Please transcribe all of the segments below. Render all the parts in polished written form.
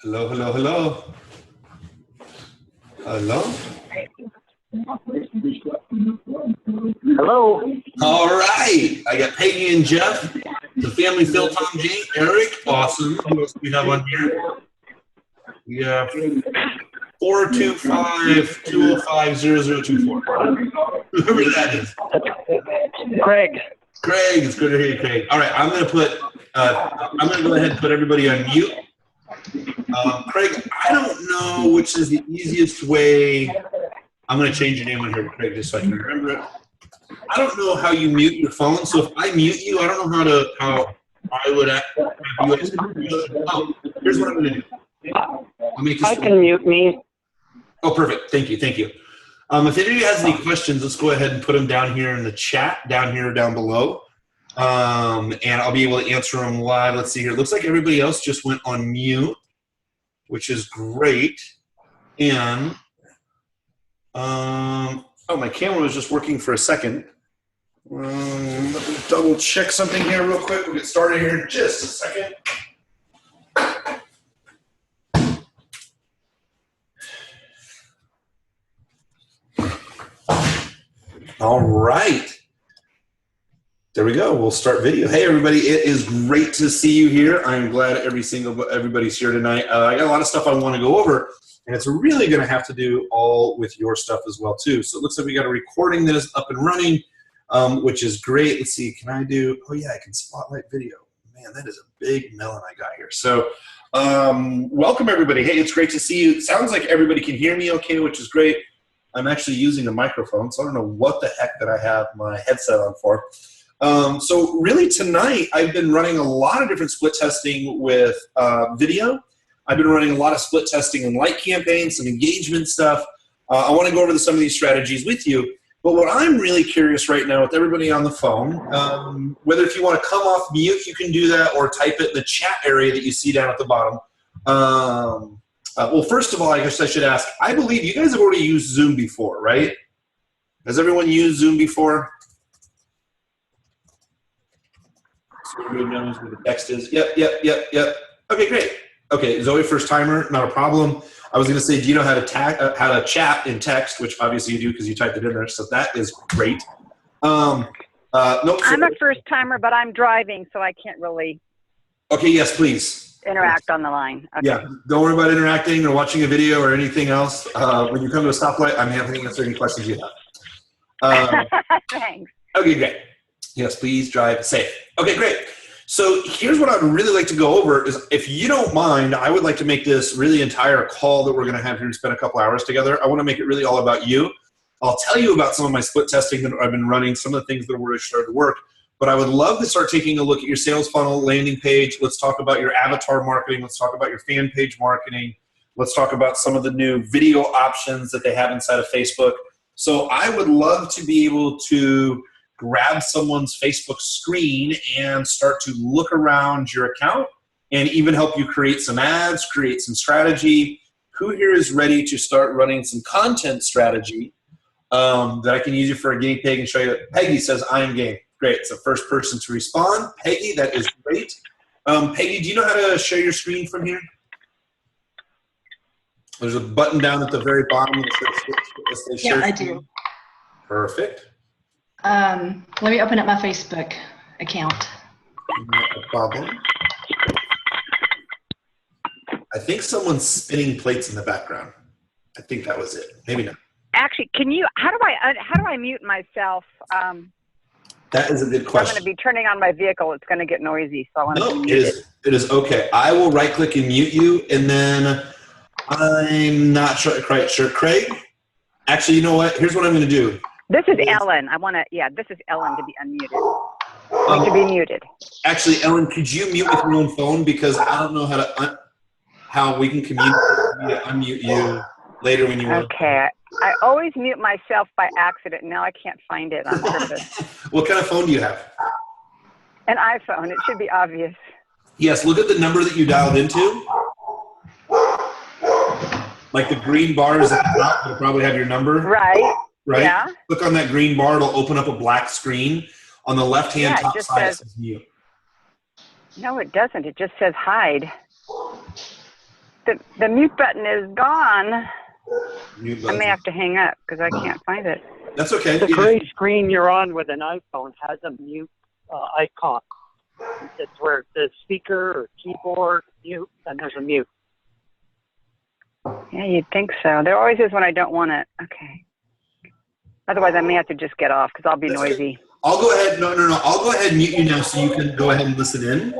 Hello, hello, hello. Hello? Hello. All right. I got Peggy and Jeff, the family, Phil, Tom, Jane, Eric. Awesome. Who else do we have on here? We have 425-205-0024. Whoever that is. Craig. Craig, it's good to hear you, Craig. All right, I'm gonna go ahead and put everybody on mute. Craig, I don't know which is the easiest way. I'm gonna change your name on here to Craig just so I can remember it. I don't know how you mute your phone, so if I mute you, I don't know how I would act. Oh, here's what I'm gonna do. I can mute me. Oh, perfect. Thank you. Thank you. If anybody has any questions, let's go ahead and put them down here in the chat, down here, down below. And I'll be able to answer them live. Let's see here. It looks like everybody else just went on mute, which is great. And, oh, my camera was just working for a second. Let me double check something here real quick. We'll get started here in just a second. All right. There we go. We'll start video. Hey, everybody. It is great to see you here. I'm glad everybody's here tonight. I got a lot of stuff I want to go over, and it's really going to have to do all with your stuff as well, too. So it looks like we got a recording that is up and running, which is great. Let's see. Can I do – oh, yeah, I can spotlight video. Man, that is a big melon I got here. So welcome, everybody. Hey, it's great to see you. It sounds like everybody can hear me okay, which is great. I'm actually using a microphone, so I don't know what the heck that I have my headset on for. So really tonight, I've been running a lot of different split testing with video. I've been running a lot of split testing and light campaigns, some engagement stuff. I want to go over some of these strategies with you. But what I'm really curious right now with everybody on the phone, whether if you want to come off mute, you can do that, or type it in the chat area that you see down at the bottom. Well, first of all, I guess I should ask, I believe you guys have already used Zoom before, right? Has everyone used Zoom before? So everybody knows where the text is? Yep. Okay, great. Okay, Zoe, first timer, not a problem. I was going to say, do you know how to chat in text, which obviously you do because you typed it in there, so that is great. Nope, I'm a first timer, but I'm driving, so I can't really. Okay, yes, please. Interact on the line. Okay. Yeah, don't worry about interacting or watching a video or anything else. When you come to a stoplight, I'm happy to answer any questions you have. Thanks. Okay, great. Yes, please drive safe. Okay, great. So here's what I'd really like to go over is, if you don't mind, I would like to make this really entire call that we're going to have here and spend a couple hours together. I want to make it really all about you. I'll tell you about some of my split testing that I've been running, some of the things that have already started to work. But I would love to start taking a look at your sales funnel, landing page. Let's talk about your avatar marketing. Let's talk about your fan page marketing. Let's talk about some of the new video options that they have inside of Facebook. So I would love to be able to grab someone's Facebook screen and start to look around your account and even help you create some ads, create some strategy. Who here is ready to start running some content strategy that I can use you for a guinea pig and show you? Peggy says, I am game. Great. It's the first person to respond. Peggy, that is great. Peggy, do you know how to share your screen from here? There's a button down at the very bottom that says share. Yeah, I do. Perfect. Let me open up my Facebook account. Not a problem. I think someone's spinning plates in the background. I think that was it. Maybe not. Actually, can you? How do I mute myself? That is a good question. I'm going to be turning on my vehicle. It's going to get noisy, so I want to mute it. It is okay. I will right-click and mute you, and then I'm not quite sure. Craig, actually, you know what? Here's what I'm going to do. This is Ellen. This is Ellen to be unmuted. To be muted. Actually, Ellen, could you mute with your own phone, because I don't know how we can communicate. Unmute you later when you want. Okay. I always mute myself by accident. Now I can't find it on purpose. What kind of phone do you have? An iPhone. It should be obvious. Yes, look at the number that you dialed into. Like the green bars at the top, you'll probably have your number. Right. Yeah. Click on that green bar. It'll open up a black screen. On the left-hand top side, it says mute. No, it doesn't. It just says hide. the mute button is gone. Mute I button. may have to hang up because I can't find it. That's okay. The Yeah. gray screen you're on with an iPhone has a mute icon. It's where the speaker or keyboard mute, and there's a mute. Yeah, you'd think so. There always is when I don't want it. Okay. Otherwise, I may have to just get off because I'll be That's noisy. good. I'll go ahead. No. I'll go ahead and mute you now so you can go ahead and listen in.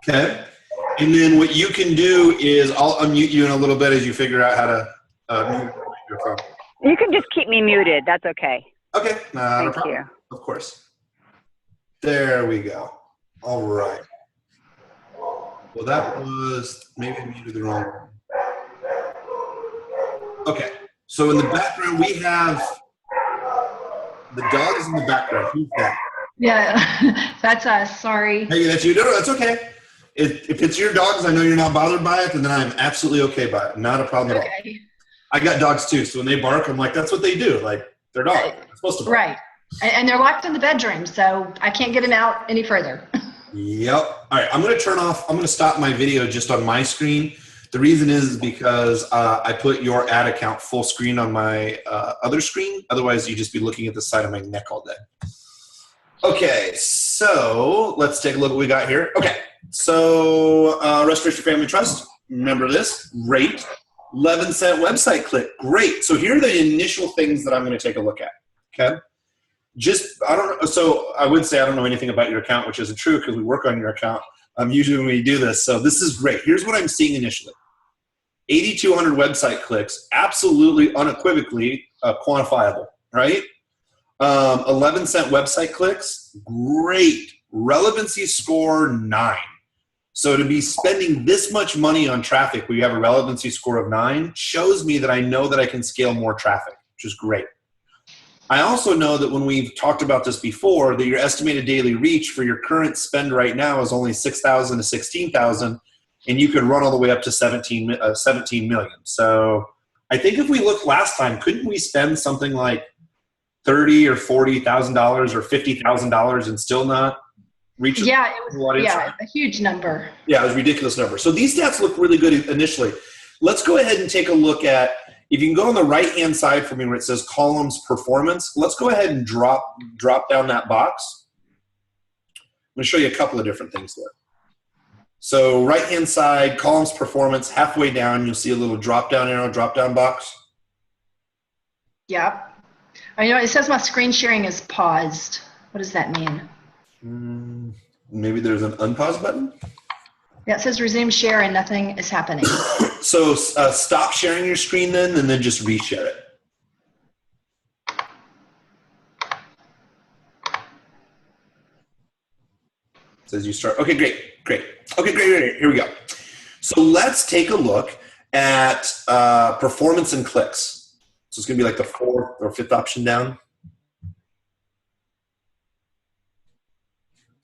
Okay. And then what you can do is I'll unmute you in a little bit as you figure out how to mute your phone. You can just keep me muted. That's okay. Okay. Not a Thank problem. you. Of course. There we go. All right. Well, that was maybe I muted the wrong one. Okay. So in the background, we have the dogs in the background. Who's that? Yeah, that's us. Sorry. Hey, that's you. No, that's okay. If it's your dogs, I know you're not bothered by it, then I'm absolutely okay by it. Not a problem at all. Okay. I got dogs too, so when they bark, I'm like, that's what they do. Like, they're dogs. They're supposed to bark. Right. And they're locked in the bedroom, so I can't get them out any further. Yep. All right, I'm going to stop my video just on my screen. The reason is because I put your ad account full screen on my other screen. Otherwise, you'd just be looking at the side of my neck all day. Okay, so let's take a look at what we got here. Okay, so Restoration Family Trust, remember this, great. 11-cent website click, great. So here are the initial things that I'm going to take a look at, okay? So I would say I don't know anything about your account, which isn't true because we work on your account usually when we do this. So this is great. Here's what I'm seeing initially. 8,200 website clicks, absolutely unequivocally quantifiable, right? 11-cent website clicks, great. Relevancy score 9. So to be spending this much money on traffic where you have a relevancy score of 9 shows me that I know that I can scale more traffic, which is great. I also know that when we've talked about this before, that your estimated daily reach for your current spend right now is only 6,000 to 16,000, and you could run all the way up to 17 million. So I think if we looked last time, couldn't we spend something like $30,000 or $40,000 or $50,000 and still not reach? Yeah, it was a huge number. Yeah, it was a ridiculous number. So these stats look really good initially. Let's go ahead and take a look at, if you can go on the right-hand side for me where it says columns performance, let's go ahead and drop down that box. I'm going to show you a couple of different things there. So right-hand side, columns performance, halfway down, you'll see a little drop-down arrow, drop-down box. Yep. Oh, it says my screen sharing is paused. What does that mean? Maybe there's an unpause button? Yeah, it says resume share and nothing is happening. So stop sharing your screen then, and then just reshare it. It says you start. Okay, great. Okay, great. Here we go. So let's take a look at performance and clicks. So it's going to be like the 4th or 5th option down.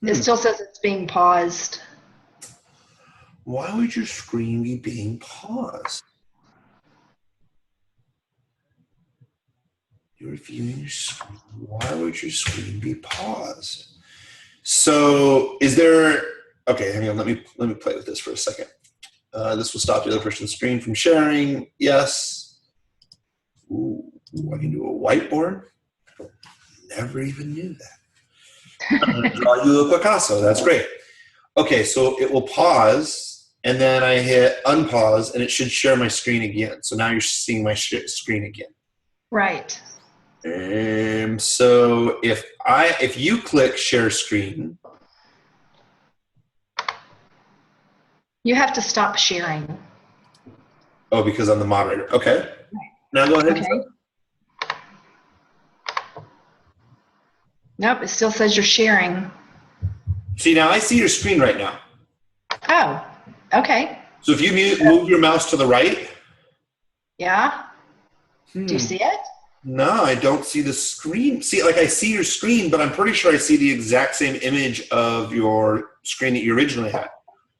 It still says it's being paused. Why would your screen be being paused? You're viewing your screen. Why would your screen be paused? So is there, okay, hang on, let me play with this for a second. This will stop the other person's screen from sharing. Yes. Ooh, I can do a whiteboard. Never even knew that. I'm going to draw you a Picasso. That's great. Okay, so it will pause. And then I hit unpause, and it should share my screen again. So now you're seeing my screen again. Right. So if you click share screen, you have to stop sharing. Oh, because I'm the moderator. Okay. Now go ahead. Okay. Nope, it still says you're sharing. See, now I see your screen right now. Oh, okay. So if you move your mouse to the right. Yeah. Do you see it? No, I don't see the screen. See, like I see your screen, but I'm pretty sure I see the exact same image of your screen that you originally had.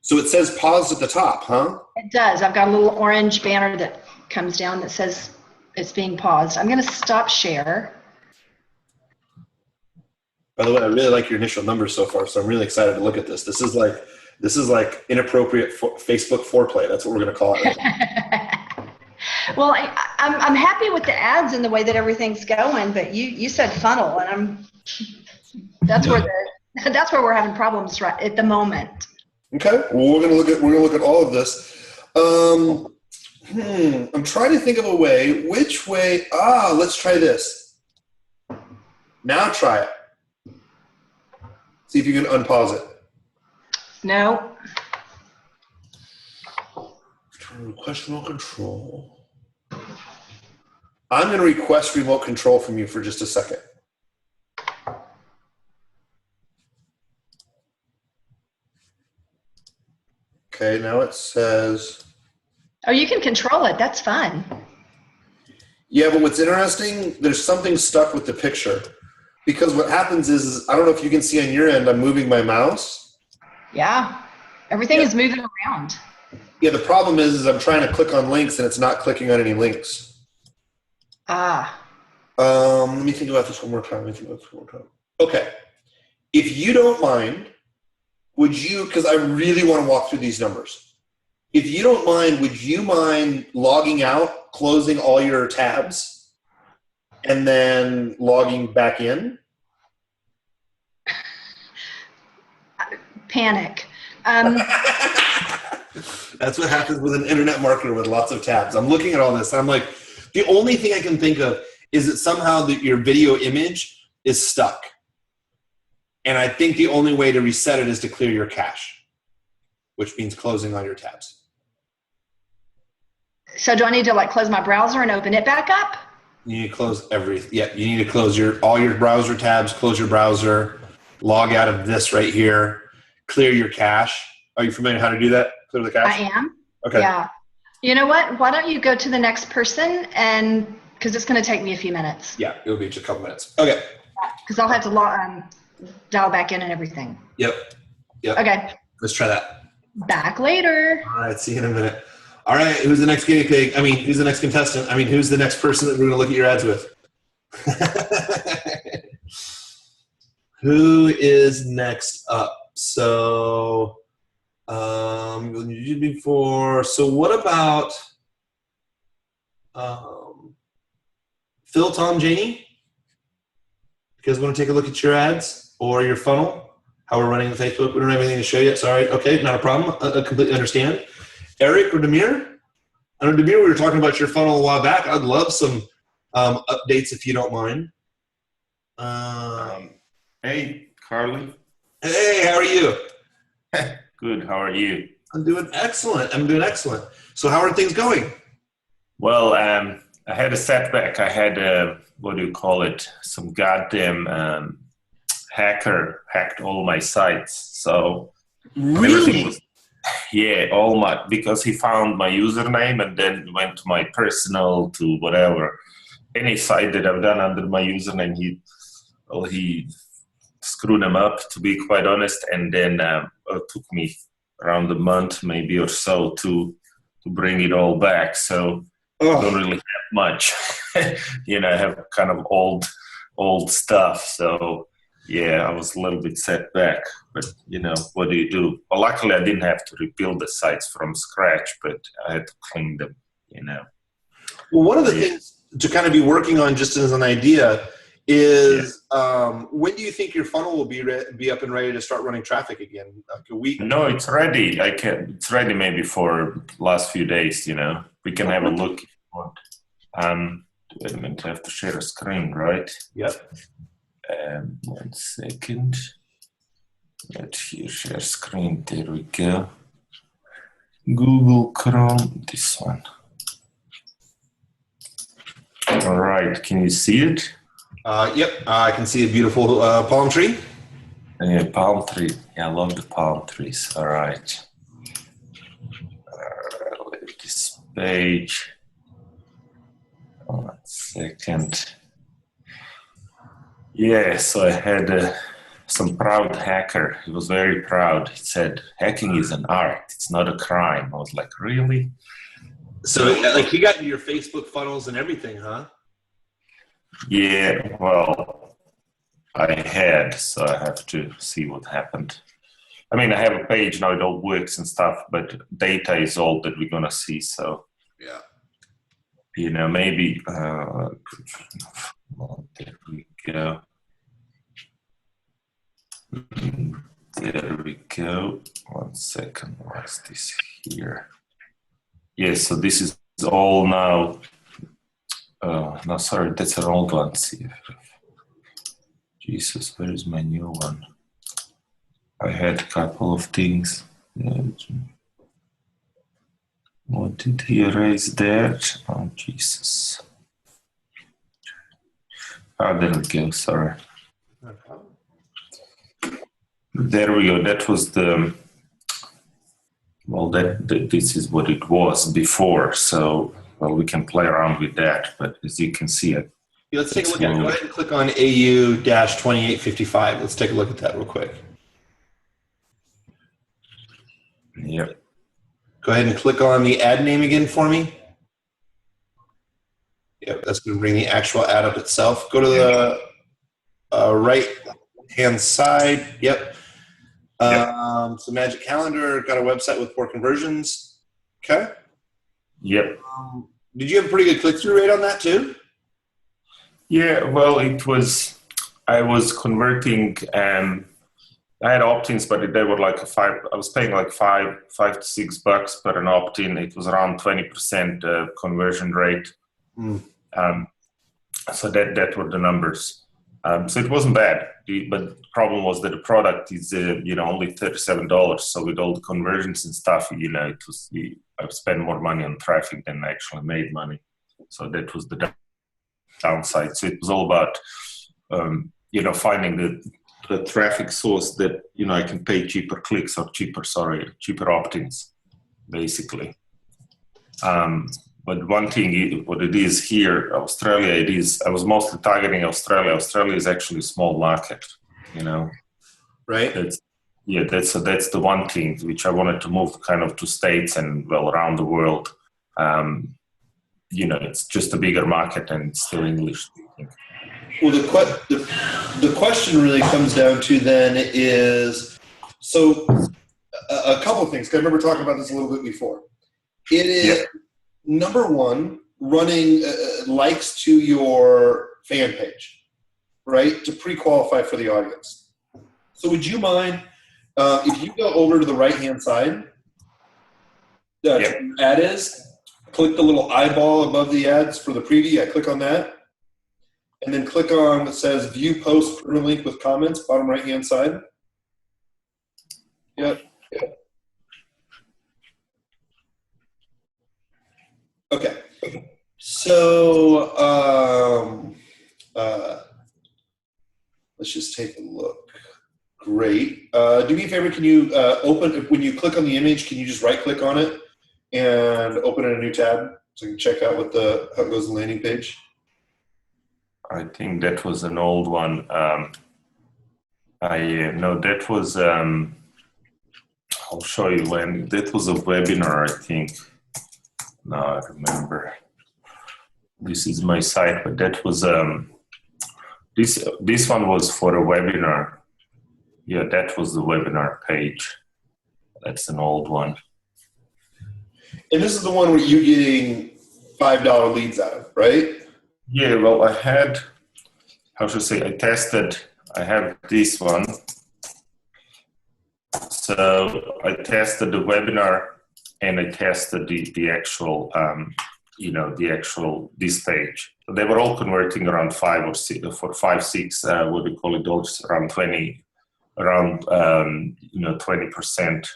So it says pause at the top, huh? It does. I've got a little orange banner that comes down that says it's being paused. I'm going to stop share. By the way, I really like your initial numbers so far, so I'm really excited to look at this. This is like This is like inappropriate Facebook foreplay. That's what we're going to call it. Right now. Well, I'm happy with the ads and the way that everything's going, but you said funnel, and that's where we're having problems right at the moment. Okay. Well, we're going to look at all of this. I'm trying to think of a way. Which way? Let's try this. Now try it. See if you can unpause it. No. Request remote control. I'm going to request remote control from you for just a second. Okay, now it says... Oh, you can control it. That's fun. Yeah, but what's interesting, there's something stuck with the picture. Because what happens is I don't know if you can see on your end, I'm moving my mouse. Yeah. Everything is moving around. Yeah, the problem is I'm trying to click on links and it's not clicking on any links. Let me think about this one more time. Okay. If you don't mind, would you, because I really want to walk through these numbers. If you don't mind, would you mind logging out, closing all your tabs, and then logging back in? Panic. That's what happens with an internet marketer with lots of tabs. I'm looking at all this, and I'm like, the only thing I can think of is that somehow your video image is stuck. And I think the only way to reset it is to clear your cache, which means closing all your tabs. So do I need to like close my browser and open it back up? You need to close everything. Yeah, you need to close all your browser tabs, close your browser, log out of this right here, clear your cache. Are you familiar how to do that? Clear the cache? I am. Okay. Yeah. You know what? Why don't you go to the next person, and because it's going to take me a few minutes. Yeah, it'll be just a couple minutes. Okay. Because I'll have to dial back in and everything. Yep. Okay. Let's try that. Back later. All right, see you in a minute. All right, who's the next guinea pig? I mean, who's the next contestant? I mean, who's the next person that we're going to look at your ads with? Who is next up? So, you did before. So what about Phil, Tom, Janie? You guys want to take a look at your ads or your funnel? How we're running on Facebook? We don't have anything to show yet. Sorry. Okay, not a problem. I completely understand. Eric or Demir? I know, Demir, we were talking about your funnel a while back. I'd love some updates if you don't mind. Hey, Carly. Hey, how are you? Good. How are you? I'm doing excellent. So how are things going? Well, I had a setback. I had what do you call it? Some goddamn hacker hacked all my sites. So everything was, because he found my username and then went to my personal, to whatever, any site that I've done under my username. He screwed them up, to be quite honest, and then it took me around a month maybe or so to bring it all back. So I don't really have much. I have kind of old stuff. So yeah, I was a little bit set back, but what do you do? Well, luckily I didn't have to rebuild the sites from scratch, but I had to clean them, Well, one of the things to kind of be working on, just as an idea, is when do you think your funnel will be up and ready to start running traffic again? Like a week? No, it's ready. It's ready maybe for last few days. We can have a look if you want. Wait a minute, I have to share a screen, right? Yep. 1 second. Let's share screen. There we go. Google Chrome, this one. All right, can you see it? Yep, I can see a beautiful palm tree. Yeah, palm tree. Yeah, I love the palm trees. All right. This page. 1 second. Yeah, so I had some proud hacker. He was very proud. He said, hacking is an art. It's not a crime. I was like, really? So like he got into your Facebook funnels and everything, huh? Yeah, well, I had, so I have to see what happened. I mean, I have a page now, it all works and stuff, but data is all that we're going to see. So, Yeah. you know, maybe, well, there we go. There we go. 1 second. What's this here? Yes, so this is all now. No, sorry, that's an old one. See, Jesus, where is my new one? I had a couple of things. What did he erase there? Oh, Jesus. Oh, there we go, sorry. No problem. There we go. That was the, well, this is what it was before. So, well, we can play around with that. But as you can see, Let's take a look at it. Go ahead and click on AU-2855. Let's take a look at that real quick. Yep. Go ahead and click on the ad name again for me. Yep, that's going to bring the actual ad up itself. Go to the right-hand side. Yep. So Magic Calendar, got a website with poor conversions. Okay. Yep. Did you have a pretty good click-through rate on that too? Yeah, well, I was converting, I had opt-ins, but they were like I was paying like $5 to $6 per an opt-in. It was around 20% conversion rate. So that were the numbers. So it wasn't bad, but the problem was that the product is only $37. So with all the conversions and stuff, I spent more money on traffic than I actually made money. So that was the downside. So it was all about finding the traffic source that I can pay cheaper clicks or cheaper opt-ins, basically. But one thing, what it is here, Australia, I was mostly targeting Australia. Australia is actually a small market, Right. That's the one thing which I wanted to move kind of to states and around the world. It's just a bigger market and it's still English speaking. Well, the question really comes down to then is, so a couple of things, 'cause I remember talking about this a little bit before. It is, number one, running likes to your fan page, right, to pre-qualify for the audience. So would you mind, if you go over to the right-hand side, that's where your ad is, click the little eyeball above the ads for the preview. I click on that. And then click on what says View Post Permalink with Comments, bottom right-hand side. Yep. Okay. So let's just take a look. Great. Do me a favor. Can you when you click on the image, can you just right-click on it and open in a new tab so you can check out how it goes on the landing page? I think that was an old one. That was, I'll show you when, that was a webinar, I think. Now I remember. This is my site, but that was, this one was for a webinar. Yeah, that was the webinar page. That's an old one. And this is the one where you're getting $5 leads out of, right? Yeah, well, I had, I have this one. So I tested the webinar and I tested the actual, this page. They were all converting around 5 or 6, what do you call it, dollars, around 20, around, 20%.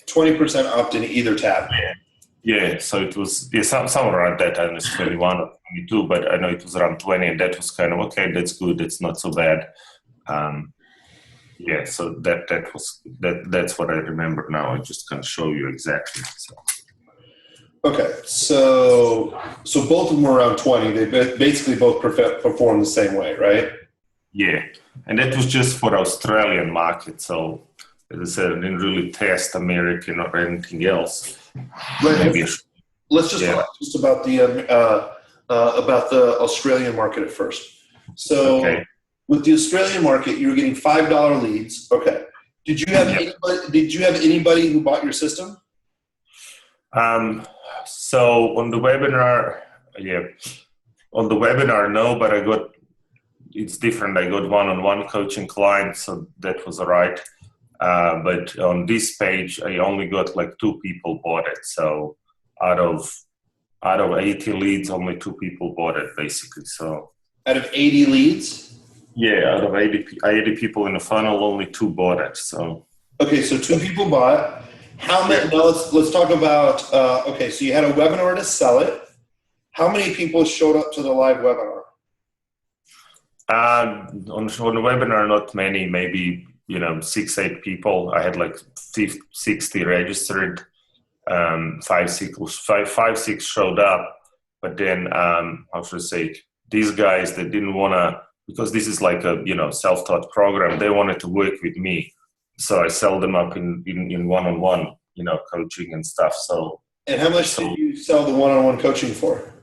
20% opt in either tab. Yeah, so it was somewhere around that. I don't know, it's 21 or 22, but I know it was around 20, and that was kind of okay. That's good. That's not so bad. So that's what I remember now. I just can't show you exactly. So. Okay, so both of them were around 20. They basically both perform the same way, right? Yeah, and that was just for Australian market. So as I said, I didn't really test American or anything else. Right. Let's just talk just about the Australian market at first. So with the Australian market, you were getting $5 leads. Okay. Did you have anybody? Did you have anybody who bought your system? So on the webinar, on the webinar, no, but it's different. I got one-on-one coaching clients, so that was all right. But on this page, I only got like 2 people bought it. So out of 80 leads, only 2 people bought it, basically. So out of 80 leads? Yeah, out of 80 people in the funnel, only 2 bought it. So okay, so 2 people bought. How many? Yeah. Now let's talk about. Okay, so you had a webinar to sell it. How many people showed up to the live webinar? On the webinar, not many. Maybe 6-8 people. I had like 60 registered. 5-6 showed up, but then how should I say? These guys that didn't want to, because this is like a self-taught program. They wanted to work with me, so I sell them up in one-on-one coaching and stuff. So and how much did you sell the one-on-one coaching for?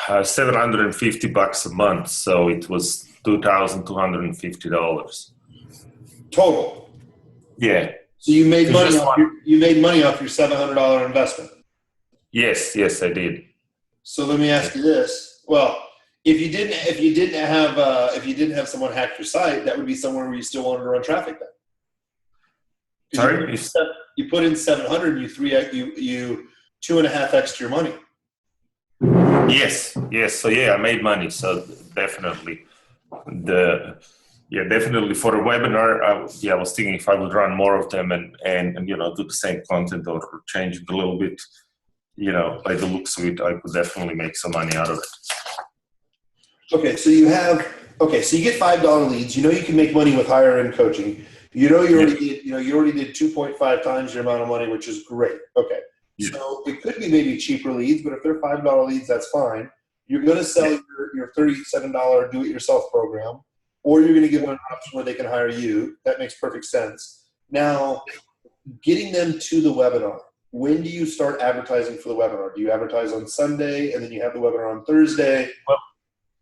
$750 a month. So it was $2,250 total. Yeah. So you made money off your $700 investment. Yes, I did. So let me ask you this. Well, if you didn't have someone hack your site, that would be somewhere where you still wanted to run traffic then. Sorry, you put in 700, you 2.5x your money. Yes. So yeah, I made money. So definitely definitely for a webinar, I was thinking if I would run more of them and do the same content or change it a little bit, by the looks of it, I could definitely make some money out of it. Okay, so you get $5 leads. You can make money with higher end coaching. You already did 2.5 times your amount of money, which is great. Okay. Yeah. So it could be maybe cheaper leads, but if they're $5 leads, that's fine. You're going to sell your $37 do-it-yourself program, or you're going to give them an option where they can hire you. That makes perfect sense. Now, getting them to the webinar. When do you start advertising for the webinar? Do you advertise on Sunday and then you have the webinar on Thursday? Well,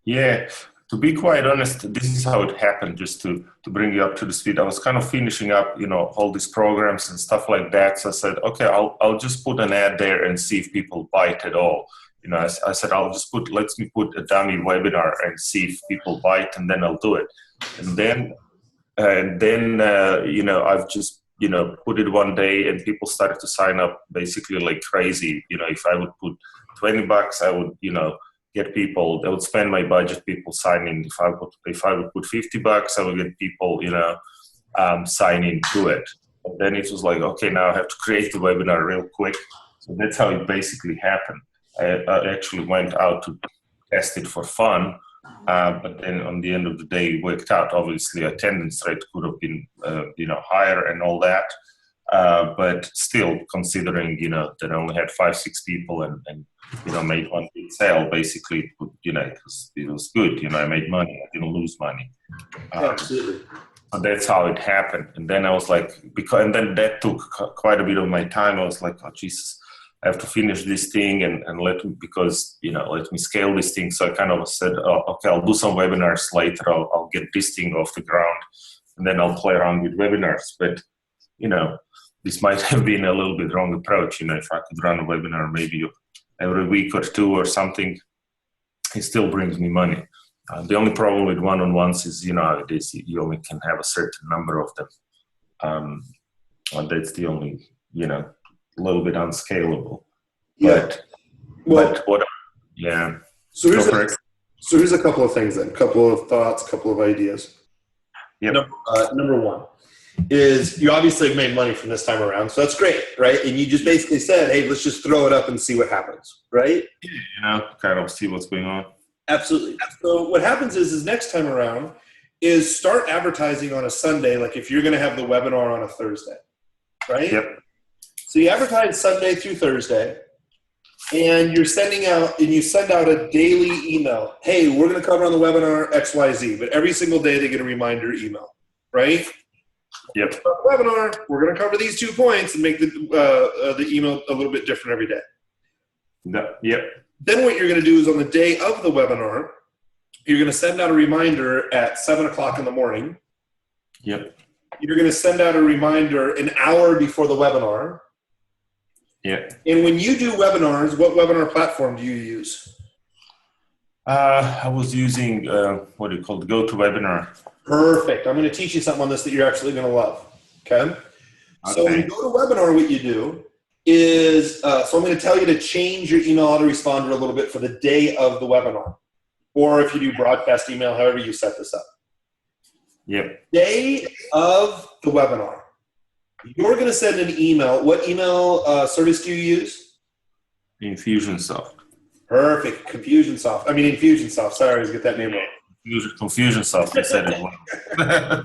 yeah. To be quite honest, this is how it happened, just to bring you up to the speed. I was kind of finishing up, all these programs and stuff like that. So I said, okay, I'll just put an ad there and see if people buy it at all. I said, let me put a dummy webinar and see if people buy it, and then I'll do it. And then I've just, put it one day and people started to sign up basically like crazy. If I would put $20, I would, get people. They would spend my budget. People signing. If I would put $50, I would get people, signing to it. And then it was like, okay, now I have to create the webinar real quick. So that's how it basically happened. I actually went out to test it for fun, but then on the end of the day, it worked out. Obviously, attendance rate could have been, higher and all that. But still, considering, that I only had 5-6 people and made one big sale, basically, it was good. I made money. I didn't lose money. Absolutely. And that's how it happened. And then I was like, and then that took quite a bit of my time. I was like, oh, Jesus, I have to finish this thing and let me scale this thing. So I kind of said, oh, okay, I'll do some webinars later. I'll get this thing off the ground, and then I'll play around with webinars. But, this might have been a little bit wrong approach. If I could run a webinar maybe every week or 2 or something, it still brings me money. The only problem with one-on-ones is, how it is, you only can have a certain number of them. And that's the only, a little bit unscalable. Yeah. So here's a couple of things then, couple of thoughts, couple of ideas. Yep. Number one is you obviously have made money from this time around, so that's great, right? And you just basically said, hey, let's just throw it up and see what happens, right? Kind of see what's going on. Absolutely. So what happens is next time around is start advertising on a Sunday, like if you're going to have the webinar on a Thursday, right? Yep. So you advertise Sunday through Thursday, and you send out a daily email. Hey, we're going to cover on the webinar XYZ, but every single day they get a reminder email, right? Yep. Webinar, we're going to cover these 2 points and make the email a little bit different every day. Yep. Then what you're going to do is on the day of the webinar, you're going to send out a reminder at 7 o'clock in the morning. Yep. you're going to send out a reminder an hour before the webinar. Yeah. And when you do webinars, what webinar platform do you use? I was using, what do you call it, GoToWebinar. Perfect. I'm going to teach you something on this that you're actually going to love. Okay? So when you go to webinar, what you do is, so I'm going to tell you to change your email autoresponder a little bit for the day of the webinar. Or if you do broadcast email, however you set this up. Yep. Day of the webinar, you're going to send an email. What email service do you use? Infusionsoft. Perfect. Infusionsoft. Sorry, I always get that name wrong. Confusionsoft, you said it well.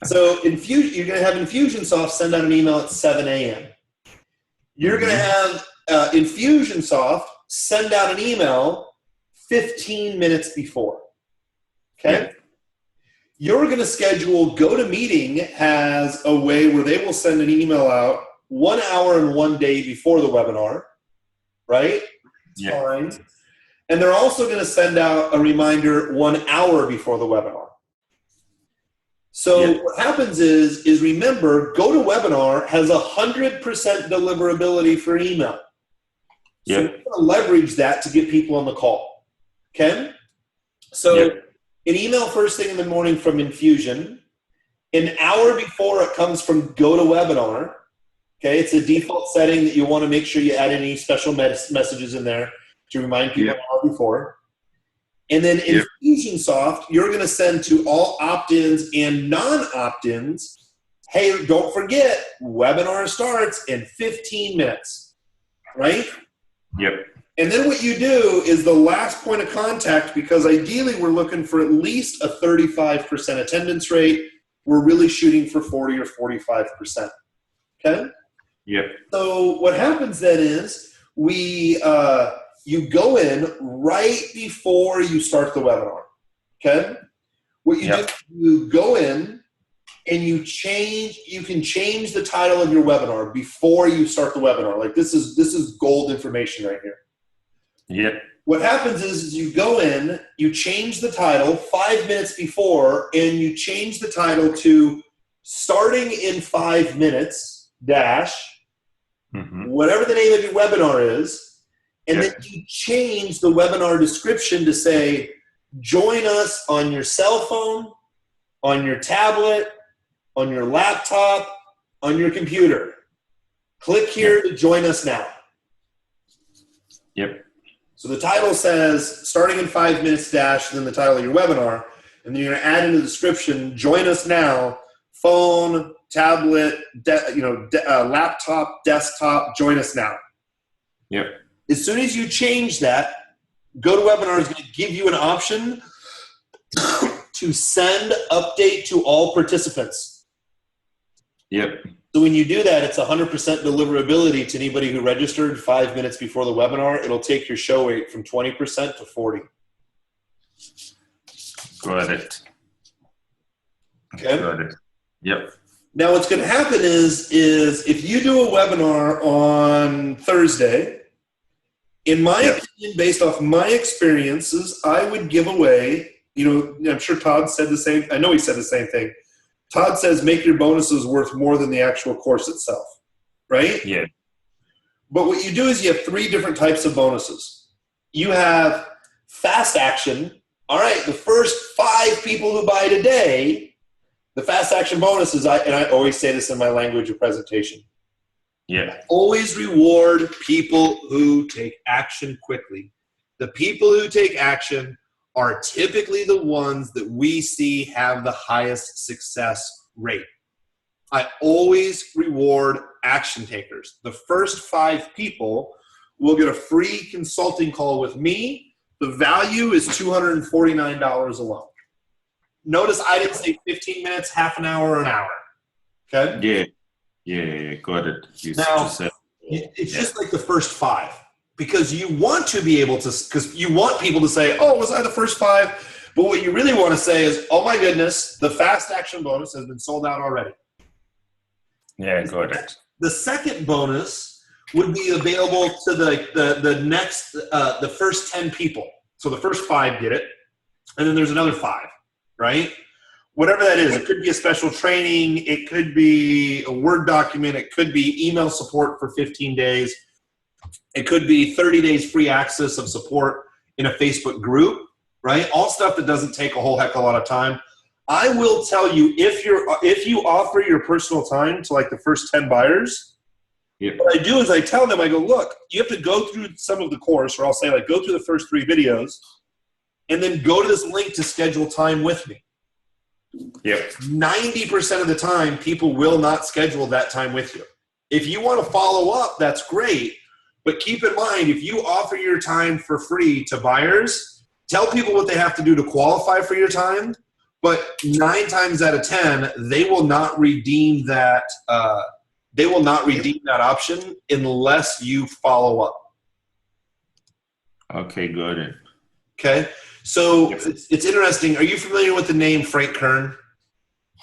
So you're going to have Infusionsoft send out an email at 7 a.m. You're going to have Infusionsoft send out an email 15 minutes before. Okay? Yeah. You're going to schedule GoToMeeting has a way where they will send an email out 1 hour and 1 day before the webinar, right? Yeah. Fine. And they're also going to send out a reminder 1 hour before the webinar. So what happens is remember, GoToWebinar has 100% deliverability for email. So you're going to leverage that to get people on the call. Okay? So an email first thing in the morning from Infusion. An hour before it comes from GoToWebinar. Okay? It's a default setting that you want to make sure you add any special messages in there to remind people an hour before. And then Infusionsoft, you're going to send to all opt-ins and non-opt-ins, hey, don't forget, webinar starts in 15 minutes, right? Yep. And then what you do is the last point of contact, because ideally we're looking for at least a 35% attendance rate. We're really shooting for 40 or 45%, okay? Yep. So what happens then is you go in right before you start the webinar, okay? What you do, you go in and you can change the title of your webinar before you start the webinar. Like this is gold information right here. Yep. What happens is you go in, you change the title 5 minutes before, and you change the title to starting in 5 minutes dash, whatever the name of your webinar is. And then you change the webinar description to say, join us on your cell phone, on your tablet, on your laptop, on your computer. Click here to join us now. Yep. So the title says, starting in 5 minutes dash, then the title of your webinar. And then you're going to add in the description, join us now, phone, tablet, laptop, desktop, join us now. Yep. As soon as you change that, GoToWebinar is going to give you an option to send update to all participants. Yep. So when you do that, it's 100% deliverability to anybody who registered 5 minutes before the webinar. It'll take your show rate from 20% to 40%. Got it. Okay. Got it. Yep. Now what's going to happen is if you do a webinar on Thursday, in my opinion, based off my experiences, I would give away, I'm sure Todd said the same, I know he said the same thing. Todd says make your bonuses worth more than the actual course itself, right? Yeah. But what you do is you have 3 different types of bonuses. You have fast action. All right, the first 5 people who buy today, the fast action bonuses, and I always say this in my language of presentation. Yeah. Always reward people who take action quickly. The people who take action are typically the ones that we see have the highest success rate. I always reward action takers. The first 5 people will get a free consulting call with me. The value is $249 alone. Notice I didn't say 15 minutes, half an hour, or an hour. Okay? Yeah. Yeah, got it. It's just like the first 5, because you want to be able to, because you want people to say, oh, was I the first 5? But what you really want to say is, oh my goodness, the fast action bonus has been sold out already. Yeah, got it. The second bonus would be available to the next, the first 10 people. So the first 5 get it, and then there's another 5, right? whatever that is. It could be a special training. It could be a Word document. It could be email support for 15 days. It could be 30 days free access of support in a Facebook group, right? All stuff that doesn't take a whole heck of a lot of time. I will tell you, if you offer your personal time to like the first 10 buyers, what I do is I tell them, I go, look, you have to go through some of the course, or I'll say like, go through the first 3 videos and then go to this link to schedule time with me. 90% of the time, people will not schedule that time with you. If you want to follow up, that's great. But keep in mind, if you offer your time for free to buyers, tell people what they have to do to qualify for your time. But 9 times out of 10, they will not redeem that. They will not redeem that option unless you follow up. Okay, good. Okay, so it's interesting. Are you familiar with the name Frank Kern?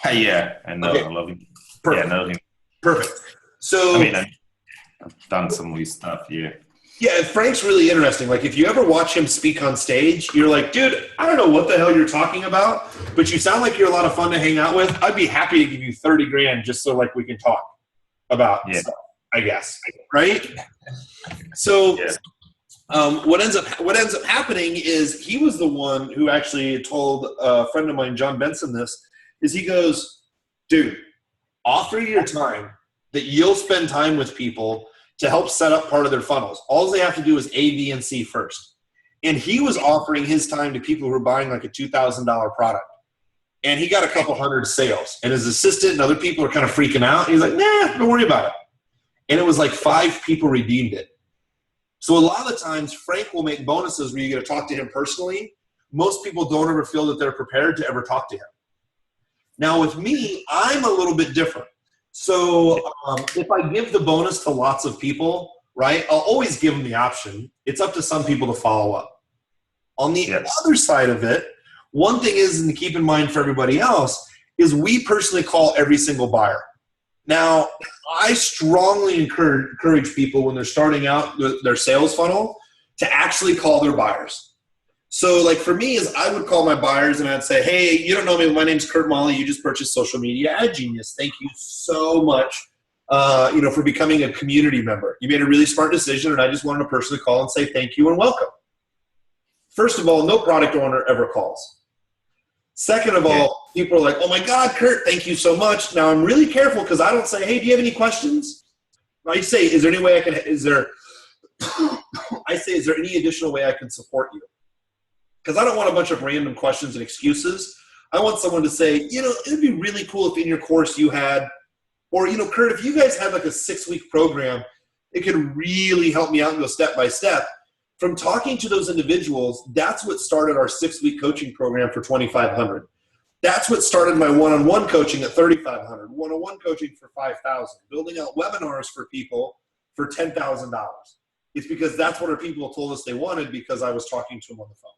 Yeah, I know. Okay. I love him. Perfect. Yeah, I know him. Perfect. So I mean, I've done some of his stuff. Yeah. Yeah, Frank's really interesting. Like, if you ever watch him speak on stage, you're like, dude, I don't know what the hell you're talking about, but you sound like you're a lot of fun to hang out with. I'd be happy to give you 30 grand just so like we can talk about stuff, I guess, right? So what ends up happening is he was the one who actually told a friend of mine, John Benson, this, is he goes, dude, offer your time that you'll spend time with people to help set up part of their funnels. All they have to do is A, B, and C first. And he was offering his time to people who were buying like a $2,000 product. And he got a couple hundred sales. And his assistant and other people are kind of freaking out. He's like, nah, don't worry about it. And it was like 5 people redeemed it. So a lot of the times, Frank will make bonuses where you get to talk to him personally. Most people don't ever feel that they're prepared to ever talk to him. Now with me, I'm a little bit different. So if I give the bonus to lots of people, right, I'll always give them the option. It's up to some people to follow up. On the other side of it, one thing is, and to keep in mind for everybody else, is we personally call every single buyer. Now, I strongly encourage people when they're starting out their sales funnel to actually call their buyers. So like for me is I would call my buyers and I'd say, hey, you don't know me. My name's Kurt Molly. You just purchased Social Media Ad Genius. Thank you so much, for becoming a community member. You made a really smart decision, and I just wanted a person to call and say thank you and welcome. First of all, no product owner ever calls. Second of all, people are like, oh my God, Kurt, thank you so much. Now I'm really careful because I don't say, hey, do you have any questions? I say, is there any way is there any additional way I can support you? Because I don't want a bunch of random questions and excuses. I want someone to say, it'd be really cool if in your course you had, or, Kurt, if you guys had like a 6-week program, it could really help me out and go step by step. From talking to those individuals, that's what started our 6-week coaching program for $2,500. That's what started my one-on-one coaching at $3,500, one-on-one coaching for $5,000, building out webinars for people for $10,000. It's because that's what our people told us they wanted because I was talking to them on the phone.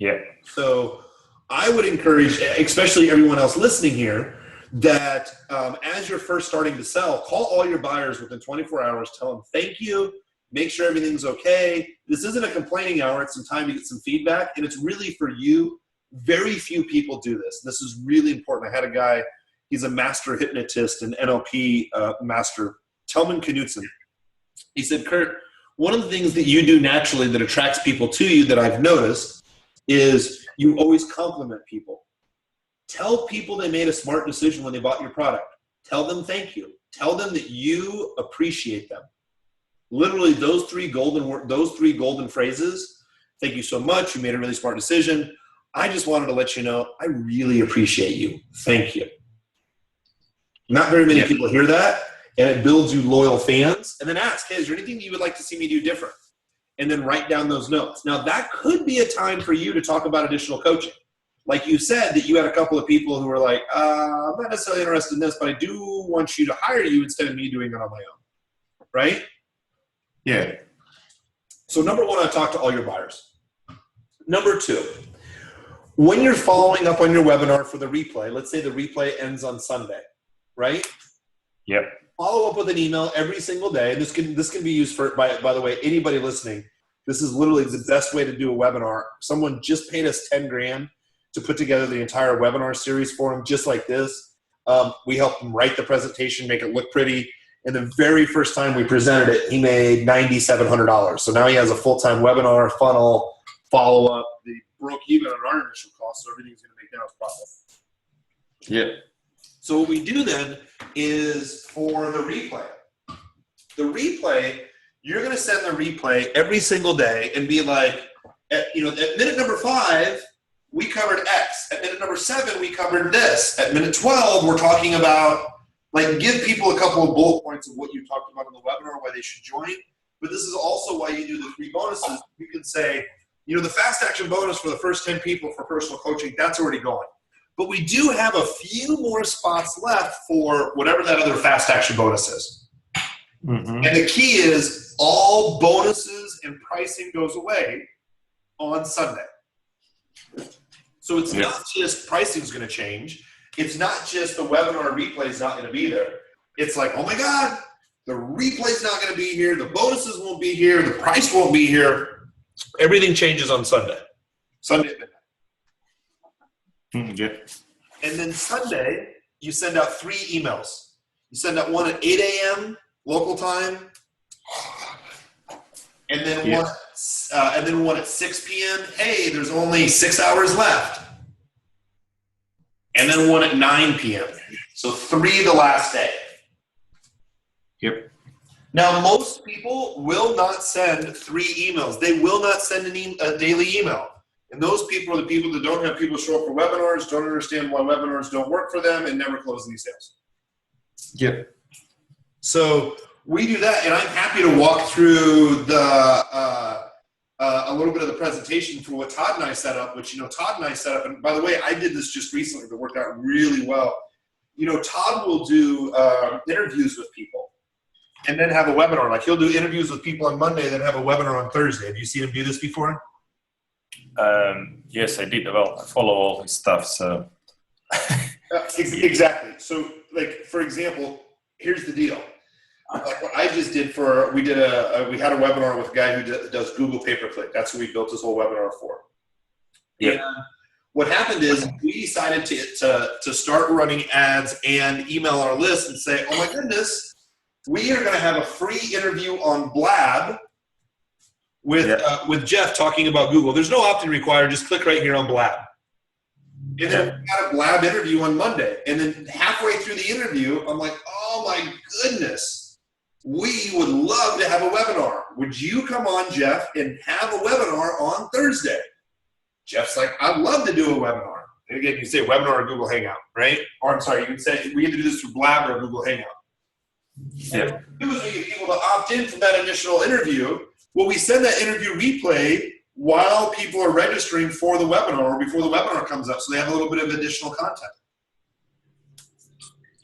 Yeah. So I would encourage, especially everyone else listening here, that as you're first starting to sell, call all your buyers within 24 hours. Tell them thank you. Make sure everything's okay. This isn't a complaining hour. It's some time to get some feedback, and it's really for you. Very few people do this. This is really important. I had a guy, he's a master hypnotist and NLP master, Telman Knudsen. He said, Kurt, one of the things that you do naturally that attracts people to you that I've noticed is you always compliment people. Tell people they made a smart decision when they bought your product. Tell them thank you. Tell them that you appreciate them. Literally those three golden phrases. Thank you so much. You made a really smart decision. I just wanted to let you know I really appreciate you. Thank you. Not very many people hear that, and it builds you loyal fans. And then ask, hey, is there anything that you would like to see me do different? And then write down those notes. Now, that could be a time for you to talk about additional coaching. Like you said, that you had a couple of people who were like, I'm not necessarily interested in this, but I do want you to hire you instead of me doing it on my own. Right? Yeah. So number one, I talk to all your buyers. Number two, when you're following up on your webinar for the replay, let's say the replay ends on Sunday, right? Yep. Follow up with an email every single day. And this can be used for, by the way, anybody listening. This is literally the best way to do a webinar. Someone just paid us 10 grand to put together the entire webinar series for him, just like this. We helped him write the presentation, make it look pretty. And the very first time we presented it, he made $9,700. So now he has a full-time webinar, funnel, follow-up. They broke even on our initial cost, so everything's going to make now its profit. Yeah. So what we do then is for the replay. The replay, you're going to send the replay every single day and be like, at minute number 5, we covered X. At minute number 7, we covered this. At minute 12, we're talking about, like, give people a couple of bullet points of what you talked about in the webinar, why they should join. But this is also why you do the 3 bonuses. You can say, the fast action bonus for the first 10 people for personal coaching, that's already going. But we do have a few more spots left for whatever that other fast action bonus is. Mm-hmm. And the key is all bonuses and pricing goes away on Sunday. So it's not just pricing's going to change. It's not just the webinar replay is not going to be there. It's like, oh my God, the replay's not going to be here. The bonuses won't be here. The price won't be here. Everything changes on Sunday. Sunday at midnight. Yeah. And then Sunday, you send out 3 emails. You send out one at 8 a.m. local time, and then one at 6 p.m. Hey, there's only 6 hours left. And then one at 9 p.m. So 3 the last day. Yep. Now, most people will not send 3 emails. They will not send a daily email. And those people are the people that don't have people show up for webinars, don't understand why webinars don't work for them, and never close any sales. Yep. So we do that, and I'm happy to walk through a little bit of the presentation for what Todd and I set up, which, Todd and I set up, and by the way, I did this just recently that worked out really well. Todd will do interviews with people and then have a webinar. Like, he'll do interviews with people on Monday, then have a webinar on Thursday. Have you seen him do this before? Yes, I did. Well, I follow all his stuff, so. Exactly. So, like, for example, here's the deal. Like what I just did we had a webinar with a guy who does Google pay-per-click. That's who we built this whole webinar for. Yeah. And what happened is we decided to start running ads and email our list and say, oh my goodness, we are going to have a free interview on Blab with Jeff talking about Google. There's no opt-in required. Just click right here on Blab. And then we had a Blab interview on Monday. And then halfway through the interview, I'm like, oh my goodness, we would love to have a webinar. Would you come on, Jeff, and have a webinar on Thursday? Jeff's like, I'd love to do a webinar. And again, you can say webinar or Google Hangout, right? Or I'm sorry, you can say we get to do this through Blab or Google Hangout. Yeah. And we get people to opt in for that initial interview. Well, we send that interview replay while people are registering for the webinar or before the webinar comes up, so they have a little bit of additional content.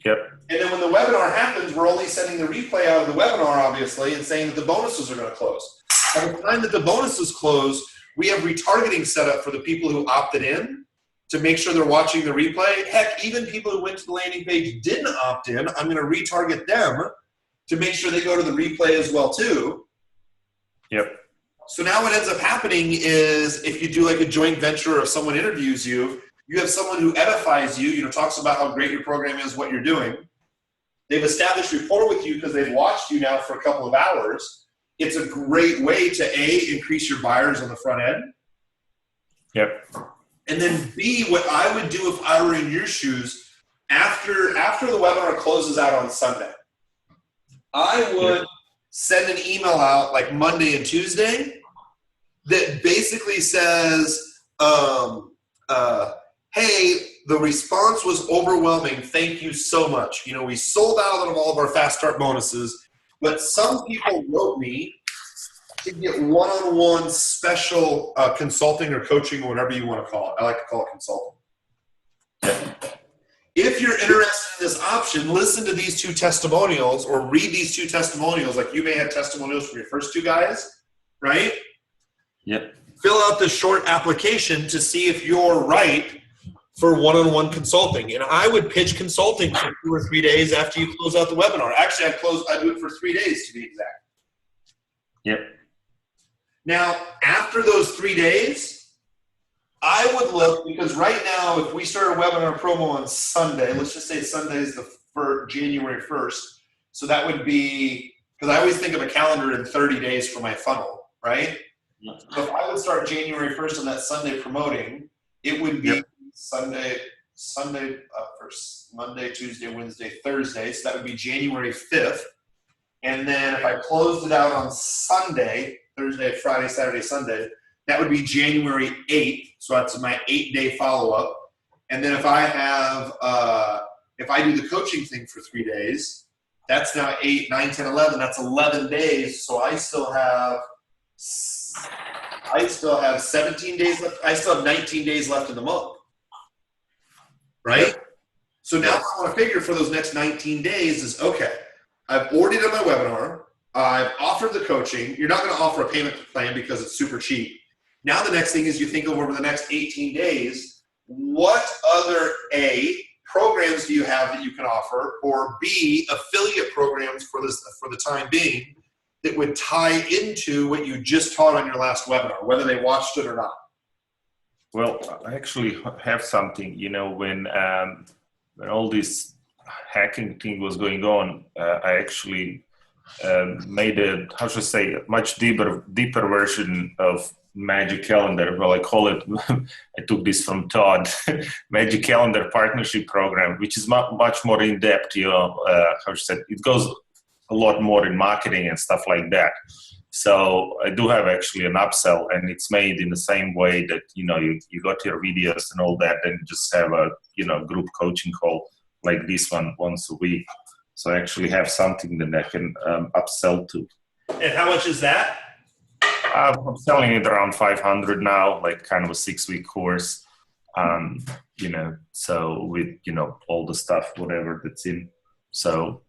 Yep. And then when the webinar happens, we're only sending the replay out of the webinar, obviously, and saying that the bonuses are going to close. By the time that the bonuses close, we have retargeting set up for the people who opted in to make sure they're watching the replay. Heck, even people who went to the landing page didn't opt in, I'm going to retarget them to make sure they go to the replay as well, too. Yep. So now what ends up happening is if you do like a joint venture or if someone interviews you, you have someone who edifies you, talks about how great your program is, what you're doing. They've established rapport with you because they've watched you now for a couple of hours. It's a great way to A, increase your buyers on the front end. Yep. And then B, what I would do if I were in your shoes, after the webinar closes out on Sunday, I would send an email out like Monday and Tuesday that basically says, hey, the response was overwhelming. Thank you so much. We sold out of all of our fast start bonuses, but some people wrote me to get one-on-one special consulting or coaching or whatever you want to call it. I like to call it consulting. If you're interested in this option, listen to these 2 testimonials or read these 2 testimonials. Like you may have testimonials from your first 2 guys, right? Yep. Fill out the short application to see if you're right for one-on-one consulting. And I would pitch consulting for 2 or 3 days after you close out the webinar. Actually, I do it for 3 days to be exact. Yep. Now, after those 3 days, I would look, because right now, if we start a webinar promo on Sunday, let's just say Sunday is for January 1st. So that would be, because I always think of a calendar in 30 days for my funnel, right? So if I would start January 1st on that Sunday promoting, it would be Sunday first, Monday, Tuesday, Wednesday, Thursday. So that would be January 5th. And then if I closed it out on Sunday, Thursday, Friday, Saturday, Sunday, that would be January 8th. So that's my 8-day follow-up. And then if I have, if I do the coaching thing for 3 days, that's now 8, 9, 10, 11. That's 11 days. So I still have 17 days left. I still have 19 days left in the month. Right? So now what I want to figure for those next 19 days is, okay, I've already done my webinar. I've offered the coaching. You're not going to offer a payment plan because it's super cheap. Now the next thing is you think of over the next 18 days, what other A, programs do you have that you can offer, or B, affiliate programs for the time being that would tie into what you just taught on your last webinar, whether they watched it or not? Well, I actually have something, when all this hacking thing was going on, I actually made a, much deeper version of Magic Calendar. Well, I call it, I took this from Todd, Magic Calendar Partnership Program, which is much more in-depth, it goes a lot more in marketing and stuff like that. So I do have actually an upsell, and it's made in the same way that, you got your videos and all that, and just have a, group coaching call like this one once a week. So I actually have something that I can upsell to. And how much is that? I'm selling it around 500 now, like kind of a 6-week course, so with, all the stuff, whatever that's in. So,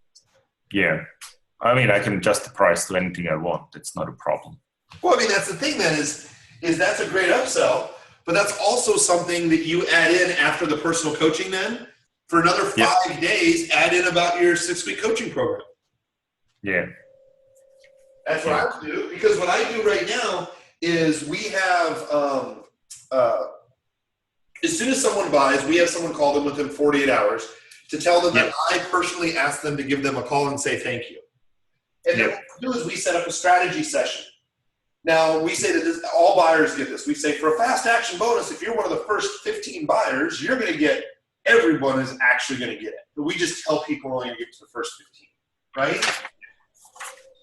yeah, I mean, I can adjust the price to anything I want. It's not a problem. Well, I mean, that's the thing then is that's a great upsell, but that's also something that you add in after the personal coaching then. For another 5 days, add in about your 6-week coaching program. Yeah. That's what I do, because what I do right now is we have, as soon as someone buys, we have someone call them within 48 hours to tell them that I personally ask them to give them a call and say thank you. And then what we do is we set up a strategy session. Now, we say that all buyers get this. We say for a fast action bonus, if you're one of the first 15 buyers, you're going to get, everyone is actually going to get it. But we just tell people only to get to the first 15, right?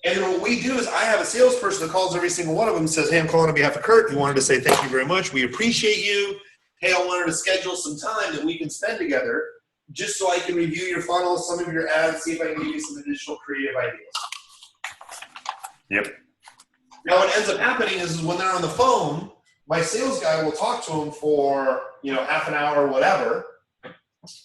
And then what we do is I have a salesperson that calls every single one of them and says, hey, I'm calling on behalf of Kurt. We wanted to say thank you very much. We appreciate you. Hey, I wanted to schedule some time that we can spend together just so I can review your funnel, some of your ads, see if I can give you some additional creative ideas. Yep. Now what ends up happening is when they're on the phone, my sales guy will talk to them for, half an hour or whatever.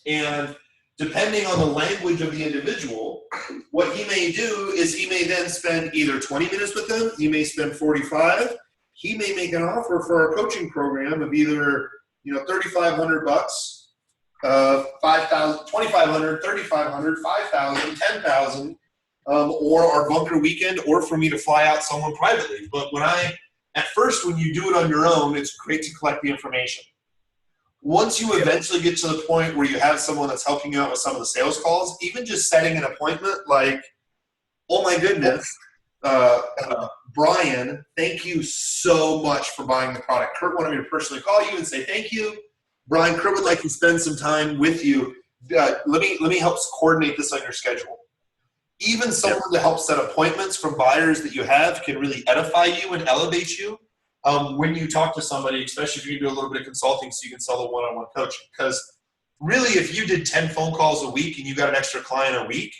And depending on the language of the individual, what he may do is he may then spend either 20 minutes with them, he may spend 45, he may make an offer for our coaching program of either, $3,500, $5,000, $2,500, $3,500, $5,000, $10,000, or our bunker weekend, or for me to fly out someone privately. But at first, when you do it on your own, it's great to collect the information. Once you eventually get to the point where you have someone that's helping you out with some of the sales calls, even just setting an appointment like, oh my goodness, Brian, thank you so much for buying the product. Kurt wanted me to personally call you and say thank you. Brian, Kurt would like to spend some time with you. Let me help coordinate this on your schedule. Even someone to help set appointments from buyers that you have can really edify you and elevate you. When you talk to somebody, especially if you do a little bit of consulting so you can sell the one-on-one coaching. Because really, if you did 10 phone calls a week and you got an extra client a week,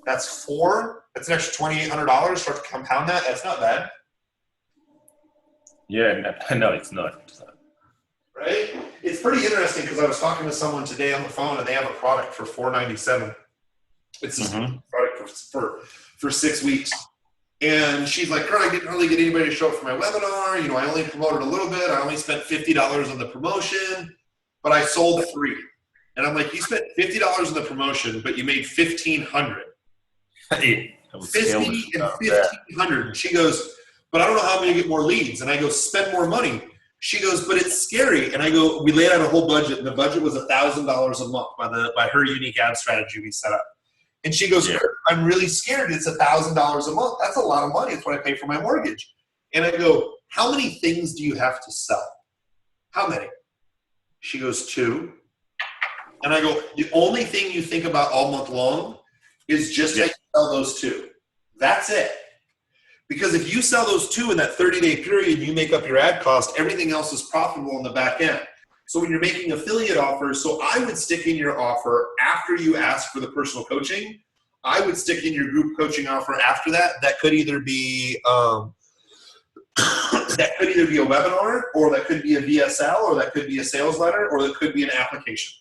that's 4. That's an extra $2,800. Start to compound that. That's not bad. Yeah, no, it's not. Right? It's pretty interesting because I was talking to someone today on the phone and they have a product for $497. It's a product for 6 weeks. And she's like, Kurt, I didn't really get anybody to show up for my webinar. I only promoted a little bit. I only spent $50 on the promotion, but I sold 3. And I'm like, you spent $50 on the promotion, but you made $1,500. Hey, $50 and $1,500. And she goes, but I don't know how I'm going to get more leads. And I go, spend more money. She goes, but it's scary. And I go, we laid out a whole budget, and the budget was $1,000 a month by her unique ad strategy we set up. And she goes, Kurt, I'm really scared. It's $1,000 a month. That's a lot of money. It's what I pay for my mortgage. And I go, how many things do you have to sell? How many? She goes, 2. And I go, the only thing you think about all month long is just how you sell those 2. That's it. Because if you sell those 2 in that 30-day period, you make up your ad cost, everything else is profitable on the back end. So when you're making affiliate offers, so I would stick in your offer after you ask for the personal coaching. I would stick in your group coaching offer after that. That could either be a webinar, or that could be a VSL, or that could be a sales letter, or that could be an application.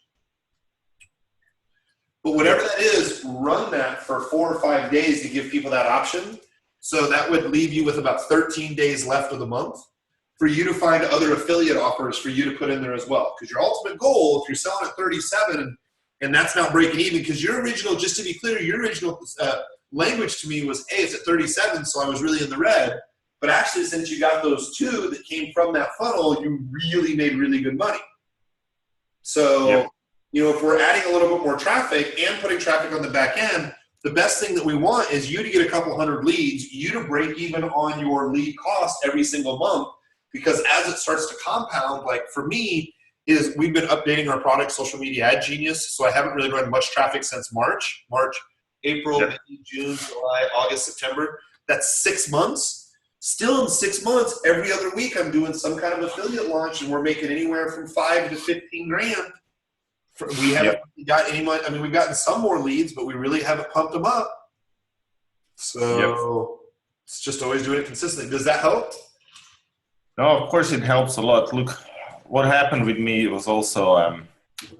But whatever that is, run that for 4 or 5 days to give people that option. So that would leave you with about 13 days left of the month for you to find other affiliate offers for you to put in there as well. Because your ultimate goal, if you're selling at 37 and that's not breaking even, because your original, just to be clear, your original language to me was, hey, it's at 37, so I was really in the red. But actually, since you got those 2 that came from that funnel, you really made really good money. So, you know, if we're adding a little bit more traffic and putting traffic on the back end, the best thing that we want is you to get a couple hundred leads, you to break even on your lead cost every single month. Because as it starts to compound, like for me, is we've been updating our product, Social Media Ad Genius. So I haven't really run much traffic since March, April, May, June, July, August, September. That's 6 months. Still in 6 months, every other week I'm doing some kind of affiliate launch, and we're making anywhere from 5 to 15 grand. We haven't got any money. I mean, we've gotten some more leads, but we really haven't pumped them up. So it's just always doing it consistently. Does that help? No, of course it helps a lot. Look, what happened with me was also, to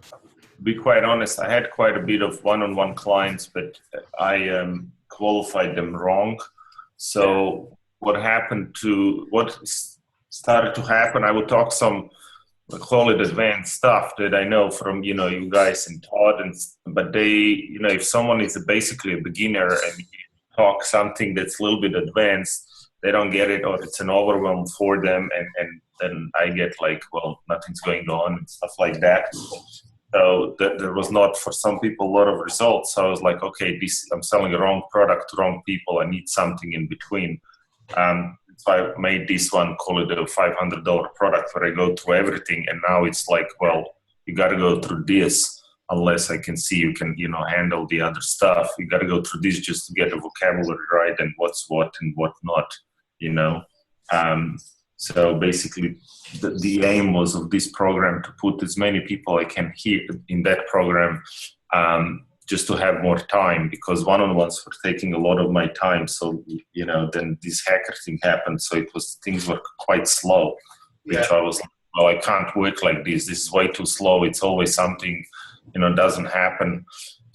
be quite honest, I had quite a bit of one-on-one clients, but I qualified them wrong. So what started to happen, I would talk some, we call it advanced stuff that I know from, you know, you guys and Todd, but they, you know, if someone is basically a beginner and you talk something that's a little bit advanced, they don't get it, or it's an overwhelm for them, and then I get like, well, nothing's going on and stuff like that. So there was not, for some people, a lot of results. So I was like, okay, I'm selling the wrong product to wrong people. I need something in between. So I made this one, call it a $500 product, where I go through everything. And now it's like, well, you got to go through this unless I can see you can, you know, handle the other stuff. You got to go through this just to get the vocabulary right and what's what and what not, you know. So basically, the aim was of this program to put as many people I can hear in that program, just to have more time, because one-on-ones were taking a lot of my time. So, you know, then this hacker thing happened. So things were quite slow, which I was like, well, I can't work like this. This is way too slow. It's always something, you know, doesn't happen.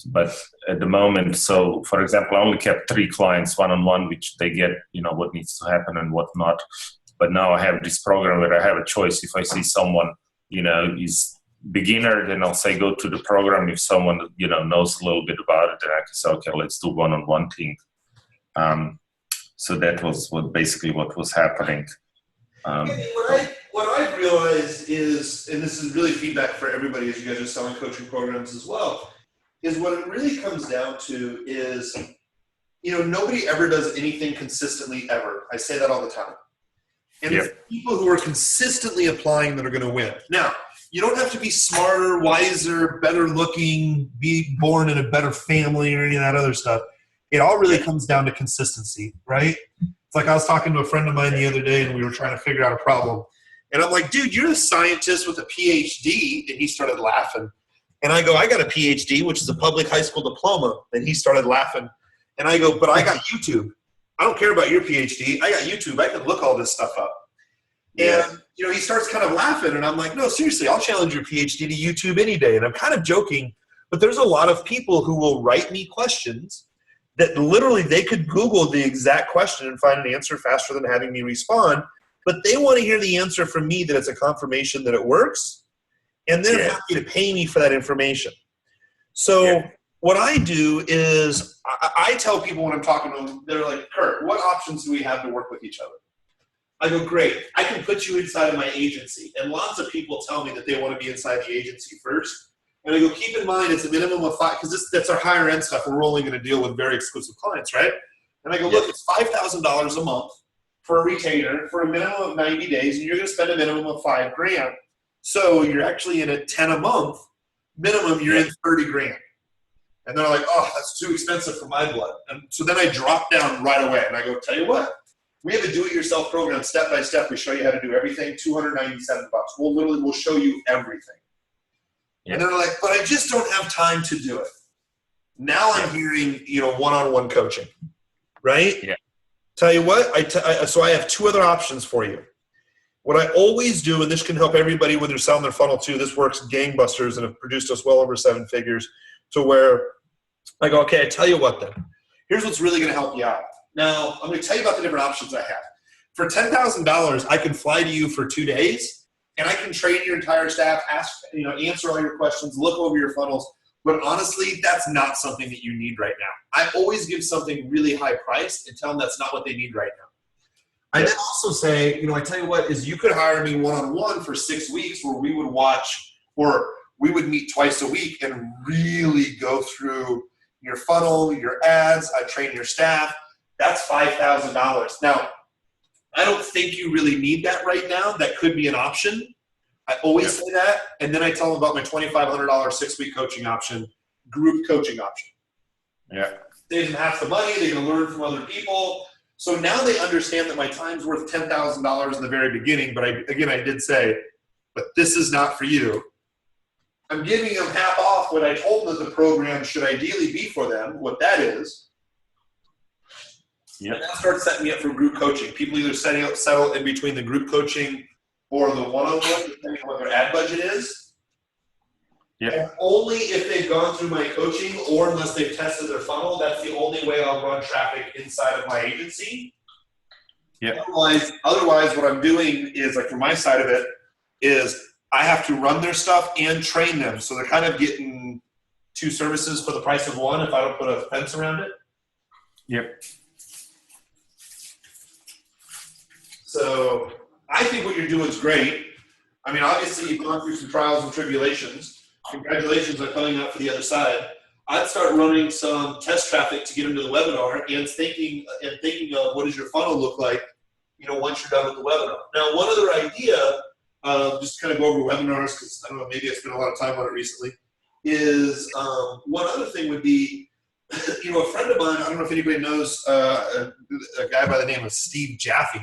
But at the moment, so for example, I only kept 3 clients one-on-one, which they get, you know, what needs to happen and what not. But now I have this program where I have a choice. If I see someone, you know, is beginner, then I'll say go to the program. If someone, you know, knows a little bit about it, then I can say, okay, let's do one-on-one thing. So that was what was happening. What I've realized is, and this is really feedback for everybody as you guys are selling coaching programs as well, is what it really comes down to is, you know, nobody ever does anything consistently ever. I say that all the time. And it's people who are consistently applying that are going to win. Now, you don't have to be smarter, wiser, better looking, be born in a better family or any of that other stuff. It all really comes down to consistency, right? It's like I was talking to a friend of mine the other day and we were trying to figure out a problem. And I'm like, dude, you're a scientist with a PhD. And he started laughing. And I go, I got a PhD, which is a public high school diploma. And he started laughing. And I go, but I got YouTube. I don't care about your PhD. I got YouTube. I can look all this stuff up. And, you know, he starts kind of laughing. And I'm like, no, seriously, I'll challenge your PhD to YouTube any day. And I'm kind of joking. But there's a lot of people who will write me questions that literally they could Google the exact question and find an answer faster than having me respond. But they want to hear the answer from me that it's a confirmation that it works. And they're happy to pay me for that information. So what I do is I tell people when I'm talking to them, they're like, Kurt, what options do we have to work with each other? I go, great. I can put you inside of my agency. And lots of people tell me that they want to be inside the agency first. And I go, keep in mind, it's a minimum of 5, because that's our higher end stuff. We're only going to deal with very exclusive clients, right? And I go, look, it's $5,000 a month for a retainer for a minimum of 90 days, and you're going to spend a minimum of $5,000. So you're actually in at 10 a month. Minimum, you're in 30 grand. And they're like, oh, that's too expensive for my blood. And so then I drop down right away, and I go, tell you what, we have a do-it-yourself program, step by step. We show you how to do everything, $297. We'll show you everything. Yeah. And they're like, but I just don't have time to do it. Now I'm hearing, one-on-one coaching, right? Yeah. Tell you what, so I have 2 other options for you. What I always do, and this can help everybody when they're selling their funnel too, this works gangbusters and have produced us well over 7 figures, to where I go, okay, I tell you what then. Here's what's really going to help you out. Now, I'm going to tell you about the different options I have. For $10,000, I can fly to you for 2 days, and I can train your entire staff, answer all your questions, look over your funnels. But honestly, that's not something that you need right now. I always give something really high priced and tell them that's not what they need right now. I then also say, I tell you what, is you could hire me one-on-one for 6 weeks where we would watch, or we would meet twice a week and really go through your funnel, your ads, I train your staff. That's $5,000. Now, I don't think you really need that right now. That could be an option. I always say that. And then I tell them about my $2,500 6-week coaching option, group coaching option. Yeah. Saves them half the money. They can learn from other people. So now they understand that my time's worth $10,000 in the very beginning. But I did say, but this is not for you. I'm giving them half off what I told them that the program should ideally be for them, what that is. And now start setting me up for group coaching. People either settle in between the group coaching or the one-on-one, depending on what their ad budget is. And only if they've gone through my coaching or unless they've tested their funnel, that's the only way I'll run traffic inside of my agency. Otherwise, what I'm doing is, like, from my side of it, is I have to run their stuff and train them. So they're kind of getting 2 services for the price of one if I don't put a fence around it. So I think what you're doing is great. I mean, obviously you've gone through some trials and tribulations. Congratulations on coming out for the other side. I'd start running some test traffic to get them to the webinar and thinking of what does your funnel look like, once you're done with the webinar. Now, one other idea, just kind of go over webinars because I don't know, maybe I spent a lot of time on it recently, is one other thing would be, a friend of mine, I don't know if anybody knows a guy by the name of Steve Jaffe.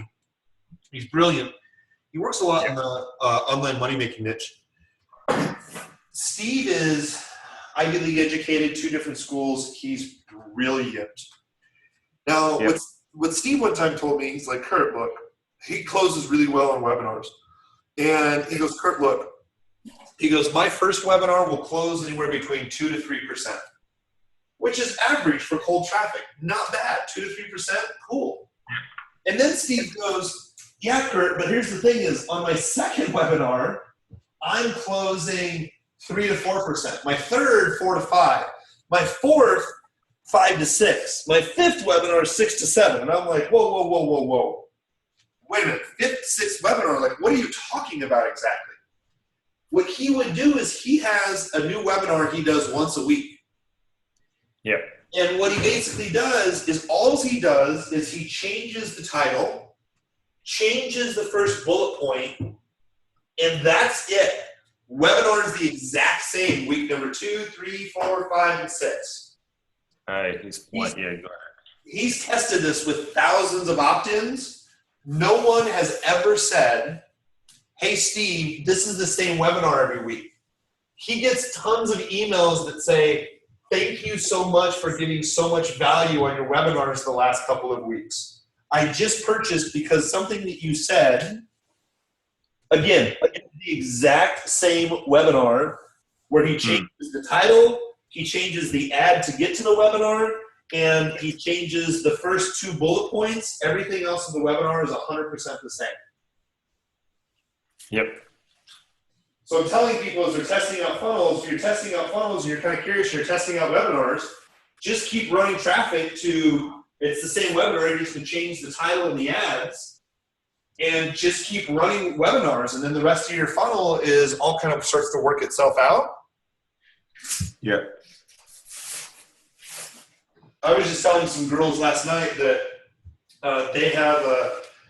He's brilliant. He works a lot in the online money-making niche. Steve is Ivy League educated, 2 different schools. He's brilliant. Now, what Steve one time told me, he's like, Kurt, look, he closes really well on webinars. And he goes, Kurt, look, my first webinar will close anywhere between 2 to 3%, which is average for cold traffic. Not bad. 2 to 3%, cool. And then Steve goes, yeah, Kurt, but here's the thing is, on my second webinar, I'm closing 3 to 4%. My third, 4 to 5. My fourth, 5 to 6. My 5th webinar is 6 to 7. And I'm like, whoa. Wait a minute, 5th, 6th webinar, like, what are you talking about exactly? What he would do is he has a new webinar he does once a week. And what he basically does is he changes the title, changes the first bullet point, and that's it. Webinar is the exact same week number 2, 3, 4, 5, and 6. All right, go ahead. He's tested this with thousands of opt-ins. No one has ever said, hey, Steve, this is the same webinar every week. He gets tons of emails that say, thank you so much for giving so much value on your webinars the last couple of weeks. I just purchased because something that you said, again, the exact same webinar where he changes the title, he changes the ad to get to the webinar, and he changes the first 2 bullet points. Everything else in the webinar is 100% the same. So I'm telling people as they're testing out funnels, and you're kind of curious, you're testing out webinars, just keep running traffic to, it's the same webinar, you just can change the title and the ads, and just keep running webinars. And then the rest of your funnel is all kind of starts to work itself out. Yeah. I was just telling some girls last night that they have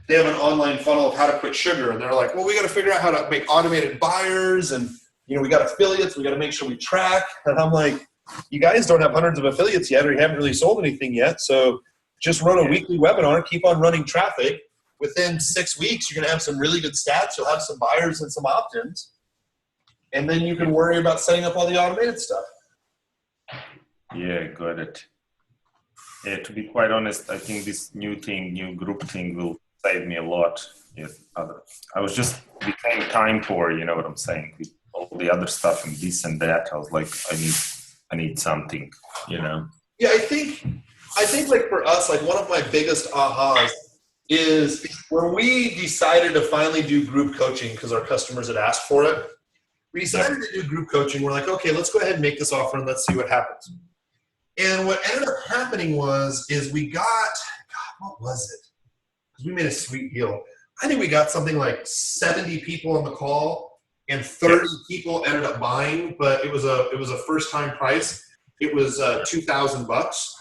an online funnel of how to quit sugar. And they're like, well, we got to figure out how to make automated buyers. And, we got affiliates. We got to make sure we track. And I'm like, you guys don't have hundreds of affiliates yet, or you haven't really sold anything yet. So just run a weekly webinar, keep on running traffic. Within 6 weeks, you're going to have some really good stats. You'll have some buyers and some opt-ins. And then you can worry about setting up all the automated stuff. Yeah, got it. Yeah, to be quite honest, I think this new group thing will save me a lot. I was just became time poor, you know what I'm saying? With all the other stuff and this and that, I was like, I need something, Yeah, I think like for us, like one of my biggest ahas is when we decided to finally do group coaching because our customers had asked for it. We decided to do group coaching. We're like, okay, let's go ahead and make this offer and let's see what happens. And what ended up happening is we got, what was it? Because we made a sweet deal. I think we got something like 70 people on the call and 30 people ended up buying, but it was a first time price. It was $2,000.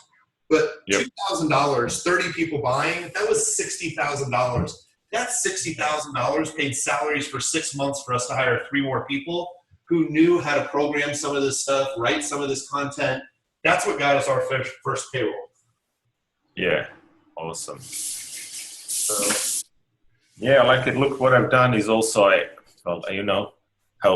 But $2,000, 30 people buying, that was $60,000. That's $60,000 paid salaries for 6 months for us to hire 3 more people who knew how to program some of this stuff, write some of this content. That's what got us our first payroll. Yeah, awesome. So, yeah, I like it. Look, what I've done is also, how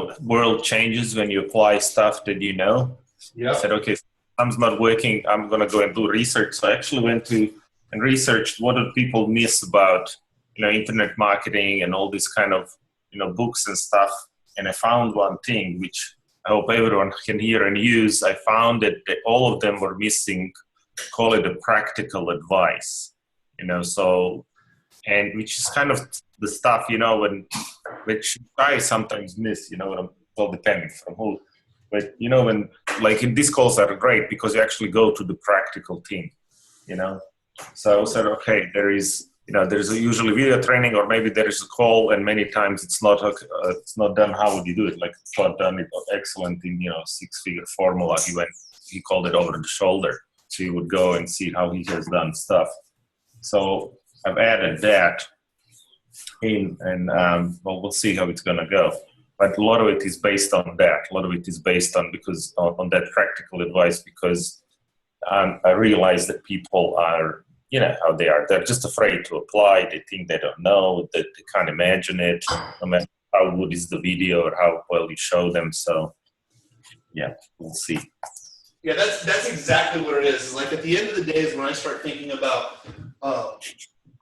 the world changes when you apply stuff that I said, okay, something's not working, I'm going to go and do research. So I actually went to and researched what do people miss about, internet marketing and all this kind of, books and stuff. And I found one thing, which I hope everyone can hear and use. I found that all of them were missing, call it a practical advice, and which is kind of the stuff, which I sometimes miss, well, depending from who. But, when, like in these calls are great because you actually go to the practical team, So I said, okay, there's usually video training or maybe there is a call and many times it's not done. How would you do it? Like it's not done it excellent in, 6-figure formula. He called it over the shoulder. So you would go and see how he has done stuff. So I've added that in and, we'll see how it's going to go. But a lot of it is based on that. A lot of it is based on that practical advice because I realize that people are, how they are. They're just afraid to apply. They think they don't know. They can't imagine it, no matter how good is the video or how well you show them. So, yeah, we'll see. Yeah, that's exactly what it is. Like at the end of the day is when I start thinking about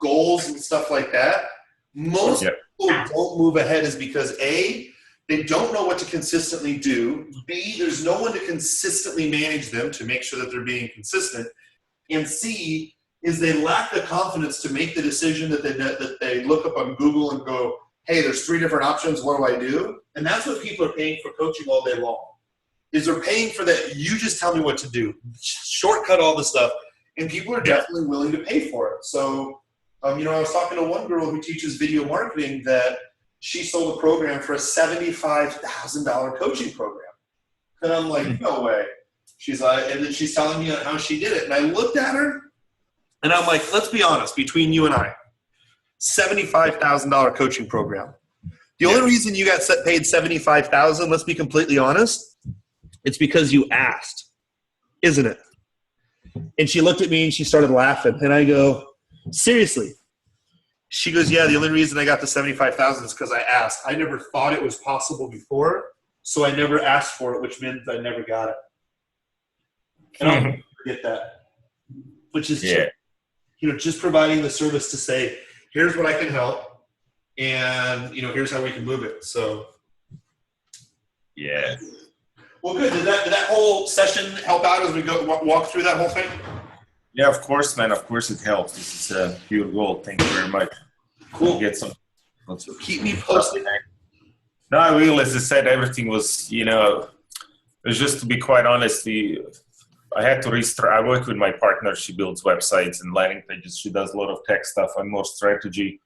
goals and stuff like that, most people don't move ahead is because A, they don't know what to consistently do. B, there's no one to consistently manage them to make sure that they're being consistent. And C, is they lack the confidence to make the decision that they look up on Google and go, hey, there's 3 different options. What do I do? And that's what people are paying for coaching all day long. Is they're paying for that. You just tell me what to do. Shortcut all the stuff. And people are definitely willing to pay for it. So, I was talking to one girl who teaches video marketing that she sold a program for a $75,000 coaching program. And I'm like, no way. She's like, and then she's telling me how she did it. And I looked at her and I'm like, let's be honest, between you and I, $75,000 coaching program. The only reason you got paid $75,000, let's be completely honest, it's because you asked, isn't it? And she looked at me and she started laughing. And I go, seriously? She goes, yeah, the only reason I got the $75,000 is because I asked. I never thought it was possible before, so I never asked for it, which meant I never got it. And I'll never forget that. Which is just providing the service to say, here's what I can help, and here's how we can move it. So yeah. Well, good. Did that whole session help out as we go walk through that whole thing? Yeah, of course, man. Of course it helps. This is a pure gold. Thank you very much. Cool. Get some. So keep me posted. No, I will. As I said, everything was, it was just to be quite honest, I had to restart. I work with my partner. She builds websites and landing pages. She does a lot of tech stuff. I'm more strategy.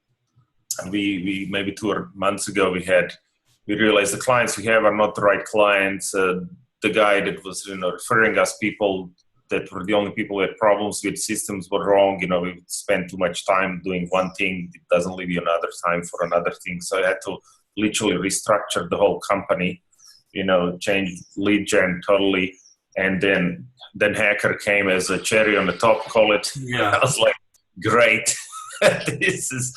and we maybe 2 months ago we realized the clients we have are not the right clients. The guy that was referring us people that were the only people who had problems with systems were wrong. We would spend too much time doing one thing. It doesn't leave you another time for another thing. So I had to literally restructure the whole company, change lead gen totally. And then Hacker came as a cherry on the top, call it. Yeah. I was like, great. This is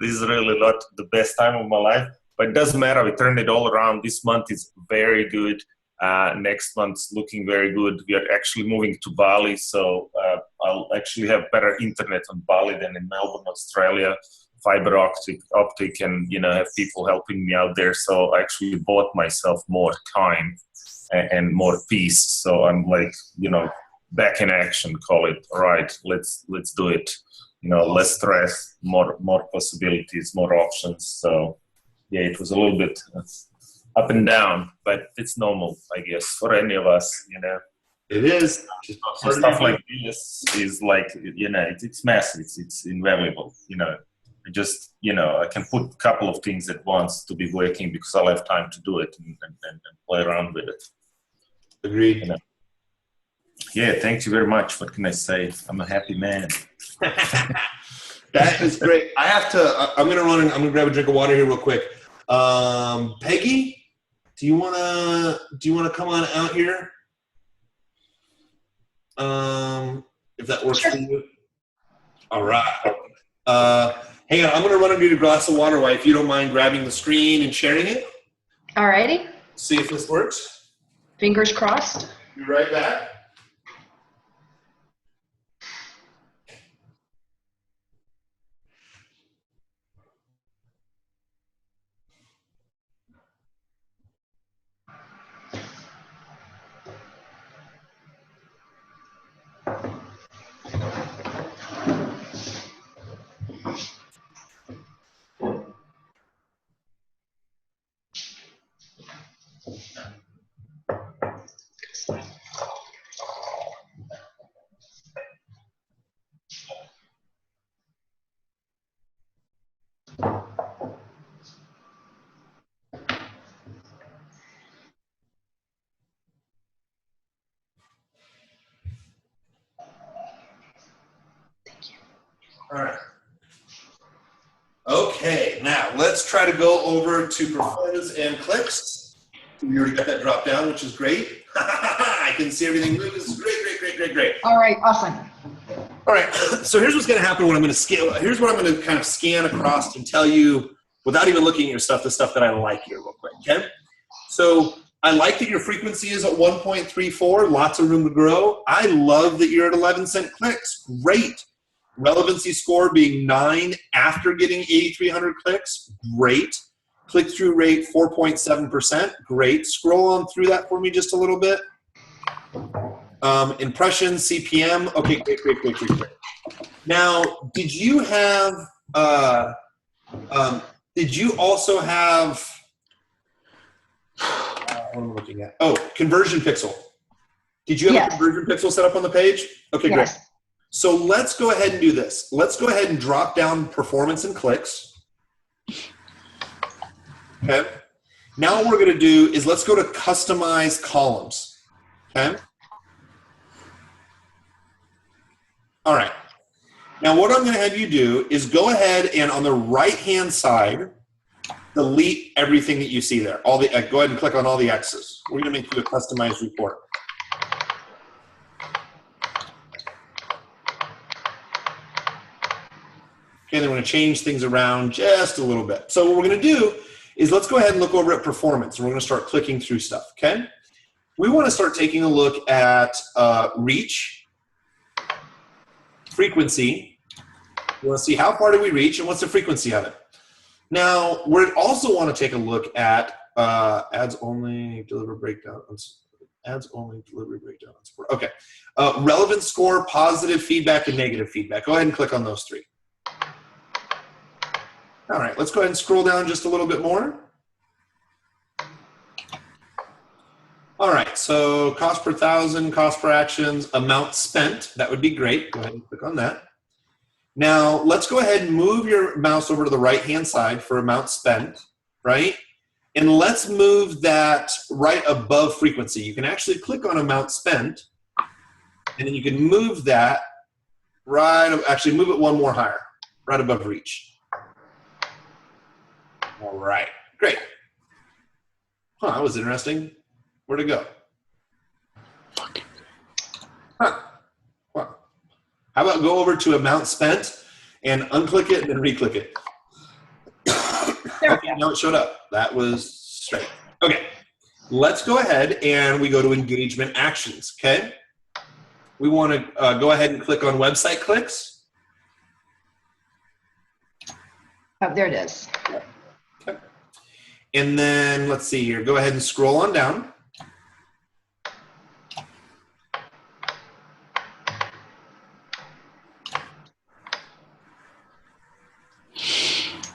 really not the best time of my life, but it doesn't matter. We turned it all around. This month is very good. Next month's looking very good. We are actually moving to Bali, so I'll actually have better internet on Bali than in Melbourne, Australia. Fiber optic, and have people helping me out there. So I actually bought myself more time and more peace. So I'm like, back in action. Call it. All right, let's do it. Less stress, more possibilities, more options. So yeah, it was a little bit up and down, but it's normal, I guess, for any of us, It is. So stuff like this is like, it's massive, it's invaluable, I just, I can put a couple of things at once to be working because I'll have time to do it and play around with it. Agreed. Yeah, thank you very much. What can I say? I'm a happy man. That is great. I'm going to run and I'm going to grab a drink of water here real quick. Peggy, do you want to come on out here? If that works for you. All right. Hang on, I'm going to run and get a glass of water while, if you don't mind grabbing the screen and sharing it. All righty. See if this works. Fingers crossed. Be right back. All right. Okay, now let's try to go over to performance and clicks. We already got that drop down, which is great. I can see everything move. This is great. All right, awesome. All right, so here's what's going to happen when I'm going to scale. Here's what I'm going to kind of scan across and tell you, without even looking at your stuff, the stuff that I like here real quick, okay? So I like that your frequency is at 1.34, lots of room to grow. I love that you're at 11 cent clicks, great. Relevancy score being 9 after getting 8,300 clicks, great. Click-through rate 4.7%, great. Scroll on through that for me just a little bit. Impressions, CPM, okay, great. Now, did you have, did you also have, what am I looking at? Oh, conversion pixel. Did you have a conversion pixel set up on the page? Okay, Yes. great. So let's go ahead and do this. Let's go ahead and drop down performance and clicks. Okay. Now what we're going to do is let's go to customize columns. Okay. All right. Now what I'm going to have you do is go ahead and on the right-hand side, delete everything that you see there. All the go ahead and click on all the X's. We're going to make you a customized report. Okay, then we're going to change things around just a little bit. So what we're going to do is let's go ahead and look over at performance. And we're going to start clicking through stuff, okay? We want to start taking a look at reach, frequency. We want to see how far did we reach and what's the frequency of it. Now, we also want to take a look at ads only, deliver breakdown. Ads only, delivery breakdown. Okay. Relevance score, positive feedback, and negative feedback. Go ahead and click on those three. All right, let's go ahead and scroll down just a little bit more. All right, so cost per thousand, cost per actions, amount spent. That would be great. Go ahead and click on that. Now, let's go ahead and move your mouse over to the right-hand side for amount spent, right? And let's move that right above frequency. You can actually click on amount spent, and then you can move that actually move it one more higher, right above reach. All right, great. Huh, that was interesting. Where'd it go? Huh. Well, how about go over to amount spent and unclick it and then re-click it. Okay, now it showed up. That was straight. Okay, let's go ahead and we go to engagement actions, okay? We want to go ahead and click on website clicks. Oh, there it is. Okay. And then let's see here, go ahead and scroll on down.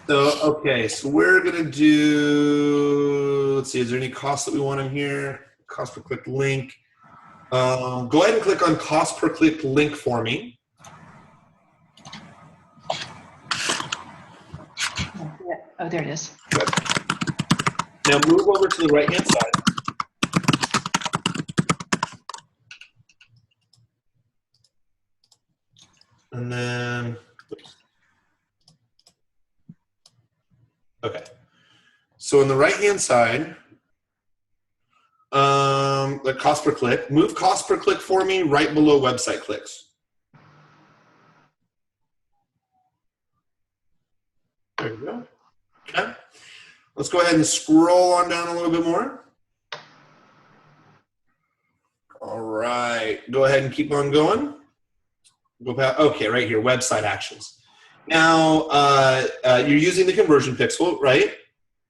So, okay, so we're gonna do, let's see, is there any cost that we want in here? Cost per click link. Go ahead and click on cost per click link for me. Oh, there it is. Good. Now move over to the right-hand side. And then, oops. Okay. So on the right-hand side, the cost per click, move cost per click for me right below website clicks. There you go. Okay. Let's go ahead and scroll on down a little bit more. All right. Go ahead and keep on going. Go back. Okay, right here, website actions. Now, you're using the conversion pixel, right?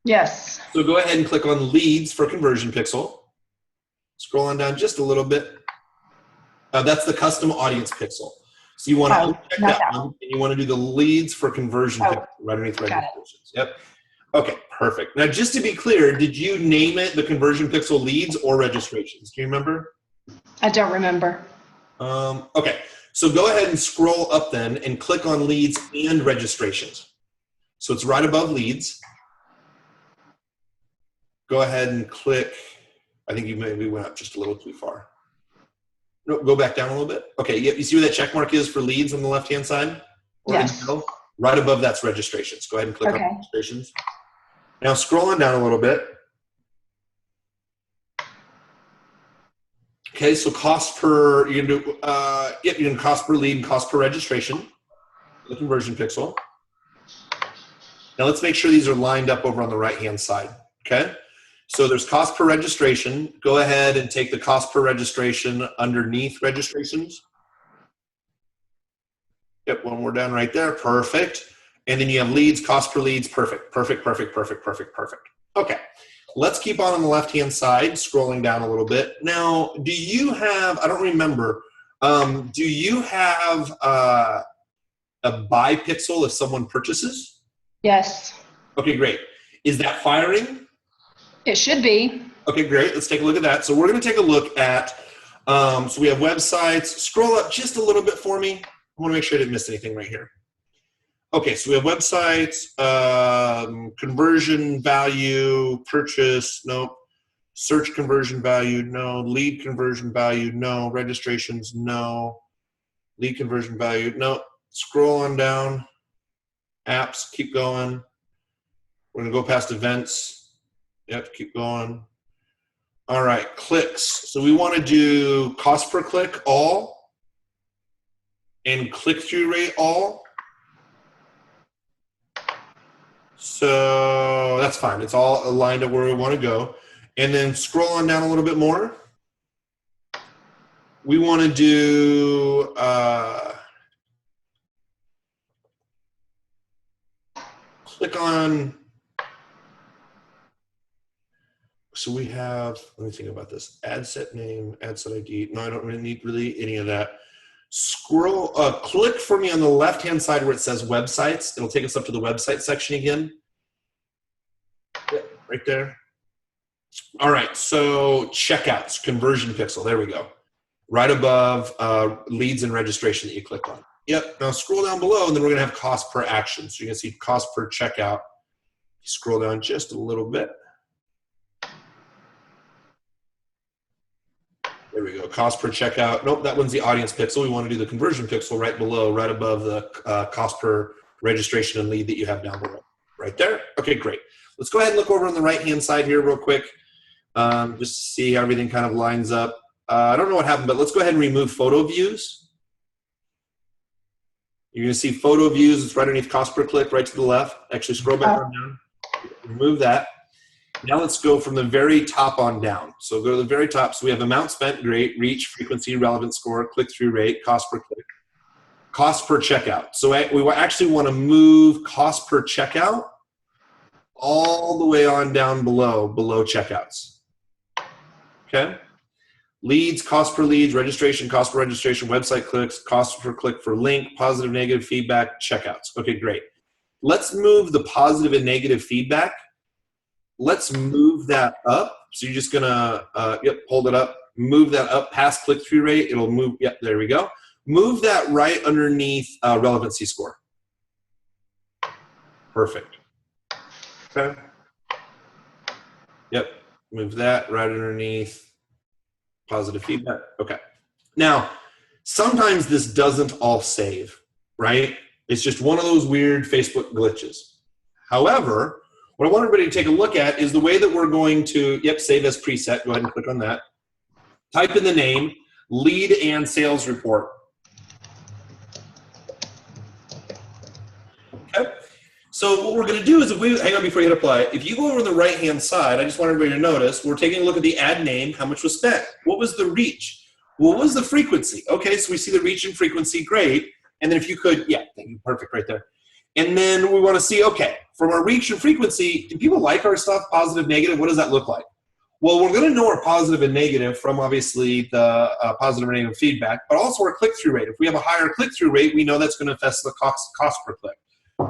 Yes. So go ahead and click on leads for conversion pixel. Scroll on down just a little bit. That's the custom audience pixel. So you want to uncheck that one, and you want to do the leads for conversion pixel right underneath registrations. Yep. Okay, perfect. Now, just to be clear, did you name it the conversion pixel leads or registrations? Do you remember? I don't remember. Okay, so go ahead and scroll up then and click on leads and registrations. So it's right above leads. Go ahead and click. I think you maybe went up just a little too far. No, go back down a little bit. Okay, yep, you see where that check mark is for leads on the left-hand side? Or yes. in the middle? Right above that's registrations. Go ahead and click on registrations. Now scrolling down a little bit. Okay, so cost per, you can do, you can cost per lead and cost per registration, the conversion pixel. Now let's make sure these are lined up over on the right-hand side, okay? So there's cost per registration. Go ahead and take the cost per registration underneath registrations. Yep, one more down right there, perfect. And then you have leads, cost per leads, perfect, perfect, perfect, perfect, perfect, perfect. Okay, let's keep on the left-hand side, scrolling down a little bit. Now, do you have, I don't remember, do you have a buy pixel if someone purchases? Yes. Okay, great. Is that firing? It should be. Okay, great. Let's take a look at that. So we're going to take a look at, so we have websites. Scroll up just a little bit for me. I want to make sure I didn't miss anything right here. Okay, so we have websites, conversion value, purchase, nope. Search conversion value, no. Lead conversion value, no. Registrations, no. Lead conversion value, no. Scroll on down. Apps, keep going. We're going to go past events. Yep, keep going. All right, clicks. So we want to do cost per click all and click-through rate all. So that's fine. It's all aligned at where we want to go. And then scroll on down a little bit more. We want to do click on. So we have, let me think about this. Ad set name, ad set ID. No, I don't really need any of that. Scroll, click for me on the left-hand side where it says websites. It'll take us up to the website section again. Yep, right there. All right, so checkouts, conversion pixel. There we go. Right above leads and registration that you clicked on. Yep. Now scroll down below, and then we're going to have cost per action. So you're going to see cost per checkout. Scroll down just a little bit. There we go. Cost per checkout. Nope, that one's the audience pixel. We want to do the conversion pixel right below, right above the cost per registration and lead that you have down below. Right there. Okay, great. Let's go ahead and look over on the right-hand side here real quick, just to see how everything kind of lines up. I don't know what happened, but let's go ahead and remove photo views. You're going to see photo views. It's right underneath cost per click, right to the left. Actually, scroll back on down. Remove that. Now let's go from the very top on down. So go to the very top. So we have amount spent, great, reach, frequency, relevant score, click-through rate, cost per click, cost per checkout. So we actually want to move cost per checkout all the way on down below checkouts. Okay? Leads, cost per leads, registration, cost per registration, website clicks, cost per click for link, positive, negative feedback, checkouts. Okay, great. Let's move the positive and negative feedback. Let's move that up. So you're just gonna, hold it up, move that up past click-through rate. It'll move, yep, there we go. Move that right underneath relevancy score. Perfect. Okay. Yep, move that right underneath positive feedback. Okay. Now, sometimes this doesn't all save, right? It's just one of those weird Facebook glitches. However, what I want everybody to take a look at is the way that we're going to, save as preset. Go ahead and click on that. Type in the name, lead and sales report. Okay. So what we're going to do is, hang on before you hit apply. If you go over the right-hand side, I just want everybody to notice, we're taking a look at the ad name, how much was spent. What was the reach? What was the frequency? Okay, so we see the reach and frequency, great. And then if you could, thank you, perfect right there. And then we want to see, okay, from our reach and frequency, do people like our stuff, positive, negative? What does that look like? Well, we're going to know our positive and negative from obviously the positive and negative feedback, but also our click-through rate. If we have a higher click-through rate, we know that's going to affect the cost per click.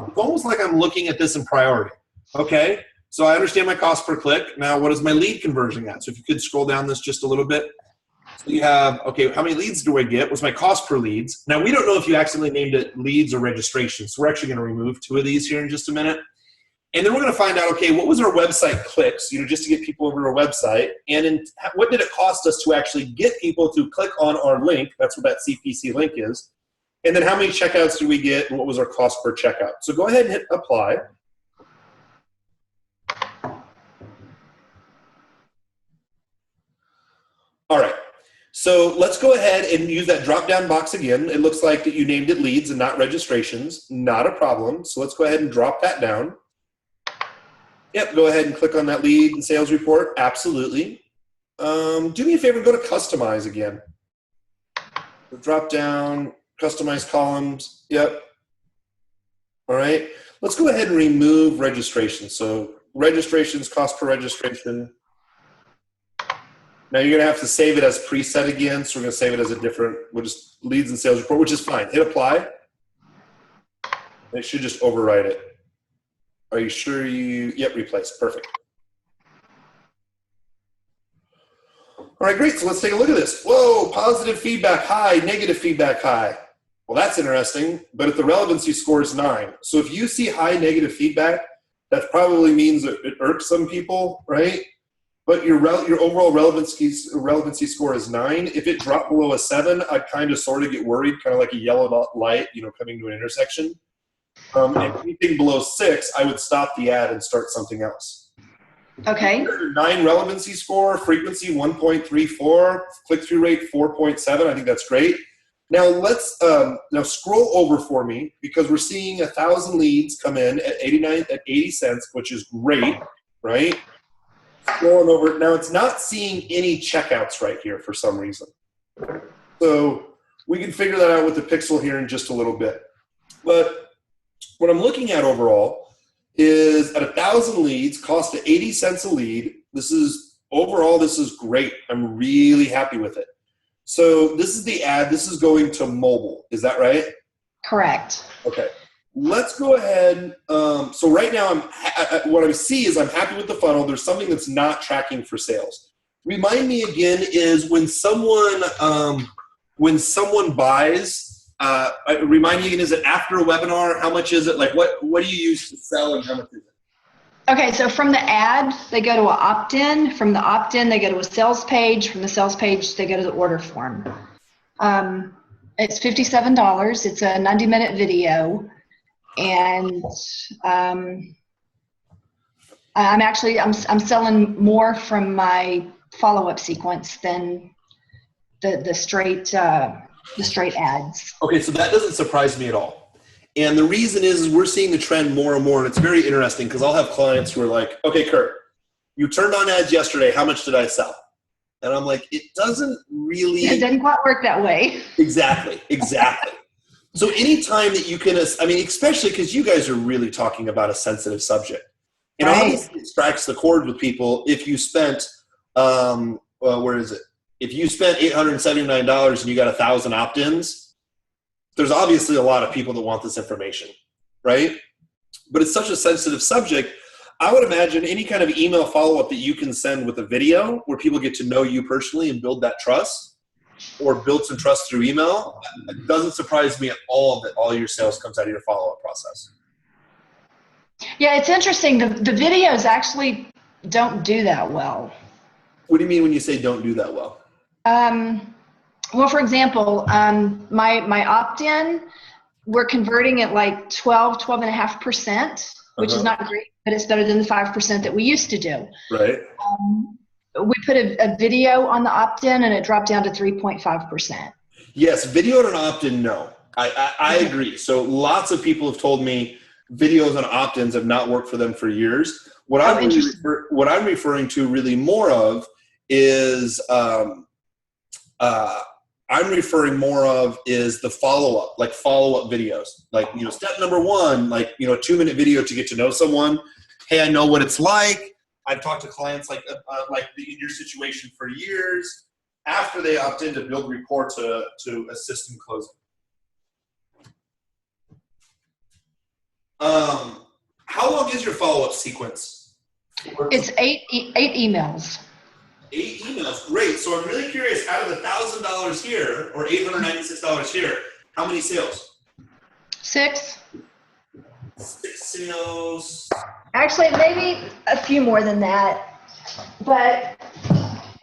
It's almost like I'm looking at this in priority. Okay, so I understand my cost per click. Now, what is my lead conversion at? So if you could scroll down this just a little bit. So you have, okay, how many leads do I get? What's my cost per leads? Now, we don't know if you accidentally named it leads or registrations. So we're actually going to remove 2 of these here in just a minute. And then we're going to find out, okay, what was our website clicks, just to get people over to our website? And what did it cost us to actually get people to click on our link? That's what that CPC link is. And then how many checkouts did we get, and what was our cost per checkout? So go ahead and hit apply. All right. So let's go ahead and use that drop-down box again. It looks like that you named it leads and not registrations. Not a problem. So let's go ahead and drop that down. Yep, go ahead and click on that lead and sales report. Absolutely. Do me a favor, go to customize again. Drop down, customize columns. Yep. All right. Let's go ahead and remove registrations. So registrations, cost per registration. Now you're going to have to save it as preset again. So we're going to save it as a different, we'll just leads and sales report, which is fine. Hit apply. It should just overwrite it. Are you sure you, yep, replace, perfect. All right, great, so let's take a look at this. Whoa, positive feedback high, negative feedback high. Well, that's interesting, but if the relevancy score is 9. So if you see high negative feedback, that probably means that it irks some people, right? But your overall relevancy score is 9. If it dropped below a 7, I'd kind of sort of get worried, kind of like a yellow light, coming to an intersection. And anything below 6, I would stop the ad and start something else. Okay. 9 relevancy score, frequency 1.34, click-through rate 4.7. I think that's great. Now let's now scroll over for me, because we're seeing 1,000 leads come in at 80 cents, which is great, right? Scrolling over. Now it's not seeing any checkouts right here for some reason. So we can figure that out with the pixel here in just a little bit. But what I'm looking at overall is at 1,000 leads, cost of 80 cents a lead. This is great. I'm really happy with it. So this is the ad. This is going to mobile. Is that right? Correct. Okay. Let's go ahead. So right now, what I see is I'm happy with the funnel. There's something that's not tracking for sales. Remind me again is when someone buys Remind me again, is it after a webinar? How much is it? Like what do you use to sell and how much is it? Okay, so from the ad, they go to an opt-in. From the opt-in, they go to a sales page. From the sales page, they go to the order form. It's $57. It's a 90-minute video. And I'm selling more from my follow-up sequence than the straight ads. Okay, so that doesn't surprise me at all. And the reason is we're seeing the trend more and more, and it's very interesting because I'll have clients who are like, okay, Kurt, you turned on ads yesterday. How much did I sell? And I'm like, it doesn't really. It doesn't quite work that way. Exactly. So anytime that you can, I mean, especially because you guys are really talking about a sensitive subject. And obviously it strikes the chord with people if you spent, where is it? If you spent $879 and you got 1,000 opt-ins, there's obviously a lot of people that want this information, right? But it's such a sensitive subject. I would imagine any kind of email follow-up that you can send with a video where people get to know you personally and build that trust or build some trust through email, it doesn't surprise me at all that all your sales comes out of your follow-up process. Yeah, it's interesting. The videos actually don't do that well. What do you mean when you say don't do that well? Well, for example, my opt-in, we're converting at like 12.5%, which is not great, but it's better than the 5% that we used to do. Right. We put a video on the opt-in and it dropped down to 3.5%. Yes, video on an opt-in, no. I agree. So lots of people have told me videos on opt-ins have not worked for them for years. What I'm referring to really more of is I'm referring more of is the follow-up, like follow-up videos. Like, step number 1, like, a 2-minute video to get to know someone. Hey, I know what it's like. I've talked to clients like in your situation for years after they opt in to build rapport to assist in closing. How long is your follow-up sequence? It's eight emails. 8 emails, great. So I'm really curious, out of the $1,000 here, or $896 here, how many sales? 6. 6 sales. Actually, maybe a few more than that, but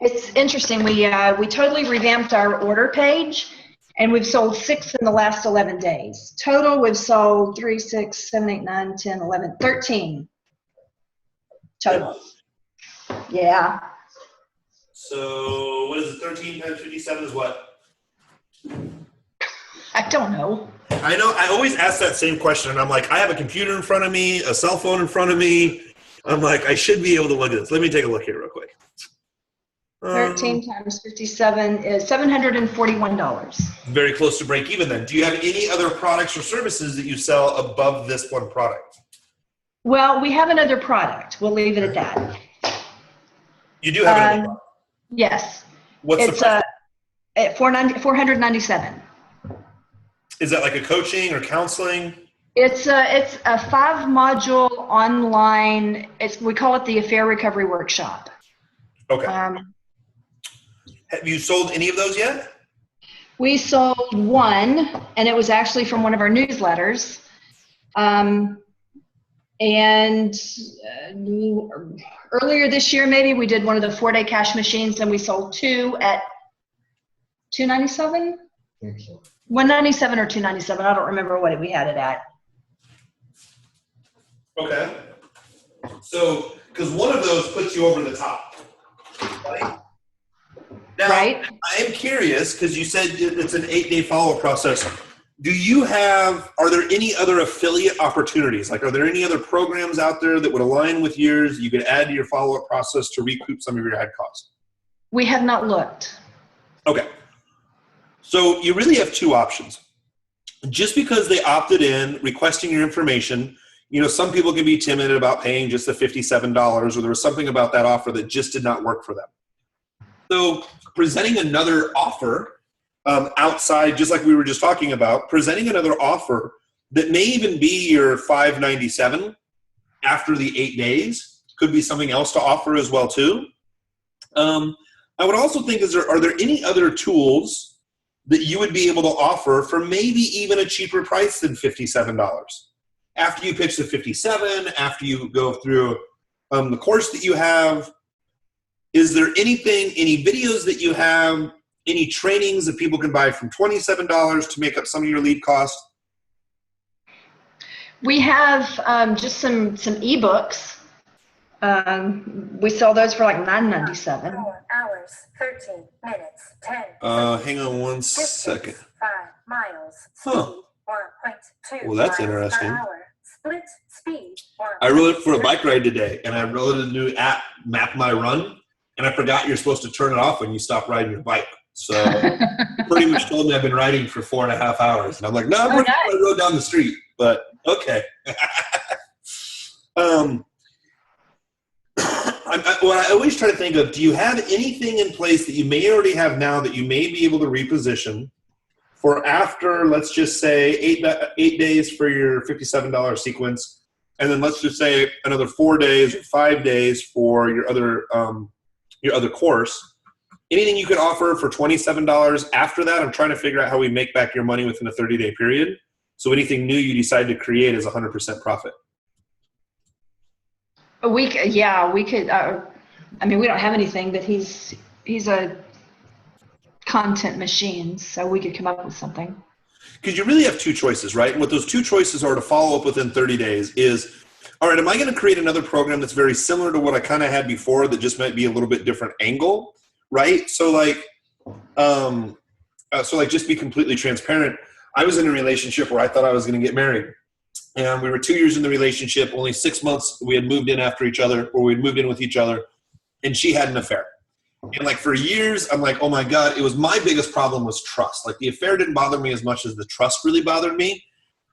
it's interesting. We totally revamped our order page, and we've sold 6 in the last 11 days. Total, we've sold 3, 6, 7, 8, 9, 10, 11, 13 total. Yeah. So what is it? 13 times 57 is what? I don't know. I know. I always ask that same question, and I'm like, I have a computer in front of me, a cell phone in front of me. I'm like, I should be able to look at this. Let me take a look here real quick. 13 times 57 is $741. Very close to break even then. Do you have any other products or services that you sell above this one product? Well, we have another product. We'll leave it at that. You do have another product? Yes. What's the price? At $497. Is that like a coaching or counseling? It's a 5-module online. We call it the Affair Recovery Workshop. Okay. Have you sold any of those yet? We sold one, and it was actually from one of our newsletters. Earlier this year, maybe, we did one of the 4-day cash machines, and we sold 2 at $297? $197 or $297. I don't remember what we had it at. Okay. So, because one of those puts you over the top, right? Now, right. I am curious, because you said it's an 8-day follow-up process. Are there any other affiliate opportunities? Like, are there any other programs out there that would align with yours you could add to your follow-up process to recoup some of your head costs? We have not looked. Okay. So you really have 2 options. Just because they opted in, requesting your information, some people can be timid about paying just the $57, or there was something about that offer that just did not work for them. So presenting another offer outside, just like we were just talking about, presenting another offer that may even be your $597 after the 8 days could be something else to offer as well too. I would also think, are there any other tools that you would be able to offer for maybe even a cheaper price than $57. After you pitch the 57, after you go through the course that you have, is there anything, any videos that you have, any trainings that people can buy from $27 to make up some of your lead costs? We have just some ebooks. We sell those for like $9.97. 4 hours, 13 minutes, 10. Hang on one Distance, second. 5 miles. Huh. Speed, 1.2 Well, that's miles interesting. per hour. Split speed. I wrote it for a bike ride today, and I wrote a new app, Map My Run, and I forgot you're supposed to turn it off when you stop riding your bike. So pretty much told me I've been riding for 4.5 hours. And I'm like, no, I'm pretty sure I rode down the street, but okay. What I always try to think of, do you have anything in place that you may already have now that you may be able to reposition for after, let's just say, 8 days for your $57 sequence, and then let's just say another 4 days or 5 days for your other course? Anything you could offer for $27 after that? I'm trying to figure out how we make back your money within a 30-day period. So anything new you decide to create is 100% profit. We could. I mean, we don't have anything, but he's a content machine, so we could come up with something. Because you really have two choices, right? And what those two choices are to follow up within 30 days is, all right, am I going to create another program that's very similar to what I kind of had before that just might be a little bit different angle, right? So like just be completely transparent. I was in a relationship where I thought I was going to get married. And we were 2 years in the relationship, only 6 months we had moved in after each other, or we had moved in with each other, and she had an affair. And like for years, I'm like, oh my God, it was my biggest problem was trust. Like the affair didn't bother me as much as the trust really bothered me.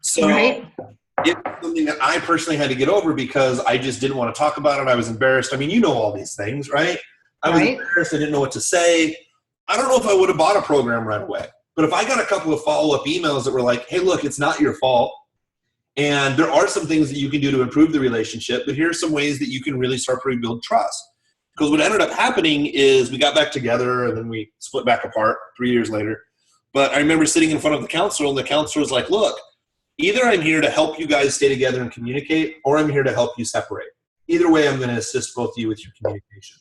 So Right. It was something that I personally had to get over because I just didn't want to talk about it. I was embarrassed. I mean, you know all these things, right? I was embarrassed. I didn't know what to say. I don't know if I would have bought a program right away. But if I got a couple of follow-up emails that were like, hey, look, it's not your fault. And there are some things that you can do to improve the relationship, but here are some ways that you can really start to rebuild trust. Because what ended up happening is we got back together and then we split back apart 3 years later. But I remember sitting in front of the counselor, and the counselor was like, look, either I'm here to help you guys stay together and communicate, or I'm here to help you separate. Either way, I'm going to assist both of you with your communication.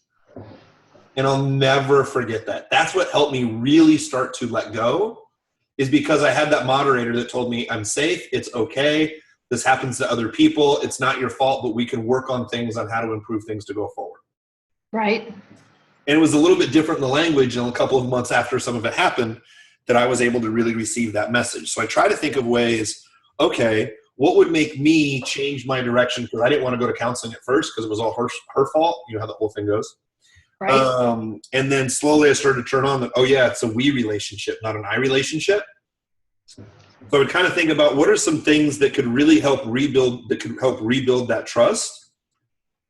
And I'll never forget that. That's what helped me really start to let go, is because I had that moderator that told me, I'm safe, it's okay, this happens to other people, it's not your fault, but we can work on things on how to improve things to go forward. Right. And it was a little bit different in the language, and a couple of months after some of it happened, that I was able to really receive that message. So I try to think of ways, okay, what would make me change my direction? Because I didn't want to go to counseling at first because it was all her fault. You know how the whole thing goes. Right. And then slowly I started to turn on that, oh yeah, it's a we relationship, not an I relationship. So I would kind of think about what are some things that could really help rebuild that trust,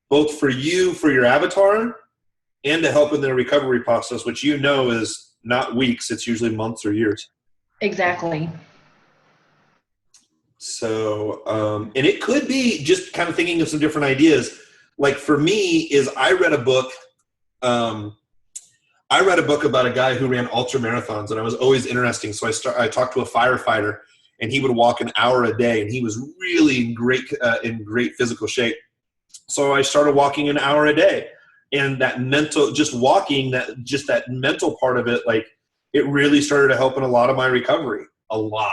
both for you, for your avatar, and to help in their recovery process, which you know is not weeks, it's usually months or years. Exactly. So, and it could be just kind of thinking of some different ideas. Like for me is I read a book about a guy who ran ultra marathons, and I was always interesting. So I talked to a firefighter, and he would walk an hour a day, and he was really in great physical shape. So I started walking an hour a day, and that mental, just walking, that mental part of it, like it really started to help in a lot of my recovery, a lot.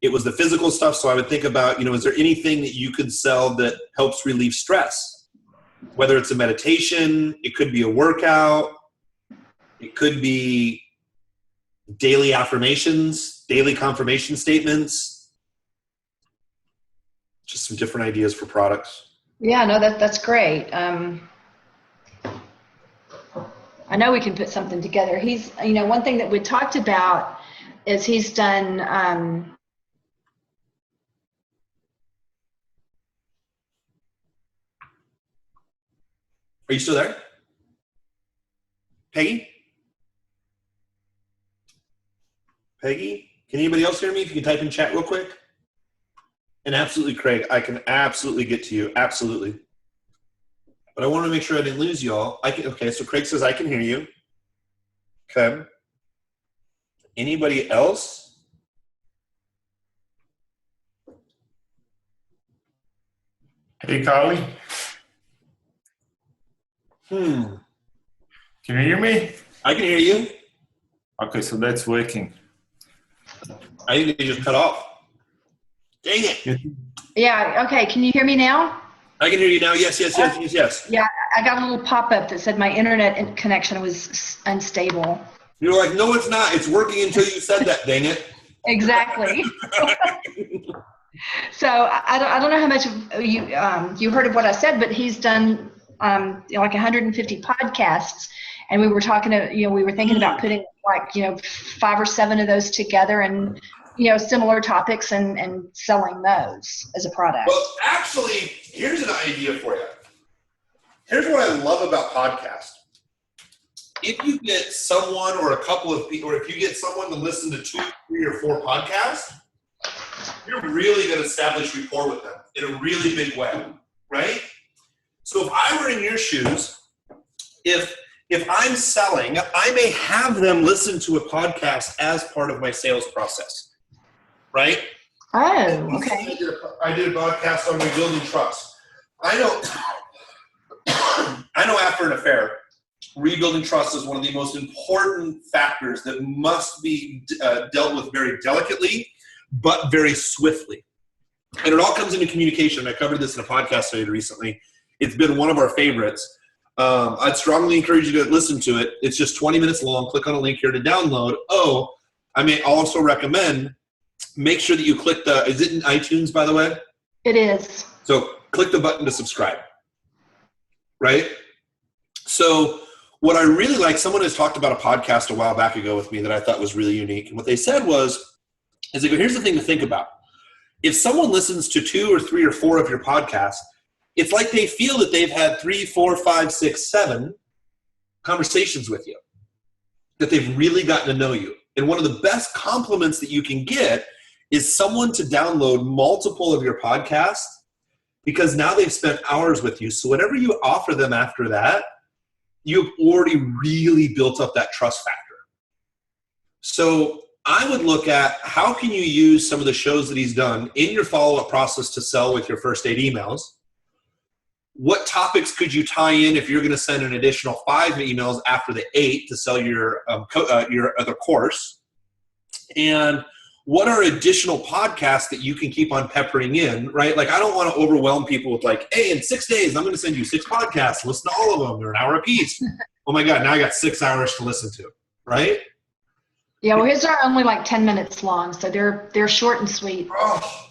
It was the physical stuff. So I would think about, is there anything that you could sell that helps relieve stress? Whether it's a meditation, it could be a workout, it could be daily affirmations, daily confirmation statements, just some different ideas for products. Yeah, no, that's great. I know we can put something together. He's, one thing that we talked about is he's done, Are you still there? Peggy? Peggy? Can anybody else hear me? If you can type in chat real quick. And absolutely, Craig, I can absolutely get to you. Absolutely. But I want to make sure I didn't lose you all. Okay, so Craig says I can hear you. Okay. Anybody else? Hey, Carly. Can you hear me? I can hear you. Okay, so that's working. I think they just cut off. Dang it. Yeah, okay. Can you hear me now? I can hear you now. Yes. Yeah, I got a little pop-up that said my internet connection was unstable. You're like, no, it's not. It's working until you said that, dang it. Exactly. So I don't know how much you heard of what I said, but he's done like 150 podcasts, and we were talking to we were thinking about putting like 5 or 7 of those together and similar topics and selling those as a product. Well, actually, here's an idea for you. Here's what I love about podcasts. If you get someone or a couple of people, or if you get someone to listen to 2, 3, or 4 podcasts, you're really going to establish rapport with them in a really big way, right? So if I were in your shoes, if I'm selling, I may have them listen to a podcast as part of my sales process, right? Oh, okay. I did a podcast on rebuilding trust. I know after an affair, rebuilding trust is one of the most important factors that must be dealt with very delicately, but very swiftly. And it all comes into communication. I covered this in a podcast I did recently. It's been one of our favorites. I'd strongly encourage you to listen to it. It's just 20 minutes long. Click on a link here to download. Oh, I may also recommend, make sure that you click is it in iTunes, by the way? It is. So click the button to subscribe, right? So what I really like, someone has talked about a podcast a while back ago with me that I thought was really unique. And what they said is they go, here's the thing to think about. If someone listens to 2 or 3 or 4 of your podcasts, it's like they feel that they've had 3, 4, 5, 6, 7 conversations with you, that they've really gotten to know you. And one of the best compliments that you can get is someone to download multiple of your podcasts, because now they've spent hours with you. So whatever you offer them after that, you've already really built up that trust factor. So I would look at how can you use some of the shows that he's done in your follow-up process to sell with your first 8 emails. What topics could you tie in if you're going to send an additional 5 emails after the 8 to sell your other course? And what are additional podcasts that you can keep on peppering in, right? Like, I don't want to overwhelm people with like, hey, in 6 days, I'm going to send you 6 podcasts. Listen to all of them. They're an hour apiece. Oh my God, now I got 6 hours to listen to, right? Yeah, well, his are only like 10 minutes long, so they're short and sweet. Oh,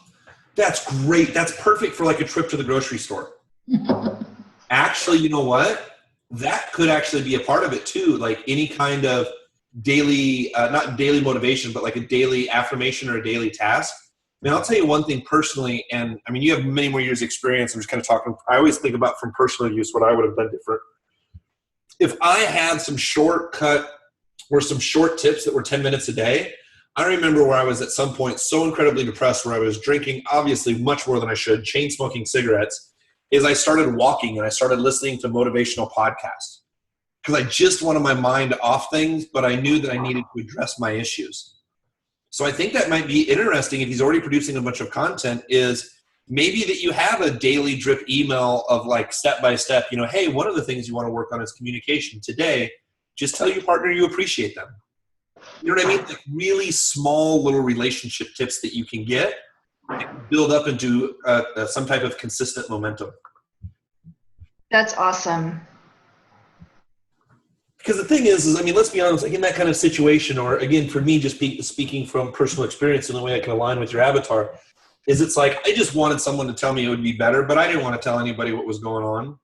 that's great. That's perfect for like a trip to the grocery store. Actually, you know what? That could actually be a part of it too. Like any kind of daily, not daily motivation, but like a daily affirmation or a daily task. I mean, I'll tell you one thing personally, and I mean, you have many more years experience. I'm just kind of talking. I always think about from personal use what I would have done different. If I had some shortcut or some short tips that were 10 minutes a day, I remember where I was at some point so incredibly depressed where I was drinking, obviously much more than I should, chain smoking cigarettes, is I started walking and I started listening to motivational podcasts because I just wanted my mind off things, but I knew that I needed to address my issues. So I think that might be interesting if he's already producing a bunch of content, is maybe that you have a daily drip email of like step-by-step, hey, one of the things you want to work on is communication. Today, just tell your partner you appreciate them. You know what I mean? Like really small little relationship tips that you can get and build up into some type of consistent momentum. That's awesome. Because the thing is, I mean, let's be honest, like in that kind of situation, or again, for me, just speaking from personal experience and the way I can align with your avatar, is it's like, I just wanted someone to tell me it would be better, but I didn't want to tell anybody what was going on.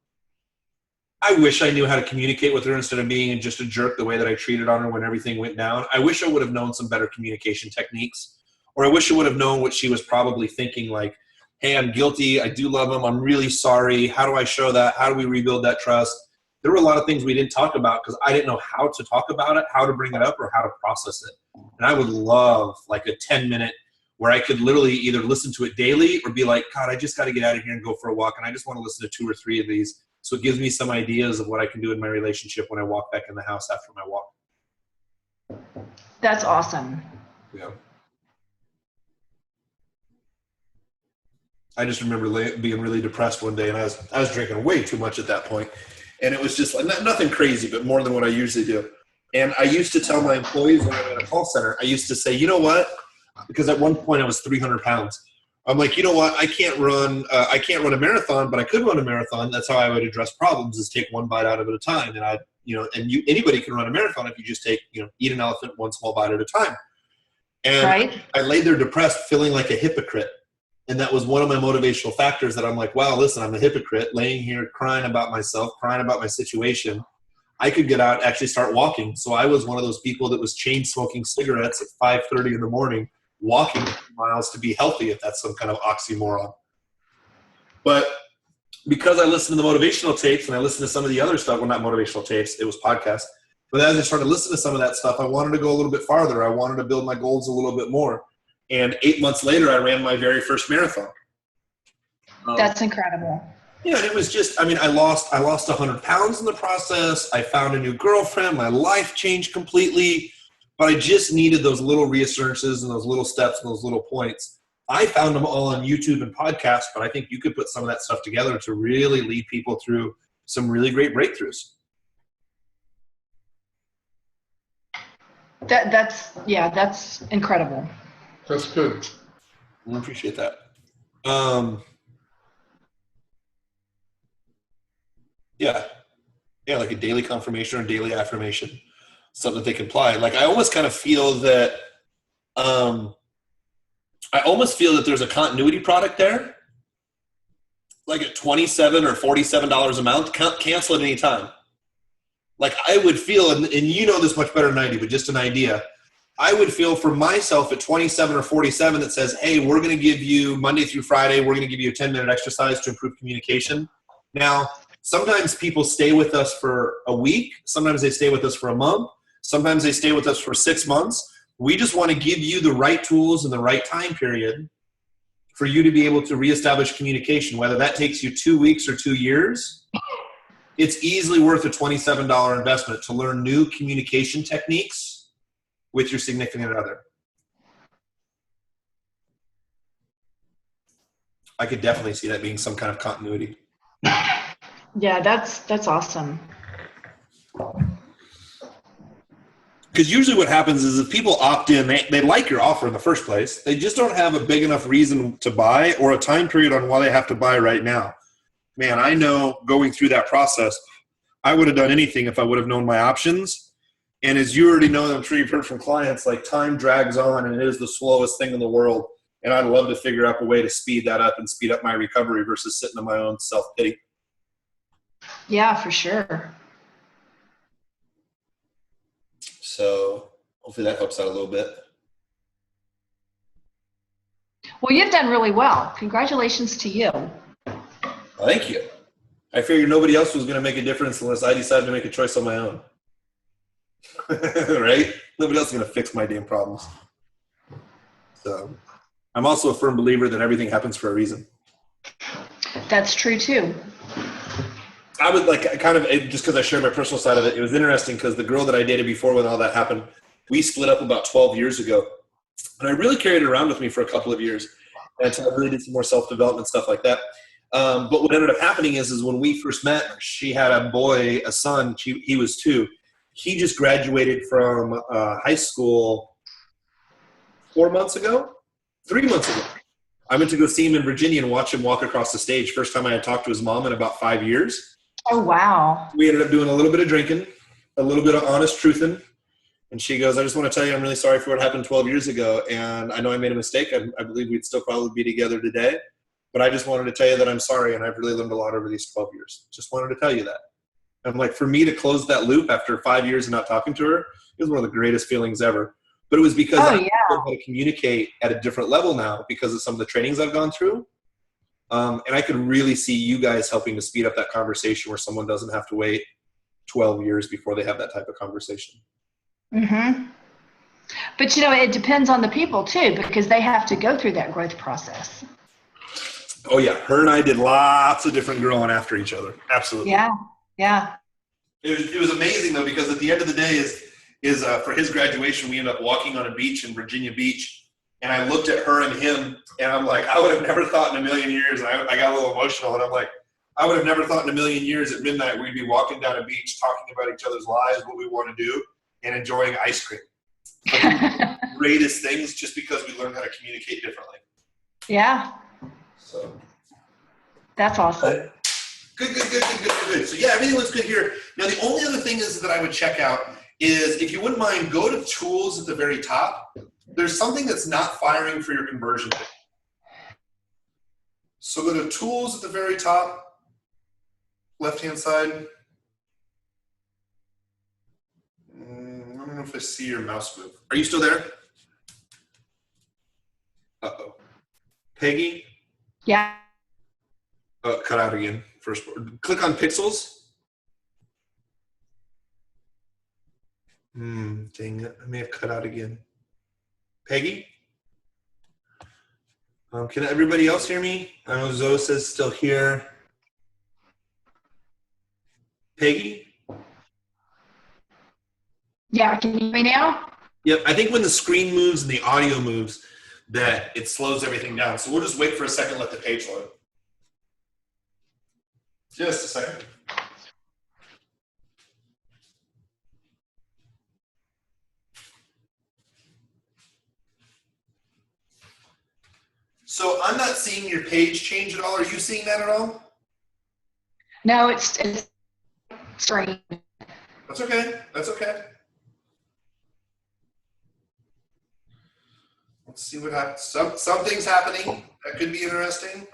I wish I knew how to communicate with her instead of being just a jerk the way that I treated on her when everything went down. I wish I would have known some better communication techniques, or I wish I would have known what she was probably thinking, like, hey, I'm guilty. I do love him. I'm really sorry. How do I show that? How do we rebuild that trust? There were a lot of things we didn't talk about because I didn't know how to talk about it, how to bring it up, or how to process it. And I would love like a 10-minute where I could literally either listen to it daily or be like, God, I just got to get out of here and go for a walk. And I just want to listen to 2 or 3 of these. So it gives me some ideas of what I can do in my relationship when I walk back in the house after my walk. That's awesome. Yeah. I just remember being really depressed one day, and I was drinking way too much at that point, and it was just like nothing crazy, but more than what I usually do. And I used to tell my employees when I'm at a call center, I used to say, you know what? Because at one point I was 300 pounds. I'm like, you know what? I can't run a marathon, but I could run a marathon. That's how I would address problems: is take one bite out of it at a time. And anybody can run a marathon if you just take, eat an elephant one small bite at a time. And Right. I lay there depressed, feeling like a hypocrite. And that was one of my motivational factors, that I'm like, wow, listen, I'm a hypocrite laying here crying about myself, crying about my situation. I could get out, actually start walking. So I was one of those people that was chain smoking cigarettes at 5:30 in the morning, walking miles to be healthy, if that's some kind of oxymoron. But because I listened to the motivational tapes and I listened to some of the other stuff, well, not motivational tapes, it was podcasts. But as I started listening to some of that stuff, I wanted to go a little bit farther. I wanted to build my goals a little bit more. And 8 months later, I ran my very first marathon. That's incredible. Yeah, and it was just, I lost 100 pounds in the process. I found a new girlfriend. My life changed completely. But I just needed those little reassurances and those little steps and those little points. I found them all on YouTube and podcasts, but I think you could put some of that stuff together to really lead people through some really great breakthroughs. That's incredible. That's good. I appreciate that. Yeah, like a daily confirmation or daily affirmation, something that they can apply. Like I almost kind of feel that, there's a continuity product there. Like at $27 or $47 a month, cancel at any time. Like I would feel, and you know this much better than I do, but just an idea. I would feel for myself at 27 or 47 that says, hey, we're going to give you Monday through Friday, we're going to give you a 10-minute exercise to improve communication. Now, sometimes people stay with us for a week. Sometimes they stay with us for a month. Sometimes they stay with us for 6 months. We just want to give you the right tools in the right time period for you to be able to reestablish communication, whether that takes you 2 weeks or 2 years. It's easily worth a $27 investment to learn new communication techniques with your significant other. I could definitely see that being some kind of continuity. Yeah, that's awesome. Because usually what happens is if people opt in, they like your offer in the first place. They just don't have a big enough reason to buy or a time period on why they have to buy right now. Man, I know going through that process, I would have done anything if I would have known my options. And as you already know, I'm sure you've heard from clients, like time drags on and it is the slowest thing in the world. And I'd love to figure out a way to speed that up and speed up my recovery versus sitting in my own self-pity. Yeah, for sure. So hopefully that helps out a little bit. Well, you've done really well. Congratulations to you. Thank you. I figured nobody else was going to make a difference unless I decided to make a choice on my own. Right? Nobody else is going to fix my damn problems. So I'm also a firm believer that everything happens for a reason. That's true too. I would just because I shared my personal side of it, it was interesting because the girl that I dated before when all that happened, we split up about 12 years ago. And I really carried it around with me for a couple of years until I really did some more self-development stuff like that. But what ended up happening is when we first met, she had a son, he was 2. He just graduated from high school 3 months ago. I went to go see him in Virginia and watch him walk across the stage. First time I had talked to his mom in about 5 years. Oh, wow. We ended up doing a little bit of drinking, a little bit of honest truthing. And she goes, I just want to tell you I'm really sorry for what happened 12 years ago. And I know I made a mistake. I believe we'd still probably be together today. But I just wanted to tell you that I'm sorry. And I've really learned a lot over these 12 years. Just wanted to tell you that. And like for me to close that loop after 5 years of not talking to her, it was one of the greatest feelings ever. But it was because I know how to communicate at a different level now because of some of the trainings I've gone through. And I could really see you guys helping to speed up that conversation where someone doesn't have to wait 12 years before they have that type of conversation. Mm-hmm. But, it depends on the people, too, because they have to go through that growth process. Oh, yeah. Her and I did lots of different growing after each other. Absolutely. Yeah. It was amazing, though, because at the end of the day is for his graduation, we ended up walking on a beach in Virginia Beach, and I looked at her and him, and I'm like, I would have never thought in a million years, and I got a little emotional, and I'm like, I would have never thought in a million years at midnight we'd be walking down a beach talking about each other's lives, what we want to do, and enjoying ice cream. Greatest things, just because we learned how to communicate differently. Yeah, So that's awesome. Good. So yeah, everything looks good here. Now the only other thing is that I would check out is, if you wouldn't mind, go to tools at the very top. There's something that's not firing for your conversion page. So go to tools at the very top, left-hand side. I don't know if I see your mouse move. Are you still there? Uh-oh. Peggy? Yeah. Oh, cut out again. First, click on pixels. Dang it. I may have cut out again. Peggy? Can everybody else hear me? I know Zoe says still here. Peggy? Yeah, can you hear me now? Yep, I think when the screen moves and the audio moves, that it slows everything down. So we'll just wait for a second, let the page load. Just a second. So I'm not seeing your page change at all. Are you seeing that at all? No, it's screen. That's okay. That's okay. Let's see what happens. Something's happening. That could be interesting.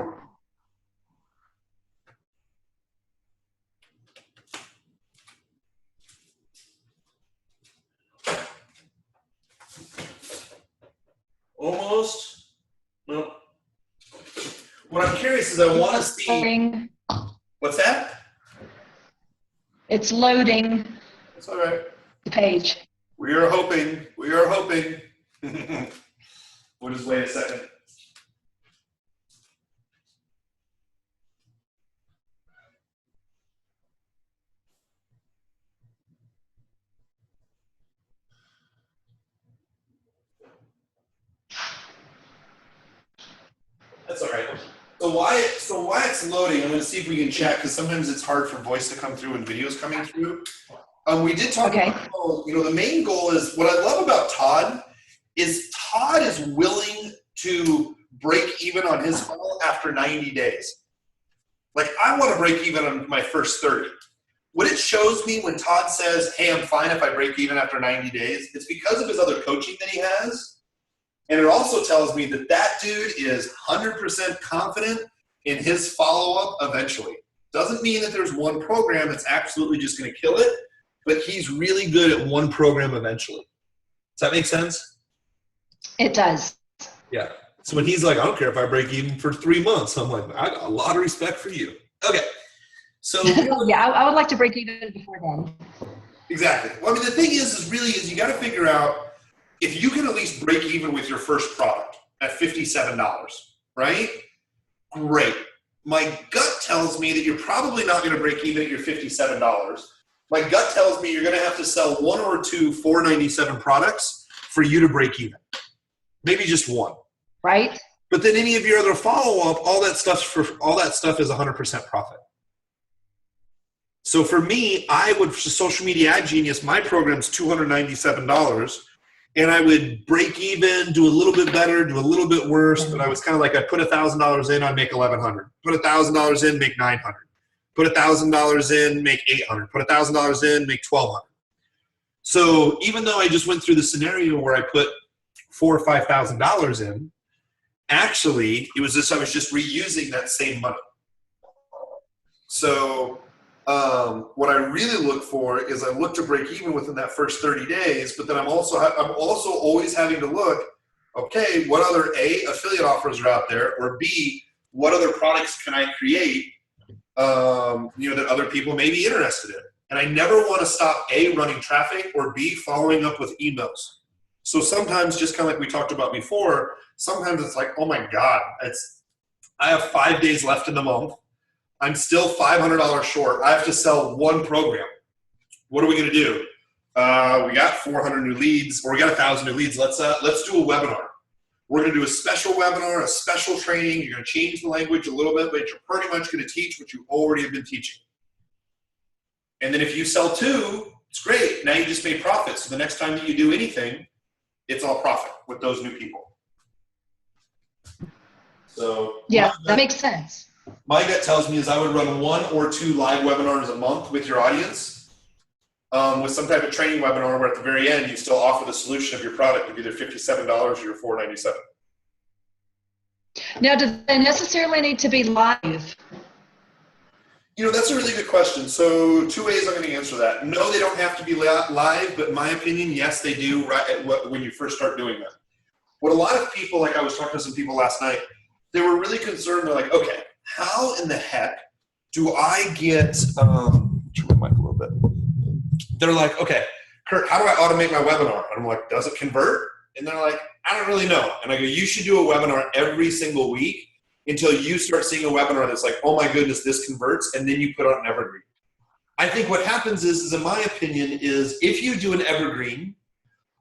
Almost. No. What I'm curious is I want to see. Loading. What's that? It's loading That's all right. the page. We are hoping. We are hoping. We'll just wait a second. That's all right. So why it's loading, I'm going to see if we can chat, because sometimes it's hard for voice to come through and videos coming through. We did talk about, the main goal is, what I love about Todd is willing to break even on his funnel after 90 days. Like, I want to break even on my first 30. What it shows me when Todd says, hey, I'm fine if I break even after 90 days, it's because of his other coaching that he has. And it also tells me that that dude is 100% confident in his follow-up eventually. Doesn't mean that there's one program that's absolutely just going to kill it, but he's really good at one program eventually. Does that make sense? It does. Yeah. So when he's like, I don't care if I break even for 3 months, I'm like, I got a lot of respect for you. Okay. So yeah, I would like to break even before then. Exactly. Well, I mean, the thing is you got to figure out if you can at least break even with your first product at $57, right? Great. My gut tells me that you're probably not going to break even at your $57. My gut tells me you're going to have to sell one or two $4.97 products for you to break even. Maybe just one. Right. But then any of your other follow-up, all that stuff is 100% profit. So for me, I would, Social Media Ad Genius, my program's $297. And I would break even, do a little bit better, do a little bit worse, but I was kind of like, I'd put $1,000 in, I'd make $1,100. Put $1,000 in, make $900. Put $1,000 in, make $800. Put $1,000 in, make $1,200. So even though I just went through the scenario where I put $4,000 or $5,000 in, actually, I was just reusing that same money. So what I really look for is I look to break even within that first 30 days, but then I'm also always having to look, okay, what other A, affiliate offers are out there, or B, what other products can I create that other people may be interested in. And I never want to stop A, running traffic, or B, following up with emails. So sometimes, just kind of like we talked about before, sometimes it's like, oh my God, I have 5 days left in the month. I'm still $500 short. I have to sell one program. What are we going to do? we got 400 new leads, or we got 1,000 new leads. Let's do a webinar. We're going to do a special webinar, a special training. You're going to change the language a little bit, but you're pretty much going to teach what you already have been teaching. And then if you sell 2, it's great. Now you just made profit. So the next time that you do anything, it's all profit with those new people. So Yeah, that makes sense. my gut tells me is I would run 1 or 2 live webinars a month with your audience, with some type of training webinar where at the very end you still offer the solution of your product of either $57 or your $497. Now, do they necessarily need to be live? You know, that's a really good question. So 2 ways I'm going to answer that. No, they don't have to be live, but in my opinion, yes, they do when you first start doing that. What a lot of people, like I was talking to some people last night, they were really concerned. They're like, okay, how in the heck do I get, turn my mic a little bit. They're like, okay, Kurt, how do I automate my webinar? And I'm like, does it convert? And they're like, I don't really know. And I go, you should do a webinar every single week until you start seeing a webinar that's like, oh my goodness, this converts, and then you put on an evergreen. I think what happens is in my opinion, is if you do an evergreen,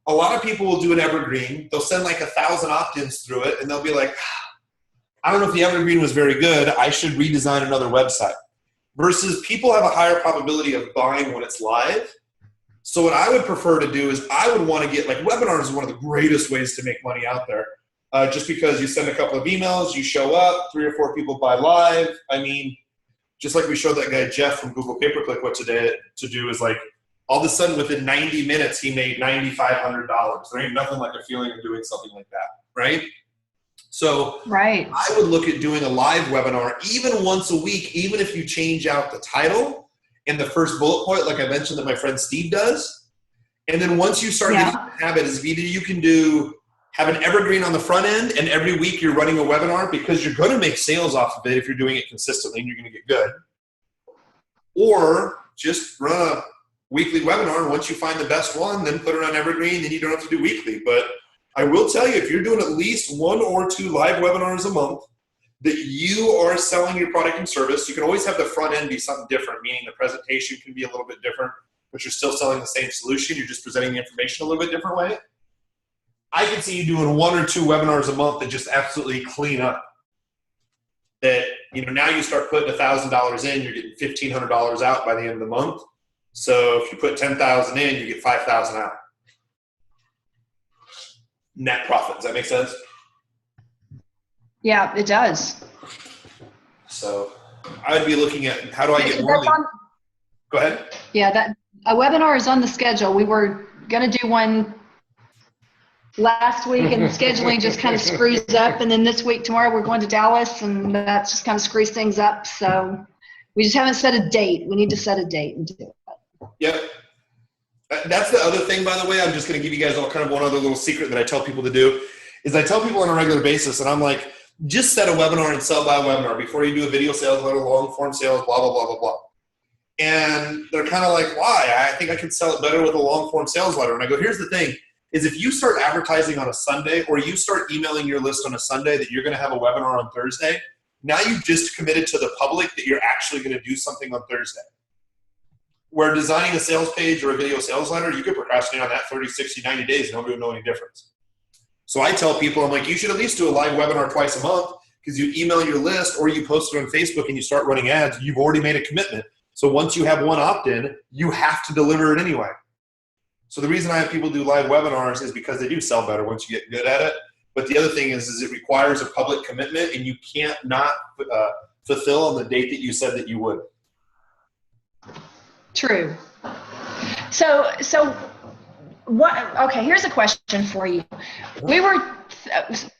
a lot of people will do an evergreen, they'll send like 1,000 opt-ins through it, and they'll be like, I don't know if the evergreen was very good, I should redesign another website. Versus people have a higher probability of buying when it's live. So what I would prefer to do is I would want to get, like, webinars is one of the greatest ways to make money out there. Just because you send a couple of emails, you show up, 3 or 4 people buy live. I mean, just like we showed that guy Jeff from Google Pay-Per-Click what to do is like, all of a sudden within 90 minutes he made $9,500. There ain't nothing like a feeling of doing something like that, right? So Right. I would look at doing a live webinar even once a week, even if you change out the title and the first bullet point, like I mentioned that my friend Steve does. And then once you start getting the habit, is either you can have an evergreen on the front end, and every week you're running a webinar because you're going to make sales off of it if you're doing it consistently and you're going to get good. Or just run a weekly webinar, and once you find the best one, then put it on evergreen, then you don't have to do weekly. But I will tell you, if you're doing at least 1 or 2 live webinars a month that you are selling your product and service, you can always have the front end be something different, meaning the presentation can be a little bit different, but you're still selling the same solution. You're just presenting the information a little bit different way. I can see you doing 1 or 2 webinars a month that just absolutely clean up. That, you know, now you start putting $1,000 in, you're getting $1,500 out by the end of the month. So if you put 10,000 in, you get 5,000 out. Net profit. Does that make sense? Yeah, it does. So I'd be looking at how do I get more. Go ahead. Yeah, that a webinar is on the schedule. We were going to do one last week, and scheduling just kind of screws up. And then this week, tomorrow, we're going to Dallas, and that just kind of screws things up. So we just haven't set a date. We need to set a date and do it. Yep. That's the other thing, by the way. I'm just going to give you guys all kind of one other little secret that I tell people to do is I tell people on a regular basis, and I'm like, just set a webinar and sell by a webinar before you do a video sales letter, long form sales, blah, blah, blah, blah, blah. And they're kind of like, why? I think I can sell it better with a long form sales letter. And I go, here's the thing. Is if you start advertising on a Sunday, or you start emailing your list on a Sunday that you're going to have a webinar on Thursday, now you've just committed to the public that you're actually going to do something on Thursday. Where designing a sales page or a video sales letter, you could procrastinate on that 30, 60, 90 days. Nobody would know any difference. So I tell people, I'm like, you should at least do a live webinar twice a month, because you email your list or you post it on Facebook and you start running ads. You've already made a commitment. So once you have one opt-in, you have to deliver it anyway. So the reason I have people do live webinars is because they do sell better once you get good at it. But the other thing is it requires a public commitment, and you can't not fulfill on the date that you said that you would. True. So what? Okay, here's a question for you. We were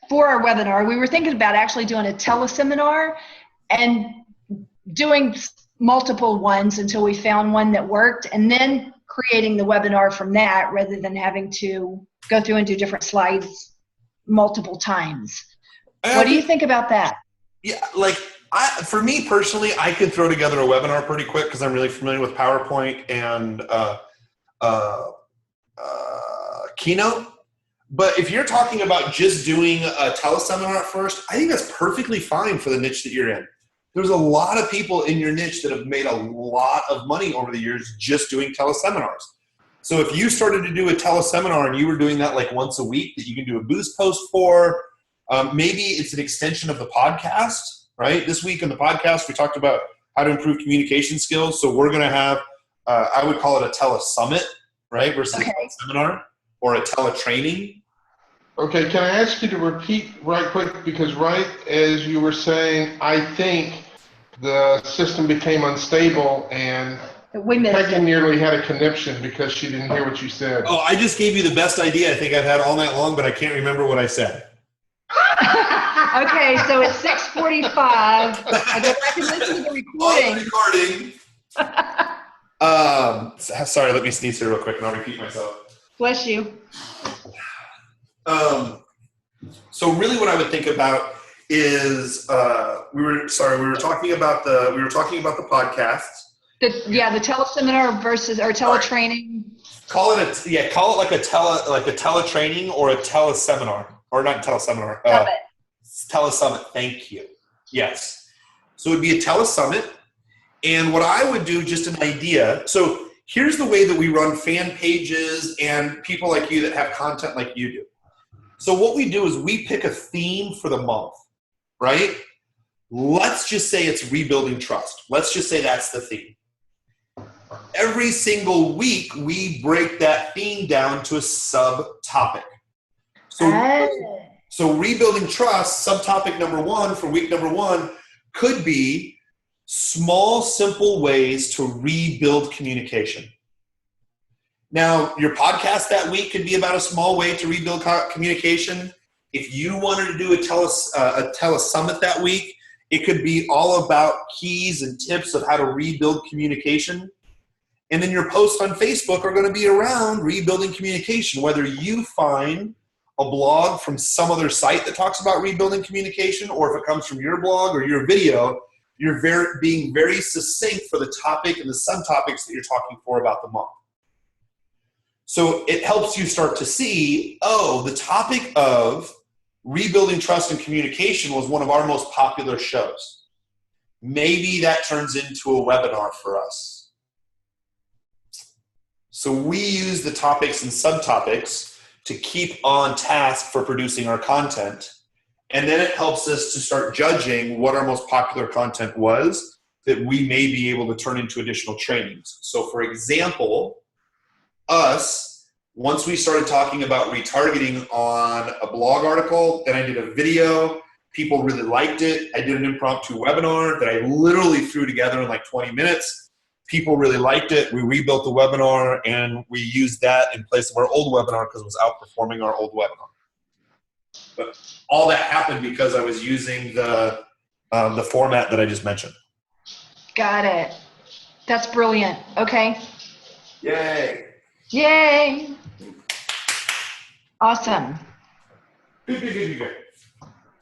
for our webinar, we were thinking about actually doing a teleseminar and doing multiple ones until we found one that worked, and then creating the webinar from that rather than having to go through and do different slides multiple times. What do you think about that? Yeah, like for me personally, I could throw together a webinar pretty quick because I'm really familiar with PowerPoint and Keynote. But if you're talking about just doing a teleseminar at first, I think that's perfectly fine for the niche that you're in. There's a lot of people in your niche that have made a lot of money over the years just doing teleseminars. So if you started to do a teleseminar and you were doing that like once a week that you can do a boost post for, maybe it's an extension of the podcast, right? This week in the podcast, we talked about how to improve communication skills. So we're going to have, I would call it a telesummit, right? Versus a teleseminar or a teletraining. Okay, can I ask you to repeat right quick? Because right as you were saying, I think the system became unstable and We missed Peggy it. nearly had a conniption because she didn't hear what you said. Oh, I just gave you the best idea I think I've had all night long, but I can't remember what I said. Okay, so it's 6:45. I go back and listen to the recording. Sorry, let me sneeze here real quick and I'll repeat myself. Bless you. So really what I would think about is we were talking about the podcasts. The teleseminar versus or teletraining. Call it like a teletraining or a teleseminar, or not teleseminar. Telesummit. Thank you. Yes. So it'd be a telesummit, and what I would do, just an idea. So here's the way that we run fan pages and people like you that have content like you do. So what we do is we pick a theme for the month, right? Let's just say it's rebuilding trust. Let's just say that's the theme. Every single week, we break that theme down to a subtopic. So rebuilding trust, subtopic number 1 for week number 1 could be small, simple ways to rebuild communication. Now, your podcast that week could be about a small way to rebuild communication. If you wanted to do a telesummit that week, it could be all about keys and tips of how to rebuild communication. And then your posts on Facebook are going to be around rebuilding communication, whether you find a blog from some other site that talks about rebuilding communication, or if it comes from your blog or your video, you're being very succinct for the topic and the subtopics that you're talking for about the month. So it helps you start to see, the topic of rebuilding trust and communication was one of our most popular shows. Maybe that turns into a webinar for us. So we use the topics and subtopics to keep on task for producing our content. And then it helps us to start judging what our most popular content was that we may be able to turn into additional trainings. So for example, once we started talking about retargeting on a blog article, then I did a video. People really liked it. I did an impromptu webinar that I literally threw together in like 20 minutes. People really liked it. We rebuilt the webinar and we used that in place of our old webinar because it was outperforming our old webinar. But all that happened because I was using the format that I just mentioned. Got it. That's brilliant. Okay. Yay. Yay. Awesome. Good.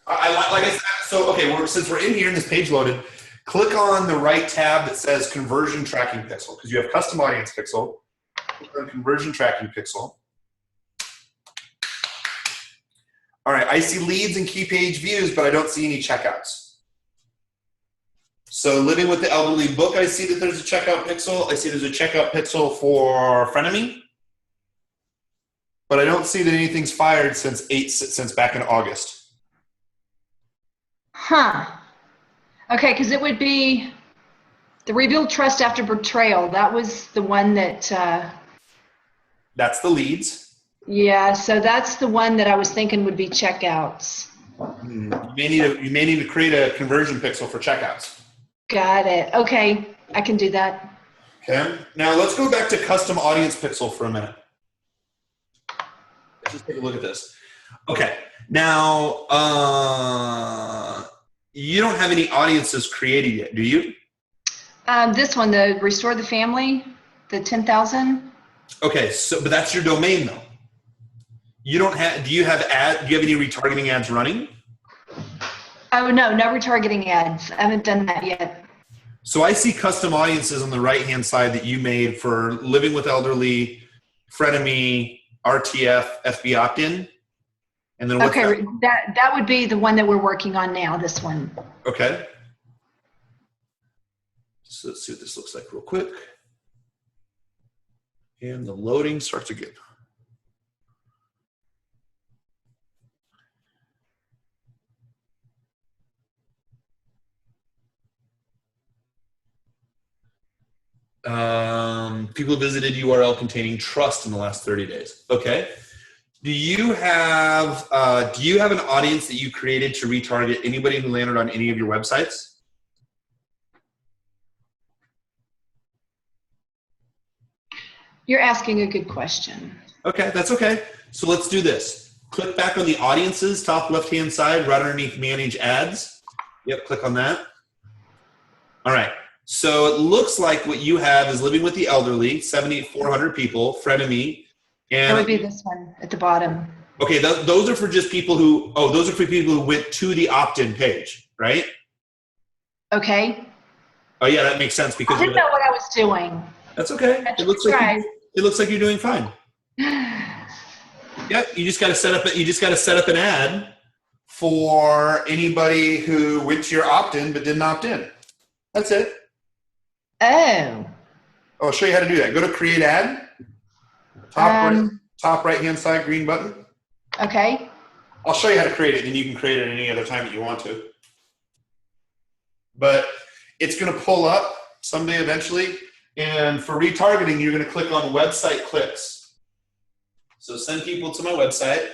Like I said, so okay, since we're in here and this page loaded, click on the right tab that says Conversion Tracking Pixel, because you have Custom Audience Pixel. Click on Conversion Tracking Pixel. All right, I see leads and key page views, but I don't see any checkouts. So Living with the Elderly book, I see that there's a checkout pixel. I see there's a checkout pixel for Frenemy. But I don't see that anything's fired since back in August. Huh. Okay, because it would be the Rebuild Trust After Betrayal. That was the one that... That's the leads. Yeah, so that's the one that I was thinking would be checkouts. You may need to create a conversion pixel for checkouts. Got it. Okay, I can do that. Okay. Now let's go back to Custom Audience Pixel for a minute. Let's just take a look at this. Okay. Now, you don't have any audiences created yet, do you? This one, the Restore the Family, the 10,000. Okay, but that's your domain though. You don't have, do you have any retargeting ads running? Oh, no retargeting ads. I haven't done that yet. So I see custom audiences on the right-hand side that you made for Living with Elderly, Frenemy, RTF, FB Opt-in. And then what's okay, that would be the one that we're working on now, this one. Okay. So let's see what this looks like real quick. And the loading starts again. People visited URL containing trust in the last 30 days. Okay. Do you have an audience that you created to retarget anybody who landed on any of your websites? You're asking a good question. Okay, that's okay. So let's do this. Click back on the audiences, top left-hand side, right underneath manage ads. Yep, click on that. All right. So it looks like what you have is living with the elderly, 7,400 people, frenemy. And That would be this one at the bottom. okay, those are for just people who, those are for people who went to the opt-in page, right? Okay. Oh yeah, that makes sense because I didn't know what I was doing. that's okay. That's It looks right. like it looks like you're doing fine. Yep, you just got to set up an ad for anybody who went to your opt-in but didn't opt in. That's it. Oh. I'll show you how to do that. Go to create ad. Top right hand side green button. Okay. I'll show you how to create it, and you can create it any other time that you want to. But it's going to pull up someday eventually. And for retargeting, you're going to click on website clicks. So send people to my website.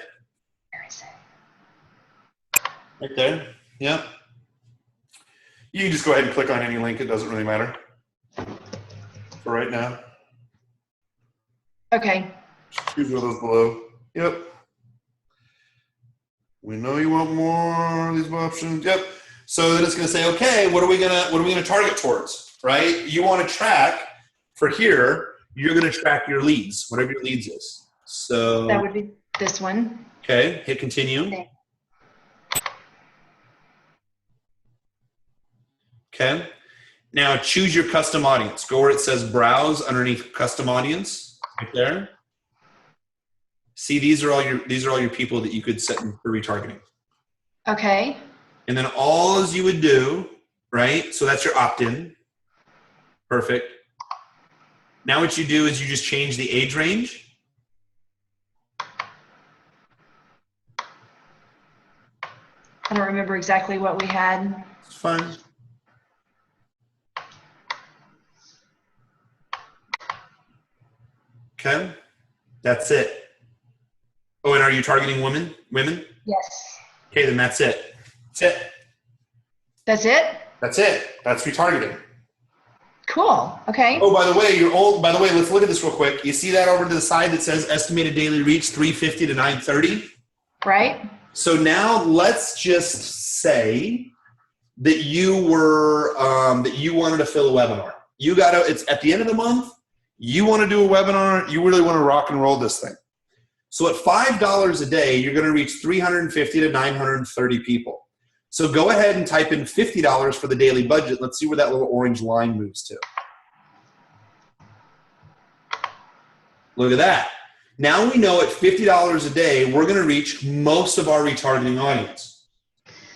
Where is it? Right there. Yep. You can just go ahead and click on any link. It doesn't really matter for right now. Okay. Choose one of those below. Yep. We know you want more of these options. Yep. So then it's going to say, okay, what are we gonna target towards? Right? You want to track for here. You're going to track your leads, whatever your leads is. So That would be this one. okay. Hit continue. Okay. Okay. Now choose your custom audience. Go where it says browse underneath custom audience. Right there. See, these are all your people that you could set for retargeting. Okay. And then all you would do, right? So that's your opt-in. Perfect. Now what you do is you just change the age range. I don't remember exactly what we had. It's fine. Okay. That's it. Oh, and are you targeting women? Yes. Okay, then that's it. That's it. That's it? That's it. That's retargeting. Cool. Okay. Oh, by the way, let's look at this real quick. You see that over to the side that says estimated daily reach 350 to 930? Right. So now let's just say that you were that you wanted to fill a webinar. It's at the end of the month. You want to do a webinar. You really want to rock and roll this thing. So at $5 a day, you're going to reach 350 to 930 people. So go ahead and type in $50 for the daily budget. Let's see where that little orange line moves to. Look at that. Now we know at $50 a day, we're going to reach most of our retargeting audience.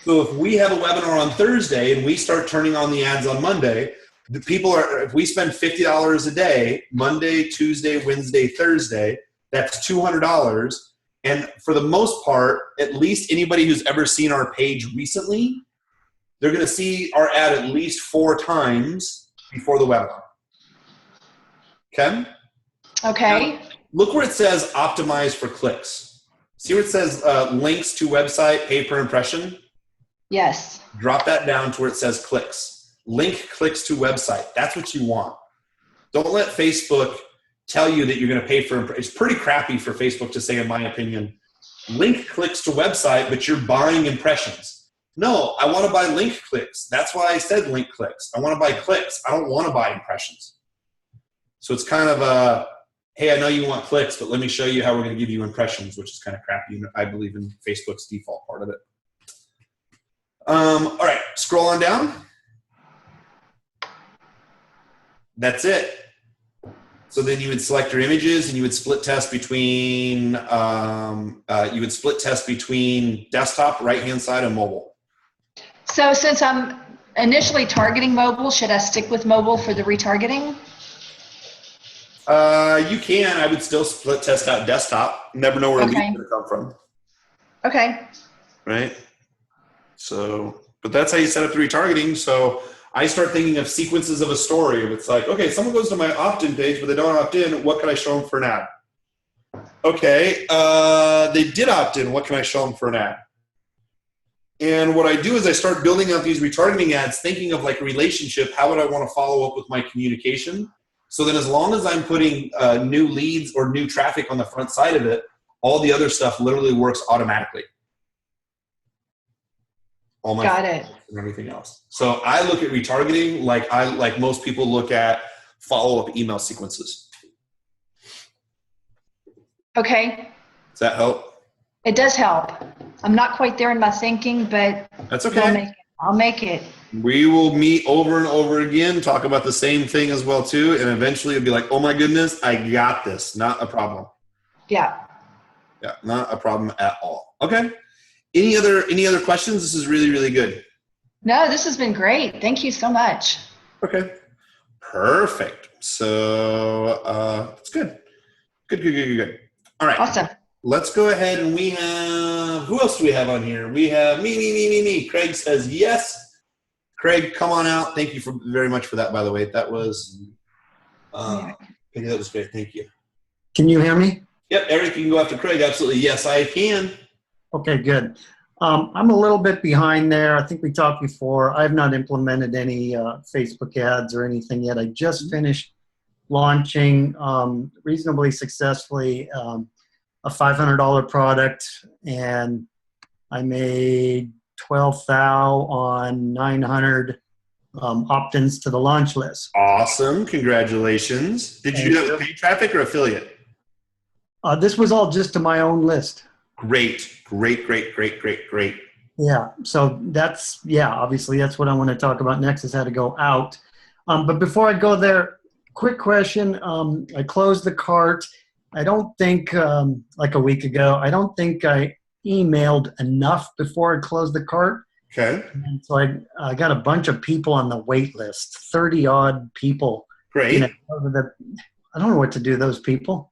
So if we have a webinar on Thursday and we start turning on the ads on Monday, if we spend $50 a day, Monday, Tuesday, Wednesday, Thursday, that's $200. And for the most part, at least anybody who's ever seen our page recently, they're going to see our ad at least 4 times before the webinar. Okay? Okay. Now, look where it says optimize for clicks. See where it says links to website, pay per impression? Yes. Drop that down to where it says clicks. Link clicks to website. That's what you want. Don't let Facebook tell you that you're going to pay for it's pretty crappy for Facebook to say, in my opinion, link clicks to website, but you're buying impressions. No, I want to buy link clicks. That's why I said link clicks. I want to buy clicks. I don't want to buy impressions. So it's kind of a, hey, I know you want clicks, but let me show you how we're going to give you impressions, which is kind of crappy. I believe in Facebook's default part of it. All right, scroll on down. That's it. So then you would select your images and you would split test between desktop, right-hand side, and mobile. So since I'm initially targeting mobile, should I stick with mobile for the retargeting? You can. I would still split test out desktop. Never know where a lead's Okay. going to come from. Okay. Right? So, but that's how you set up the retargeting. So I start thinking of sequences of a story. If it's like, okay, someone goes to my opt-in page, but they don't opt in. What can I show them for an ad? Okay, they did opt in. What can I show them for an ad? And what I do is I start building out these retargeting ads, thinking of like relationship. How would I want to follow up with my communication? So then as long as I'm putting new leads or new traffic on the front side of it, all the other stuff literally works automatically. All my Got it. and everything else. So I look at retargeting like most people look at follow-up email sequences. Okay. Does that help? It does help. I'm not quite there in my thinking, but That's I'll okay. make it. I'll make it. We will meet over and over again, talk about the same thing as well too, and eventually it'll be like, oh my goodness, I got this. Not a problem. Yeah. Yeah, not a problem at all. Okay. Any other questions? This is really, really good. No, this has been great. Thank you so much. Okay. Perfect. So that's good. Good. All right. Awesome. Let's go ahead and we have, who else do we have on here? We have me. Craig says yes. Craig, come on out. Thank you very much for that, by the way. That was, that was great. Thank you. Can you hear me? Yep, Eric, you can go after Craig. Absolutely. Yes, I can. Okay, good. I'm a little bit behind there. I think we talked before. I've not implemented any Facebook ads or anything yet. I just finished launching reasonably successfully a $500 product, and I made 12 thou on 900 opt-ins to the launch list. Awesome. Congratulations. Did you do that with paid traffic or affiliate? This was all just to my own list. Great. Yeah, so that's, obviously that's what I want to talk about next, is how to go out. But before I go there, quick question. I closed the cart. I don't think, like a week ago, I don't think I emailed enough before I closed the cart. Okay. And so I got a bunch of people on the wait list, 30 odd people. Great. You know, I don't know what to do to those people.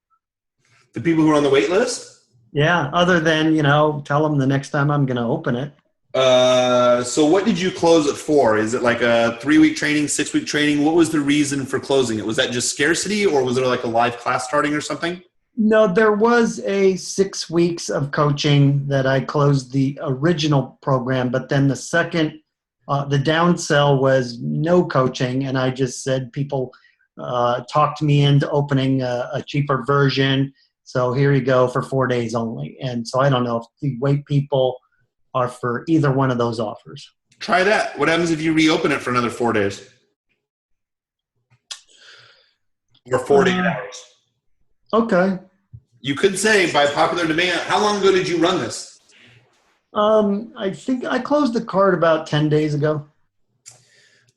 The people who are on the wait list? Yeah, other than, tell them the next time I'm going to open it. So what did you close it for? Is it like a 3-week training, 6-week training? What was the reason for closing it? Was that just scarcity, or was it like a live class starting or something? No, there was a 6 weeks of coaching that I closed the original program, but then the second, the downsell was no coaching, and I just said people talked me into opening a cheaper version. So here you go for 4 days only. And so I don't know if the wait people are for either one of those offers. Try that. What happens if you reopen it for another 4 days? Or 48 hours? Okay. You could say, by popular demand, how long ago did you run this? I think I closed the cart about 10 days ago.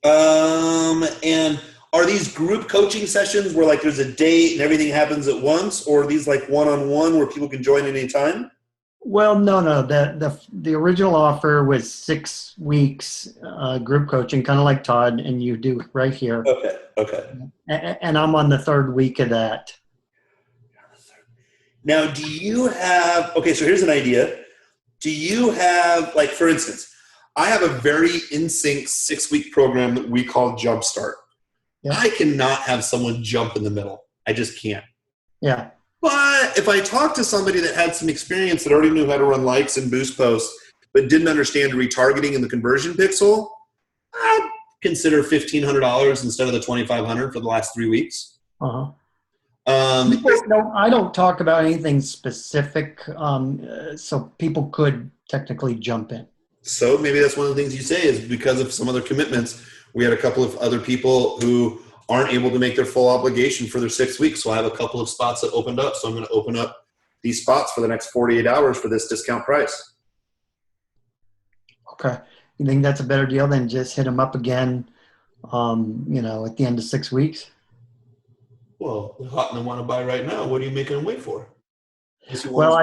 And are these group coaching sessions where like there's a date and everything happens at once, or are these like one-on-one where people can join at any time? Well, no. The original offer was 6 weeks group coaching, kind of like Todd and you do right here. Okay. And I'm on the 3rd week of that. Now, do you have, okay, so here's an idea. Do you have, like, for instance, I have a very in-sync 6-week program that we call Jumpstart. Yeah. I cannot have someone jump in the middle. I just can't. Yeah. But if I talk to somebody that had some experience that already knew how to run likes and boost posts, but didn't understand retargeting and the conversion pixel, I'd consider $1,500 instead of the $2,500 for the last 3 weeks. Uh-huh. I don't talk about anything specific, so people could technically jump in. So maybe that's one of the things you say is because of some other commitments. We had a couple of other people who aren't able to make their full obligation for their 6 weeks. So I have a couple of spots that opened up. So I'm going to open up these spots for the next 48 hours for this discount price. Okay. You think that's a better deal than just hit them up again, at the end of 6 weeks? Well, they're hot and they want to buy right now. What are you making them wait for? Well,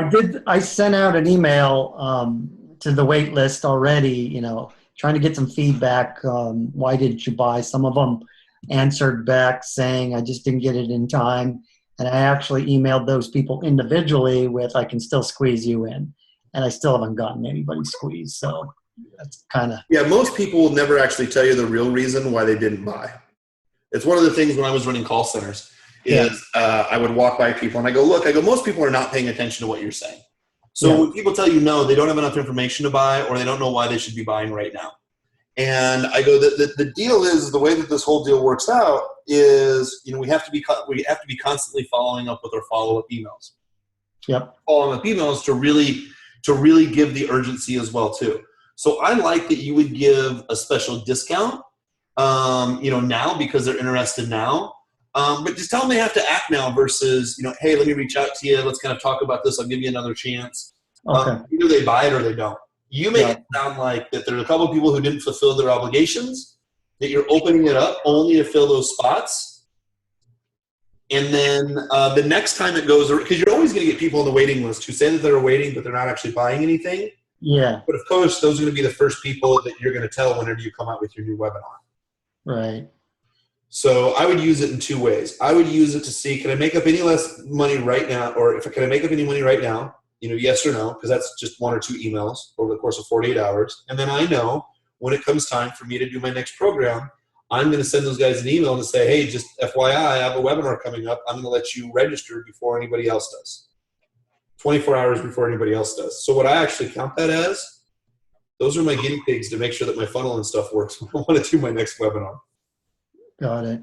I sent out an email to the wait list already, trying to get some feedback. Why didn't you buy? Some of them answered back saying I just didn't get it in time. And I actually emailed those people individually with, I can still squeeze you in. And I still haven't gotten anybody squeezed. So that's kind of. Yeah, most people will never actually tell you the real reason why they didn't buy. It's one of the things when I was running call centers is I would walk by people and I go, look, most people are not paying attention to what you're saying. So when people tell you no, they don't have enough information to buy or they don't know why they should be buying right now. And I go, the deal is the way that this whole deal works out is, we have to be constantly following up with our follow-up emails. Yep. Following up emails to really give the urgency as well too. So I like that you would give a special discount, now because they're interested now. But just tell them they have to act now versus, hey, let me reach out to you. Let's kind of talk about this. I'll give you another chance. Okay. Either they buy it or they don't. You make it sound like that there's a couple of people who didn't fulfill their obligations, that you're opening it up only to fill those spots. And then the next time it goes, because you're always going to get people on the waiting list who say that they're waiting, but they're not actually buying anything. Yeah. But of course, those are going to be the first people that you're going to tell whenever you come out with your new webinar. Right. So I would use it in two ways. I would use it to see, can I make up any less money right now? Or can I make up any money right now? Yes or no, because that's just 1 or 2 emails over the course of 48 hours. And then I know when it comes time for me to do my next program, I'm going to send those guys an email to say, hey, just FYI, I have a webinar coming up. I'm going to let you register before anybody else does. 24 hours before anybody else does. So what I actually count that as, those are my guinea pigs to make sure that my funnel and stuff works when I want to do my next webinar. Got it.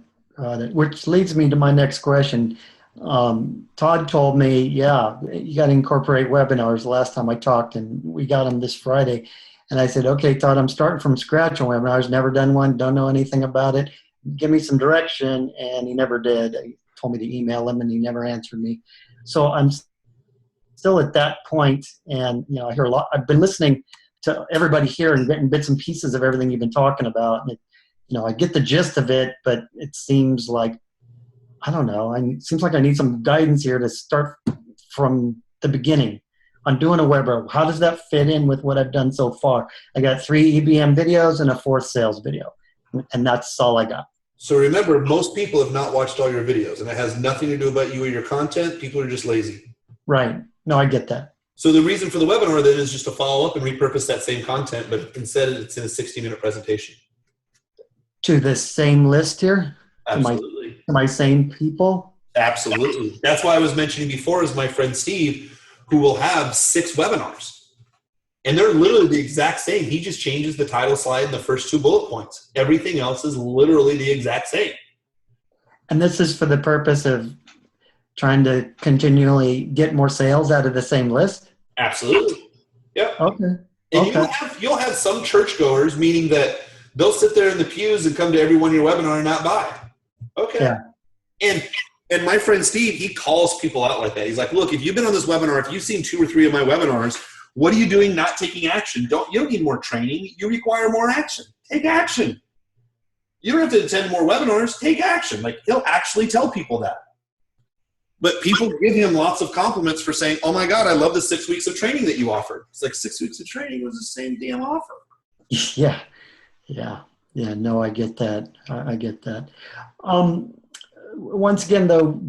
Which leads me to my next question. Todd told me, you got to incorporate webinars last time I talked, and we got them this Friday. And I said, okay, Todd, I'm starting from scratch on webinars, never done one, don't know anything about it. Give me some direction. And he never did. He told me to email him, and he never answered me. So I'm still at that point, and I hear a lot. I've been listening to everybody here and getting bits and pieces of everything you've been talking about. And I get the gist of it, but it seems like, I don't know. It seems like I need some guidance here to start from the beginning on doing a webinar. How does that fit in with what I've done so far? I got 3 EBM videos and a 4th sales video, and that's all I got. So remember, most people have not watched all your videos, and it has nothing to do about you or your content. People are just lazy. Right. No, I get that. So the reason for the webinar then is just to follow up and repurpose that same content, but instead it's in a 60-minute presentation. To the same list here? Absolutely. To my same people? Absolutely. That's why I was mentioning before is my friend Steve, who will have 6 webinars. And they're literally the exact same. He just changes the title slide and the first 2 bullet points. Everything else is literally the exact same. And this is for the purpose of trying to continually get more sales out of the same list? Absolutely. Yep. Okay. And you'll have some churchgoers, meaning that they'll sit there in the pews and come to every one of your webinar and not buy. Okay. Yeah. And my friend Steve, he calls people out like that. He's like, look, if you've been on this webinar, if you've seen 2 or 3 of my webinars, what are you doing not taking action? You don't need more training. You require more action. Take action. You don't have to attend more webinars. Take action. Like, he'll actually tell people that. But people give him lots of compliments for saying, oh my God, I love the 6 weeks of training that you offered. It's like 6 weeks of training was the same damn offer. Yeah. No, I get that. I get that. Once again, though,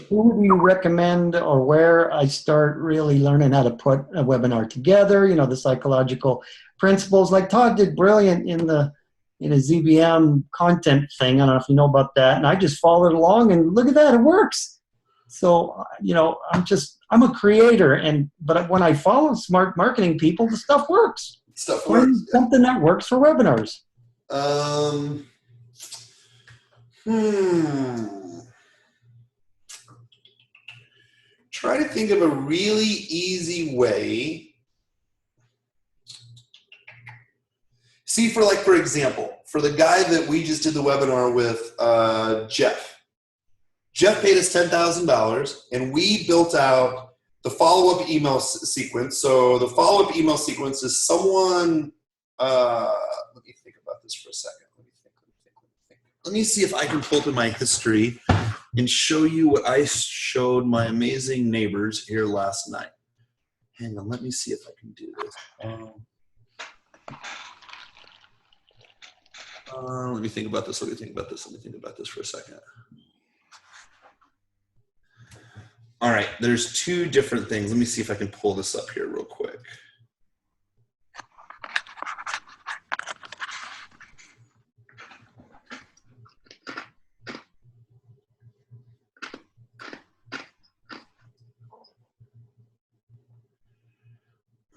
who do you recommend or where I start really learning how to put a webinar together? The psychological principles. Like Todd did brilliant in a ZBM content thing. I don't know if you know about that. And I just followed along, and look at that, it works. So, I'm a creator, but when I follow smart marketing people, the stuff works. Something that works for webinars. Try to think of a really easy way. See, for example, for the guy that we just did the webinar with, Jeff. Jeff paid us $10,000, and we built out the follow-up email sequence. So the follow-up email sequence is someone, let me think about this for a second. Let me see if I can pull up in my history and show you what I showed my amazing neighbors here last night. Hang on, let me see if I can do this. Let me think about this. Let me think about this for a second. All right, there's two different things. Let me see if I can pull this up here real quick.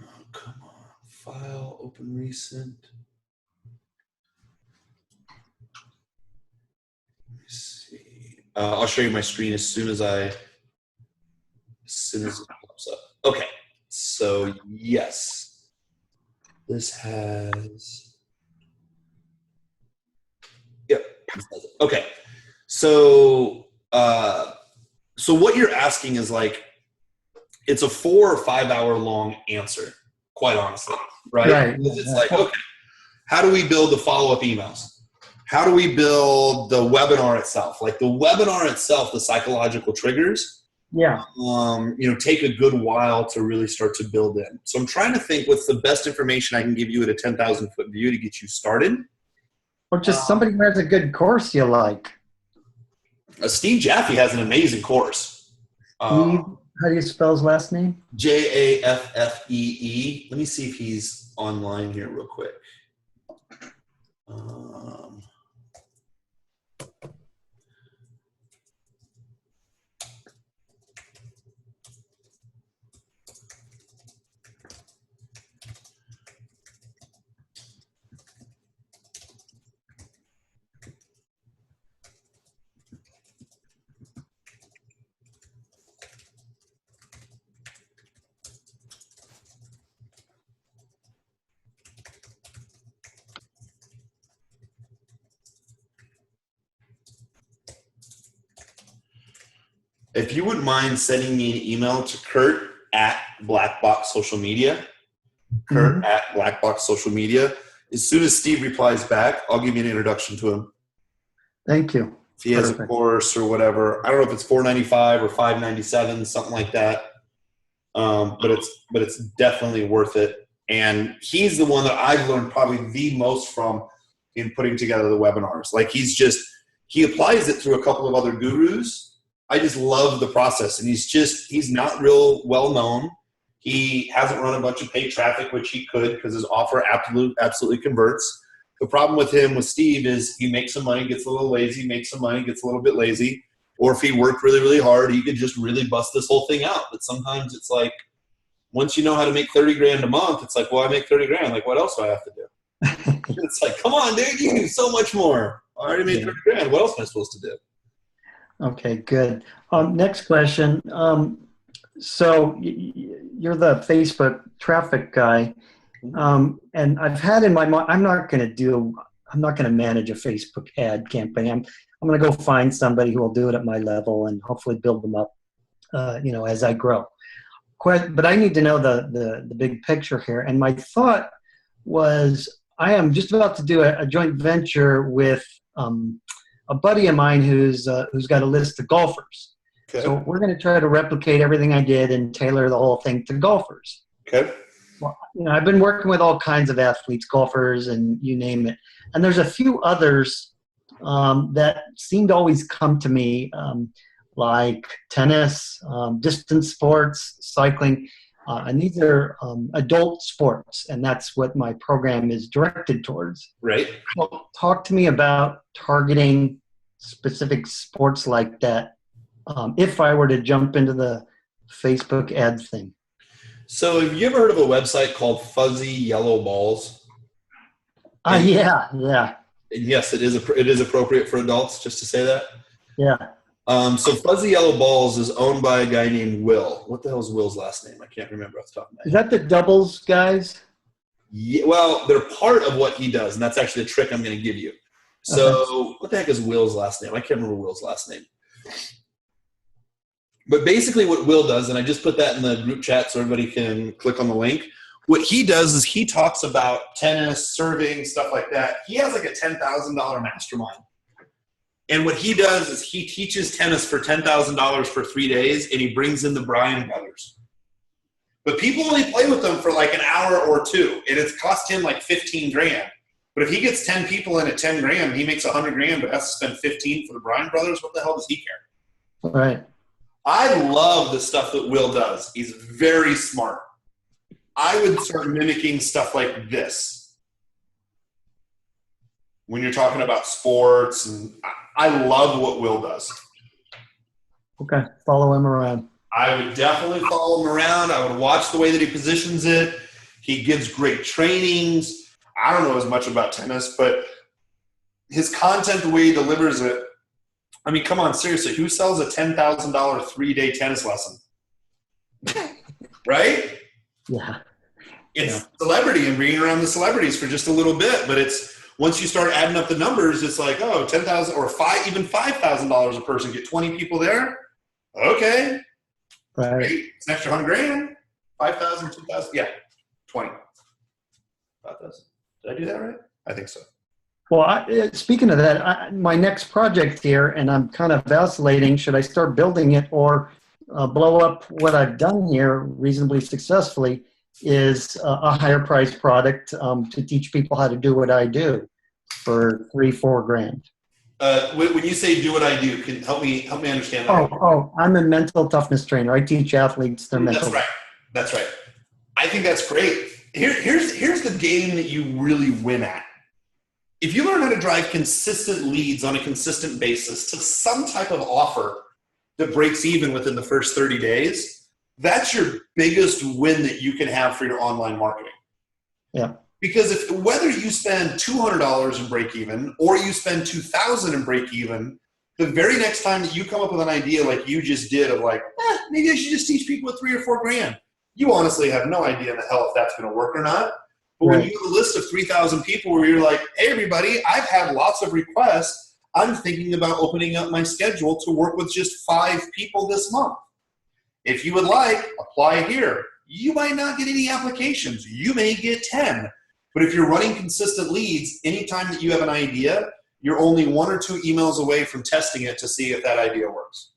Oh, come on. File, open recent. Let me see. I'll show you my screen as soon as it pops up. Okay, so yes, this has, yep. Okay, so what you're asking is like, it's a 4 or 5 hour long answer, quite honestly, right? Right. It's like, okay, how do we build the follow-up emails? How do we build the webinar itself? Like the webinar itself, the psychological triggers, take a good while to really start to build in. So I'm trying to think what's the best information I can give you at a 10,000 foot view to get you started. Or just somebody who has a good course you like. Steve Jaffe has an amazing course. Steve, how do you spell his last name? Jaffee. Let me see if he's online here real quick. If you wouldn't mind sending me an email to Kurt at Blackbox Social Media, Kurt at Blackbox Social Media. As soon as Steve replies back, I'll give you an introduction to him. Thank you. If he has a course or whatever, I don't know if it's $495 or $597, something like that. But it's definitely worth it. And he's the one that I've learned probably the most from in putting together the webinars. Like he applies it through a couple of other gurus. I just love the process, and he's not real well known. He hasn't run a bunch of paid traffic, which he could because his offer absolutely converts. The problem with Steve is he makes some money, gets a little lazy, makes some money, gets a little bit lazy. Or if he worked really, really hard, he could just really bust this whole thing out. But sometimes it's like, once you know how to make 30 grand a month, it's like, well, I make 30 grand. Like, what else do I have to do? It's like, come on, dude, you can do so much more. I already made 30 grand. What else am I supposed to do? Okay, good. Next question. So you're the Facebook traffic guy, and I've had in my mind, I'm not going to manage a Facebook ad campaign. I'm going to go find somebody who will do it at my level and hopefully build them up, as I grow. But I need to know the big picture here. And my thought was, I am just about to do a joint venture with a buddy of mine who's got a list of golfers. Okay. So we're going to try to replicate everything I did and tailor the whole thing to golfers. Okay. Well, I've been working with all kinds of athletes, golfers, and you name it. And there's a few others that seem to always come to me, like tennis, distance sports, cycling. And these are adult sports, and that's what my program is directed towards. Right. Well, talk to me about targeting specific sports like that if I were to jump into the Facebook ad thing. So have you ever heard of a website called Fuzzy Yellow Balls? Yeah. Yes, it is appropriate for adults, just to say that. Yeah. So Fuzzy Yellow Balls is owned by a guy named Will. What the hell is Will's last name? I can't remember off the top of my head. Is that the doubles guys? Yeah, well, they're part of what he does, and that's actually the trick I'm going to give you. So What the heck is Will's last name? I can't remember Will's last name. But basically what Will does, and I just put that in the group chat so everybody can click on the link. What he does is he talks about tennis, serving, stuff like that. He has like a $10,000 mastermind. And what he does is he teaches tennis for $10,000 for 3 days, and he brings in the Bryan brothers. But people only play with them for like an hour or two, and it's cost him like 15 grand. But if he gets 10 people in at 10 grand, and he makes 100 grand, but has to spend 15 for the Bryan brothers, what the hell does he care? Right. I love the stuff that Will does. He's very smart. I would start mimicking stuff like this when you're talking about sports, and I love what Will does. Okay. Follow him around. I would definitely follow him around. I would watch the way that he positions it. He gives great trainings. I don't know as much about tennis, but his content, the way he delivers it, I mean, come on, seriously, who sells a $10,000 3-day tennis lesson? Right? Yeah. It's celebrity and being around the celebrities for just a little bit, but it's once you start adding up the numbers, it's like, oh, 10,000 or even $5,000 a person, get 20 people there. Okay. Right. Great. It's an extra 100 grand. 5,000, 2,000. Yeah. 20. 5,000. Did I do that right? I think so. Well, speaking of that, my next project here, and I'm kind of vacillating, should I start building it or blow up what I've done here reasonably successfully, is a higher priced product to teach people how to do what I do for $3-4 grand. When you say do what I do, can help me understand that. I'm a mental toughness trainer. I teach athletes their mental. That's right. I think that's great. Here's the game that you really win at. If you learn how to drive consistent leads on a consistent basis to some type of offer that breaks even within the first 30 days, that's your biggest win that you can have for your online marketing. Yeah. Because whether you spend $200 in break even or you spend $2,000 in break even, the very next time that you come up with an idea like you just did of like, maybe I should just teach people with $3 or $4 grand. You honestly have no idea in the hell if that's going to work or not. But when you have a list of 3,000 people where you're like, hey, everybody, I've had lots of requests. I'm thinking about opening up my schedule to work with just 5 people this month. If you would like, apply here. You might not get any applications. You may get 10. But if you're running consistent leads, anytime that you have an idea, you're only 1 or 2 emails away from testing it to see if that idea works.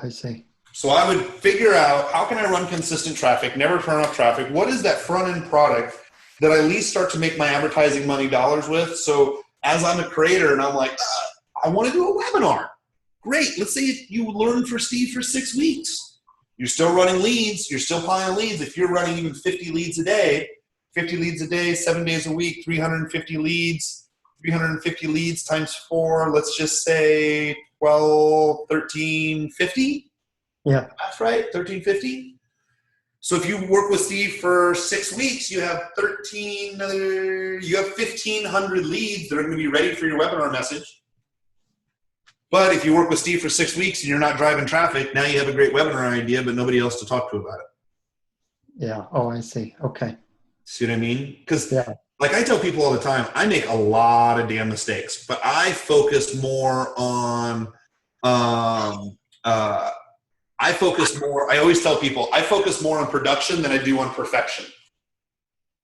I see. So I would figure out, how can I run consistent traffic, never turn off traffic? What is that front-end product that I at least start to make my advertising money dollars with? So as I'm a creator and I'm like, I want to do a webinar. Great. Let's say you learn for Steve for 6 weeks. You're still running leads. You're still piling leads. If you're running even 50 leads a day, 7 days a week, 350 leads, 350 leads times 4, let's just say 12, 13, 50. Yeah. That's right, 1350. So if you work with Steve for 6 weeks, you have 1,500 leads that are going to be ready for your webinar message. But if you work with Steve for 6 weeks and you're not driving traffic, now you have a great webinar idea, but nobody else to talk to about it. Yeah. Oh, I see. Okay. See what I mean? Because like I tell people all the time, I make a lot of damn mistakes, but I focus more on I always tell people, I focus more on production than I do on perfection.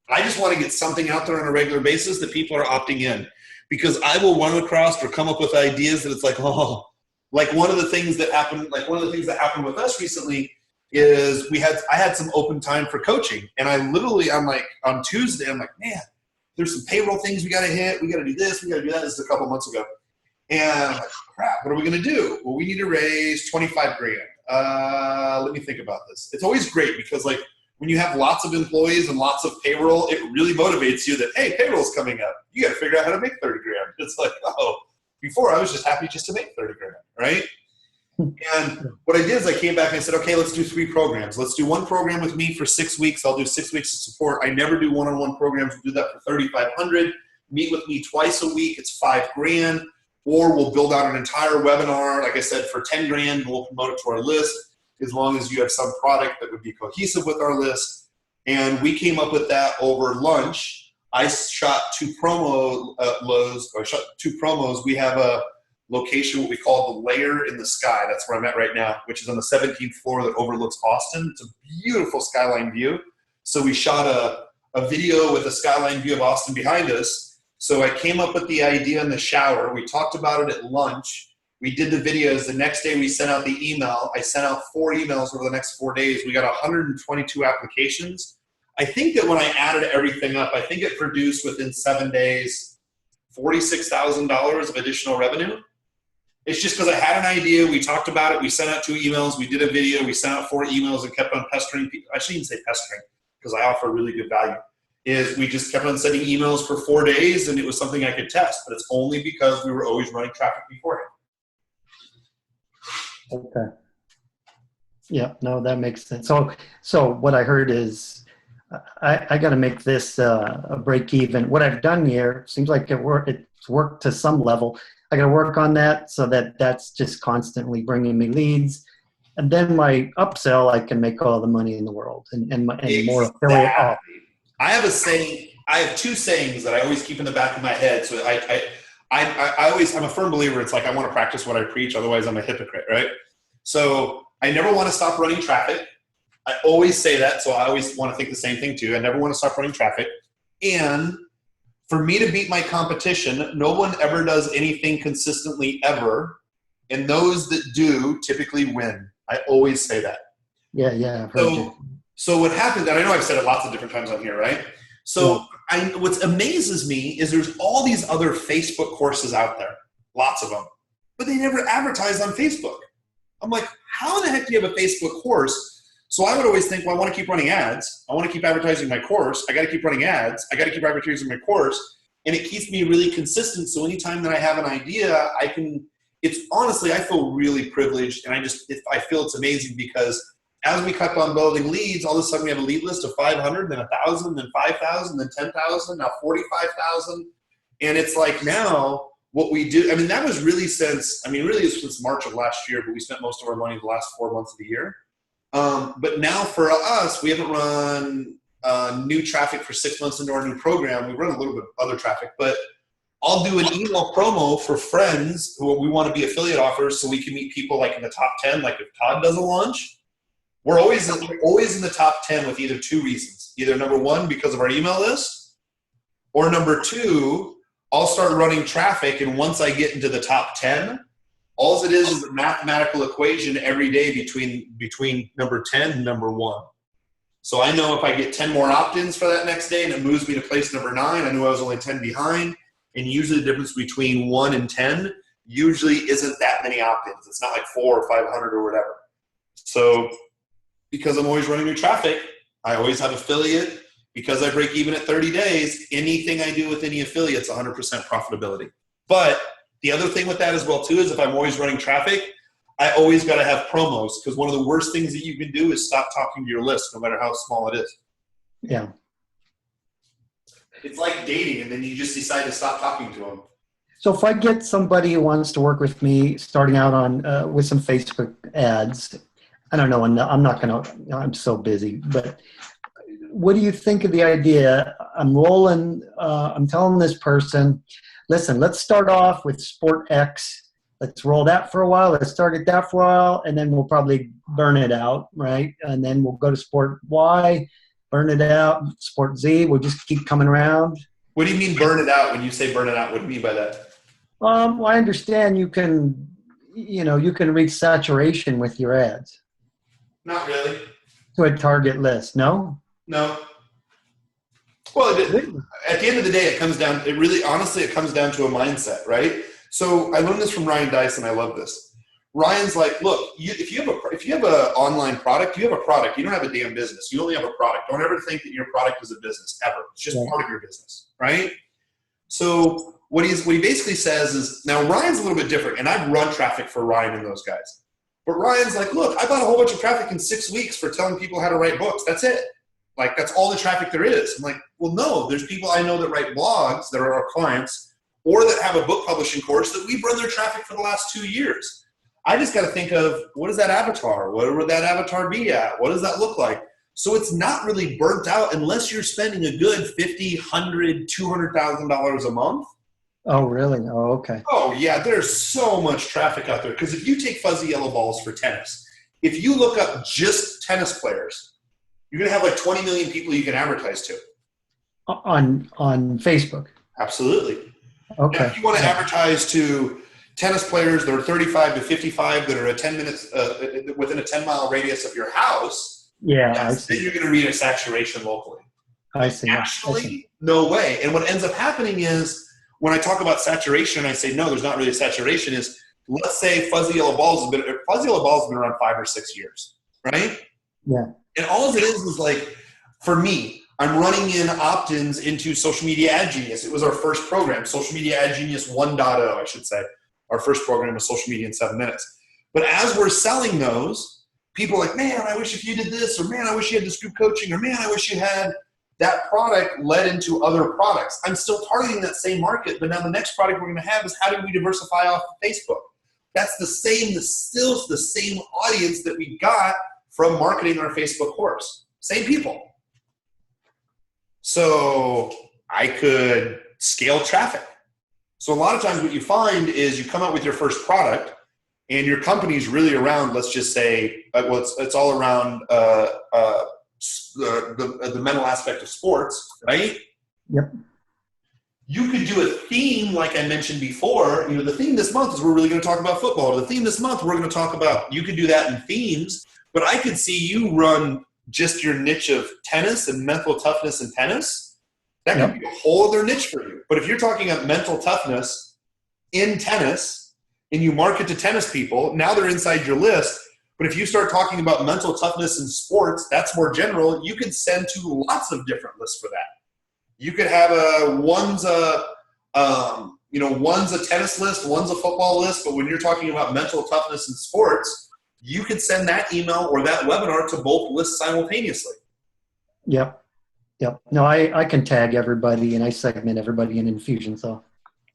I just want to get something out there on a regular basis that people are opting in, because I will run across or come up with ideas that it's like, oh, like one of the things that happened with us recently is I had some open time for coaching, and I'm like on Tuesday, I'm like, man, there's some payroll things we got to hit. We got to do this. We got to do that. This is a couple months ago. And I'm like, crap, what are we going to do? Well, we need to raise 25 grand. Let me think about this. It's always great because like when you have lots of employees and lots of payroll, it really motivates you that, hey, payroll's coming up. You got to figure out how to make 30 grand. It's like, oh, before I was just happy just to make 30 grand, right? And what I did is I came back and I said, okay, let's do 3 programs. Let's do 1 program with me for 6 weeks. I'll do 6 weeks of support. I never do one-on-one programs. We'll do that for 3,500. Meet with me twice a week. It's 5 grand. Or we'll build out an entire webinar, like I said, for 10 grand. We'll promote it to our list as long as you have some product that would be cohesive with our list. And we came up with that over lunch. I shot 2 promos. We have a location, what we call the Layer in the Sky. That's where I'm at right now, which is on the 17th floor that overlooks Austin. It's a beautiful skyline view. So we shot a video with a skyline view of Austin behind us. So I came up with the idea in the shower. We talked about it at lunch. We did the videos. The next day we sent out the email. I sent out 4 emails over the next 4 days. We got 122 applications. I think that when I added everything up, I think it produced within 7 days $46,000 of additional revenue. It's just because I had an idea. We talked about it. We sent out 2 emails. We did a video. We sent out 4 emails and kept on pestering people. I shouldn't even say pestering because I offer really good value. We just kept on sending emails for 4 days, and it was something I could test. But it's only because we were always running traffic beforehand. Okay. Yeah, no, that makes sense. So what I heard is I got to make this a break even. What I've done here seems like it's worked to some level. I got to work on that so that's just constantly bringing me leads. And then my upsell, I can make all the money in the world and more affiliate off. I have a saying. I have 2 sayings that I always keep in the back of my head. So I'm a firm believer. It's like I want to practice what I preach. Otherwise, I'm a hypocrite, right? So I never want to stop running traffic. I always say that. So I always want to think the same thing too. I never want to stop running traffic. And for me to beat my competition, no one ever does anything consistently ever. And those that do typically win. I always say that. Yeah. I've heard you. So what happens, and I know I've said it lots of different times on here, right? So what amazes me is there's all these other Facebook courses out there, lots of them, but they never advertise on Facebook. I'm like, how in the heck do you have a Facebook course? So I would always think, well, I want to keep running ads. I want to keep advertising my course. I got to keep running ads. I got to keep advertising my course. And it keeps me really consistent. So anytime that I have an idea, it's honestly, I feel really privileged. And I feel it's amazing because as we kept on building leads, all of a sudden we have a lead list of 500, then 1,000, then 5,000, then 10,000, now 45,000. And it's like now what we do, that was really since March of last year, but we spent most of our money the last 4 months of the year. But now for us, we haven't run new traffic for 6 months into our new program. We run a little bit of other traffic, but I'll do an email promo for friends who we want to be affiliate offers so we can meet people like in the top 10, like if Todd does a launch. We're always in the top 10 with either 2 reasons. Either number 1, because of our email list, or number 2, I'll start running traffic, and once I get into the top 10, all it is a mathematical equation every day between number 10 and number 1. So I know if I get 10 more opt-ins for that next day and it moves me to place number 9, I knew I was only 10 behind, and usually the difference between 1 and 10 usually isn't that many opt-ins. It's not like 4 or 500 or whatever. So because I'm always running new traffic, I always have affiliate. Because I break even at 30 days, anything I do with any affiliate's 100% profitability. But the other thing with that as well too is if I'm always running traffic, I always got to have promos, because one of the worst things that you can do is stop talking to your list, no matter how small it is. Yeah. It's like dating, and then you just decide to stop talking to them. So if I get somebody who wants to work with me starting out on with some Facebook ads, I don't know, I'm so busy, but what do you think of the idea? I'm telling this person, listen, let's start off with Sport X. Let's roll that for a while. Let's target that for a while, and then we'll probably burn it out, right? And then we'll go to Sport Y, burn it out. Sport Z, we'll just keep coming around. What do you mean burn it out? When you say burn it out, what do you mean by that? Well, I understand you can reach saturation with your ads. Not really. To a target list, no? No. Well, at the end of the day, it comes down to a mindset, right? So I learned this from Ryan Dice, and I love this. Ryan's like, look, if you have an online product, you have a product. You don't have a damn business. You only have a product. Don't ever think that your product is a business, ever. It's just part of your business, right? So what he basically says is, now Ryan's a little bit different, and I've run traffic for Ryan and those guys. But Ryan's like, look, I bought a whole bunch of traffic in 6 weeks for telling people how to write books. That's it. Like, that's all the traffic there is. I'm like, well, no, there's people I know that write blogs that are our clients, or that have a book publishing course that we've run their traffic for the last 2 years. I just got to think of, what is that avatar? Where would that avatar be at? What does that look like? So it's not really burnt out unless you're spending a good $50,000, $100,000, $200,000 a month. Oh, really? Oh, okay. Oh, yeah, there's so much traffic out there. Because if you take fuzzy yellow balls for tennis, if you look up just tennis players, you're going to have like 20 million people you can advertise to. On Facebook? Absolutely. Okay. Now, if you want to advertise to tennis players that are 35 to 55 that are 10 minutes within a 10-mile radius of your house, yeah, then you're going to reach a saturation locally. I see. Actually, no way. And what ends up happening is when I talk about saturation, I say, no, there's not really a saturation, is let's say Fuzzy Yellow Balls has been around 5 or 6 years, right? Yeah. And all it is like, for me, I'm running in opt-ins into Social Media Ad Genius. It was our first program, Social Media Ad Genius 1.0, I should say. Our first program was Social Media in 7 minutes. But as we're selling those, people are like, man, I wish if you did this, or man, I wish you had this group coaching, or man, I wish you had that product led into other products. I'm still targeting that same market, but now the next product we're going to have is how do we diversify off of Facebook? That's still the same audience that we got from marketing our Facebook course. Same people. So I could scale traffic. So a lot of times what you find is you come out with your first product and your company's really around, let's just say, it's all around the mental aspect of sports, right? Yep. You could do a theme, like I mentioned before. The theme this month is we're really going to talk about football. The theme this month we're going to talk about, you could do that in themes, but I could see you run just your niche of tennis and mental toughness in tennis. That could be a whole other niche for you. But if you're talking about mental toughness in tennis and you market to tennis people, now they're inside your list. But if you start talking about mental toughness in sports, that's more general. You could send to lots of different lists for that. You could have one's a tennis list, one's a football list. But when you're talking about mental toughness in sports, you could send that email or that webinar to both lists simultaneously. Yep. No, I can tag everybody and I segment everybody in Infusion. So.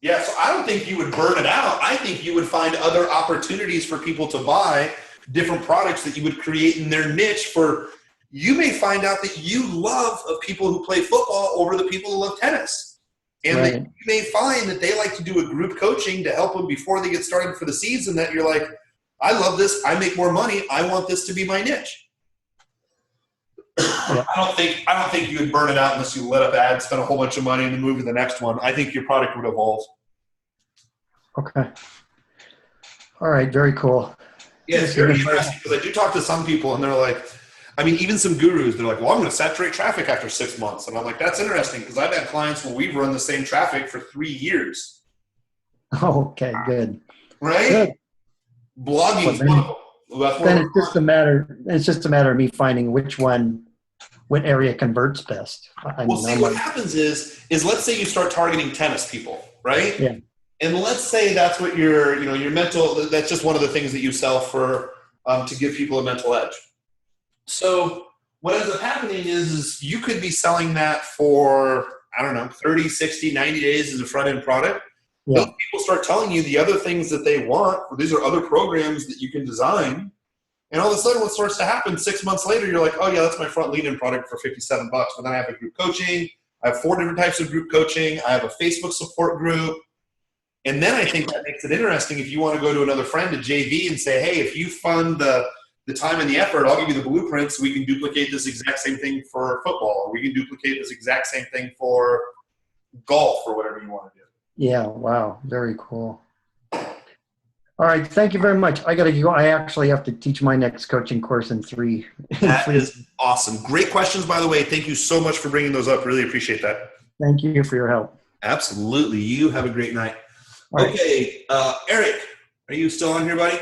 Yeah, so I don't think you would burn it out. I think you would find other opportunities for people to buy different products that you would create in their niche for. You may find out that you love of people who play football over the people who love tennis. And Right. that you may find that they like to do a group coaching to help them before they get started for the season, that you're like, I love this. I make more money. I want this to be my niche. Yeah. I don't think you would burn it out unless you let up ads, spend a whole bunch of money, and then move to the next one. I think your product would evolve. Okay. All right. Very cool. Yeah, it's very interesting because I do talk to some people and they're like, even some gurus, they're like, well, I'm going to saturate traffic after 6 months. And I'm like, that's interesting because I've had clients where we've run the same traffic for 3 years. Okay. Good. Right? Good. Blogging. Then it's just a matter of me finding what area converts best. What happens is let's say you start targeting tennis people, right? Yeah. And let's say that's what your mental, that's just one of the things that you sell for, to give people a mental edge. So what ends up happening is you could be selling that for, 30, 60, 90 days as a front end product. Yeah. Those people start telling you the other things that they want, or these are other programs that you can design. And all of a sudden what starts to happen 6 months later, you're like, oh yeah, that's my front lead-in product for $57. But then I have a group coaching. I have 4 different types of group coaching. I have a Facebook support group. And then I think that makes it interesting if you want to go to another friend at JV and say, hey, if you fund the time and the effort, I'll give you the blueprint so we can duplicate this exact same thing for football, or we can duplicate this exact same thing for golf or whatever you want to do. Yeah. Wow. Very cool. All right. Thank you very much. I got to go. I actually have to teach my next coaching course in 3. That is awesome. Great questions, by the way. Thank you so much for bringing those up. Really appreciate that. Thank you for your help. Absolutely. You have a great night. All right. Okay. Eric, are you still on here, buddy?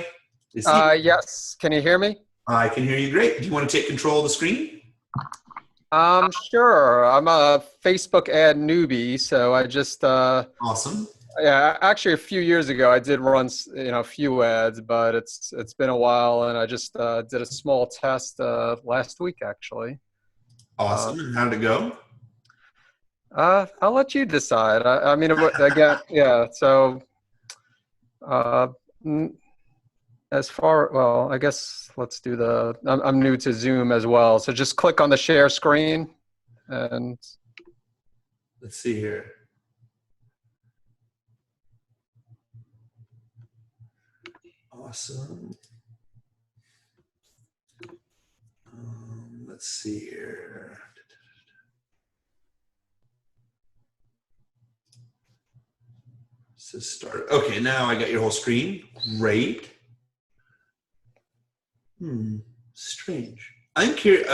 Yes. Can you hear me? I can hear you great. Do you want to take control of the screen? Sure. I'm a Facebook ad newbie, so I just Awesome. yeah, actually a few years ago I did run a few ads, but it's been a while, and I just did a small test last week actually. Awesome. And how did it go? I'll let you decide. Again, yeah. So I guess let's do I'm new to Zoom as well. So just click on the share screen and Let's see here. Awesome. Let's see here. So start. Okay, now I got your whole screen. Great. Strange. I'm curious.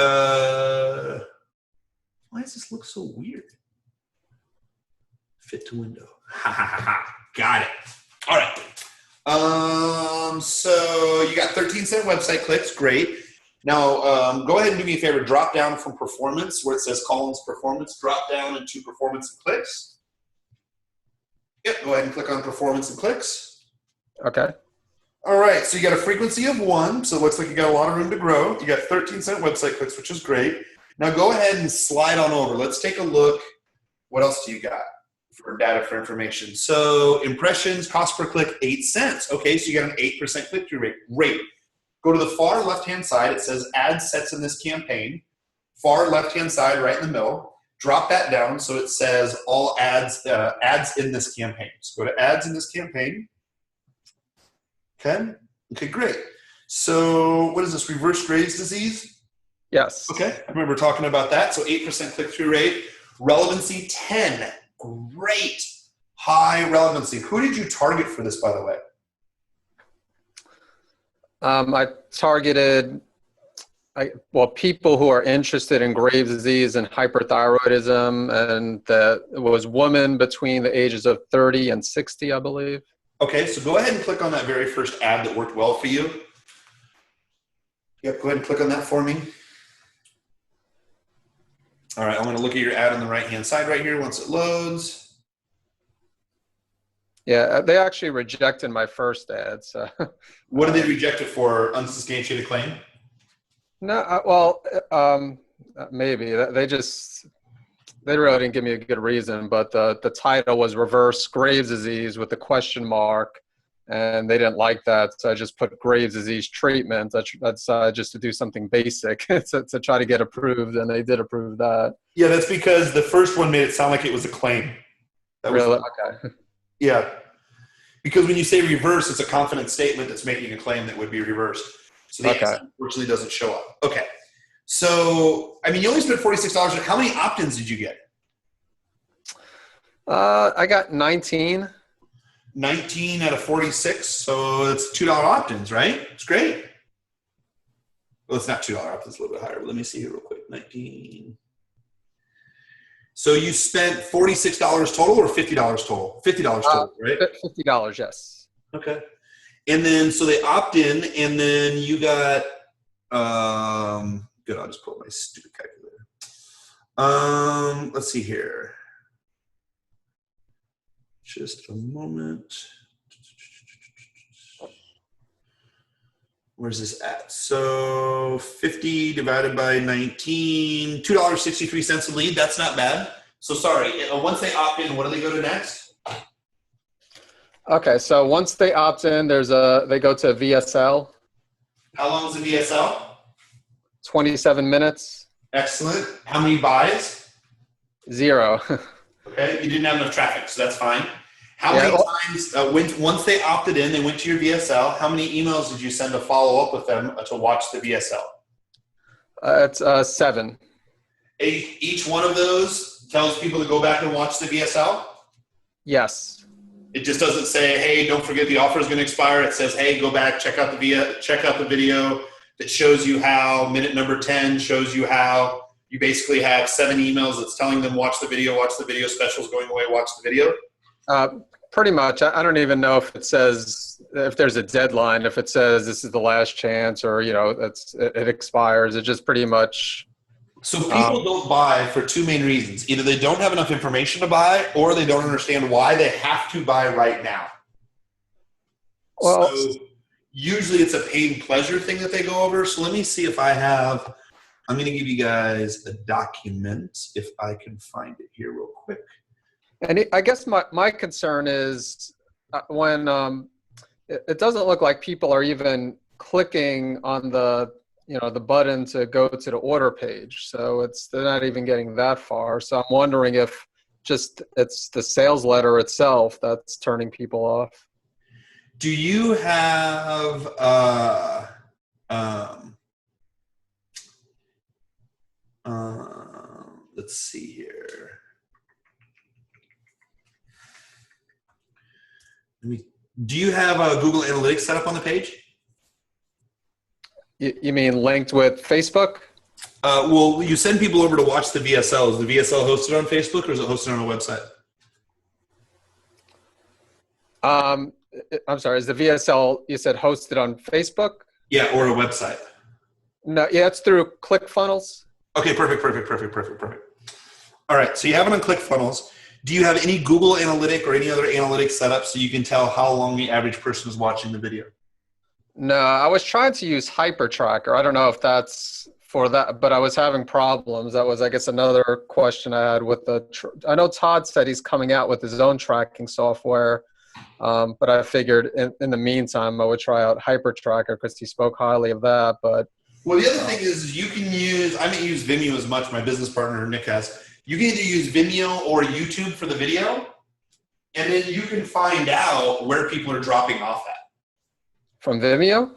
Why does this look so weird? Fit to window. Ha ha ha ha. Got it. All right. So you got 13-cent website clicks. Great. Now, go ahead and do me a favor. Drop down from performance where it says columns performance. Drop down into performance and clicks. Yep. Go ahead and click on performance and clicks. Okay. All right. So you got a frequency of 1. So it looks like you got a lot of room to grow. You got 13-cent website clicks, which is great. Now go ahead and slide on over. Let's take a look. What else do you got for data for information? So impressions, cost per click, 8 cents. Okay, so you got an 8% click-through rate. Great. Go to the far left-hand side. It says ad sets in this campaign. Far left-hand side, right in the middle. Drop that down so it says all ads, ads in this campaign. So go to ads in this campaign. Okay. Okay, great. So what is this? Reverse Graves' disease? Yes. Okay, I remember talking about that. So 8% click-through rate. Relevancy 10. Great. High relevancy. Who did you target for this, by the way? I targeted people who are interested in Graves' disease and hyperthyroidism, and that was women between the ages of 30 and 60, I believe. Okay, so go ahead and click on that very first ad that worked well for you. Yep, go ahead and click on that for me. All right, I'm going to look at your ad on the right-hand side right here once it loads. Yeah, they actually rejected my first ad. So, what did they reject it for? Unsubstantiated claim? No, maybe they really didn't give me a good reason. But the title was "Reverse Graves' Disease" with the question mark, and they didn't like that. So I just put Graves' disease treatment. That's just to do something basic to try to get approved, and they did approve that. Yeah, that's because the first one made it sound like it was a claim. That really? Was, okay. Yeah, because when you say reverse, it's a confident statement that's making a claim that would be reversed. So the answer unfortunately doesn't show up. Okay, so I mean, you only spent $46. How many opt-ins did you get? I got 19. 19 out of 46, so it's $2 opt-ins, right? It's great. Well, it's not $2 opt-ins, it's a little bit higher. But let me see here real quick. 19. So you spent $46 total or $50 total? $50 total, right? $50, yes. Okay. And then, so they opt in, and then you got, good, I'll just pull up my stupid calculator. Let's see here. Just a moment. Where's this at? So 50 divided by 19, $2.63 a lead. That's not bad. So sorry, once they opt in, what do they go to next? Okay, so once they opt in, they go to VSL. How long is the VSL? 27 minutes. Excellent. How many buys? 0. Okay, you didn't have enough traffic, so that's fine. How many times, once they opted in, they went to your VSL, how many emails did you send to follow up with them to watch the VSL? It's 7. Each one of those tells people to go back and watch the VSL? Yes. It just doesn't say, hey, don't forget the offer is going to expire. It says, hey, go back, check out the video that shows you how, minute number 10 shows you how. You basically have 7 emails that's telling them watch the video, specials going away, watch the video. Pretty much. I don't even know if it says, if there's a deadline, if it says this is the last chance or, it expires. It just pretty much. So people don't buy for 2 main reasons. Either they don't have enough information to buy or they don't understand why they have to buy right now. Well, so usually it's a pain pleasure thing that they go over. So let me see if I have, I'm going to give you guys a document if I can find it here real quick. And I guess my concern is when it doesn't look like people are even clicking on the button to go to the order page. So they're not even getting that far. So I'm wondering if it's the sales letter itself that's turning people off. Do you have let's see here. Do you have Google Analytics set up on the page? You mean linked with Facebook? Well, you send people over to watch the VSL. Is the VSL hosted on Facebook or is it hosted on a website? I'm sorry, is the VSL, you said hosted on Facebook? Yeah, or a website. No, yeah, it's through ClickFunnels. Okay, perfect. All right, so you have it on ClickFunnels. Do you have any Google Analytic or any other analytics set up so you can tell how long the average person is watching the video? No, I was trying to use HyperTracker. I don't know if that's for that, but I was having problems. That was, I guess, another question I had with I know Todd said he's coming out with his own tracking software, but I figured in the meantime I would try out HyperTracker because he spoke highly of that. But well, the other thing is you can use, I haven't used Vimeo as much, my business partner Nick has. You can either use Vimeo or YouTube for the video, and then you can find out where people are dropping off at. From Vimeo?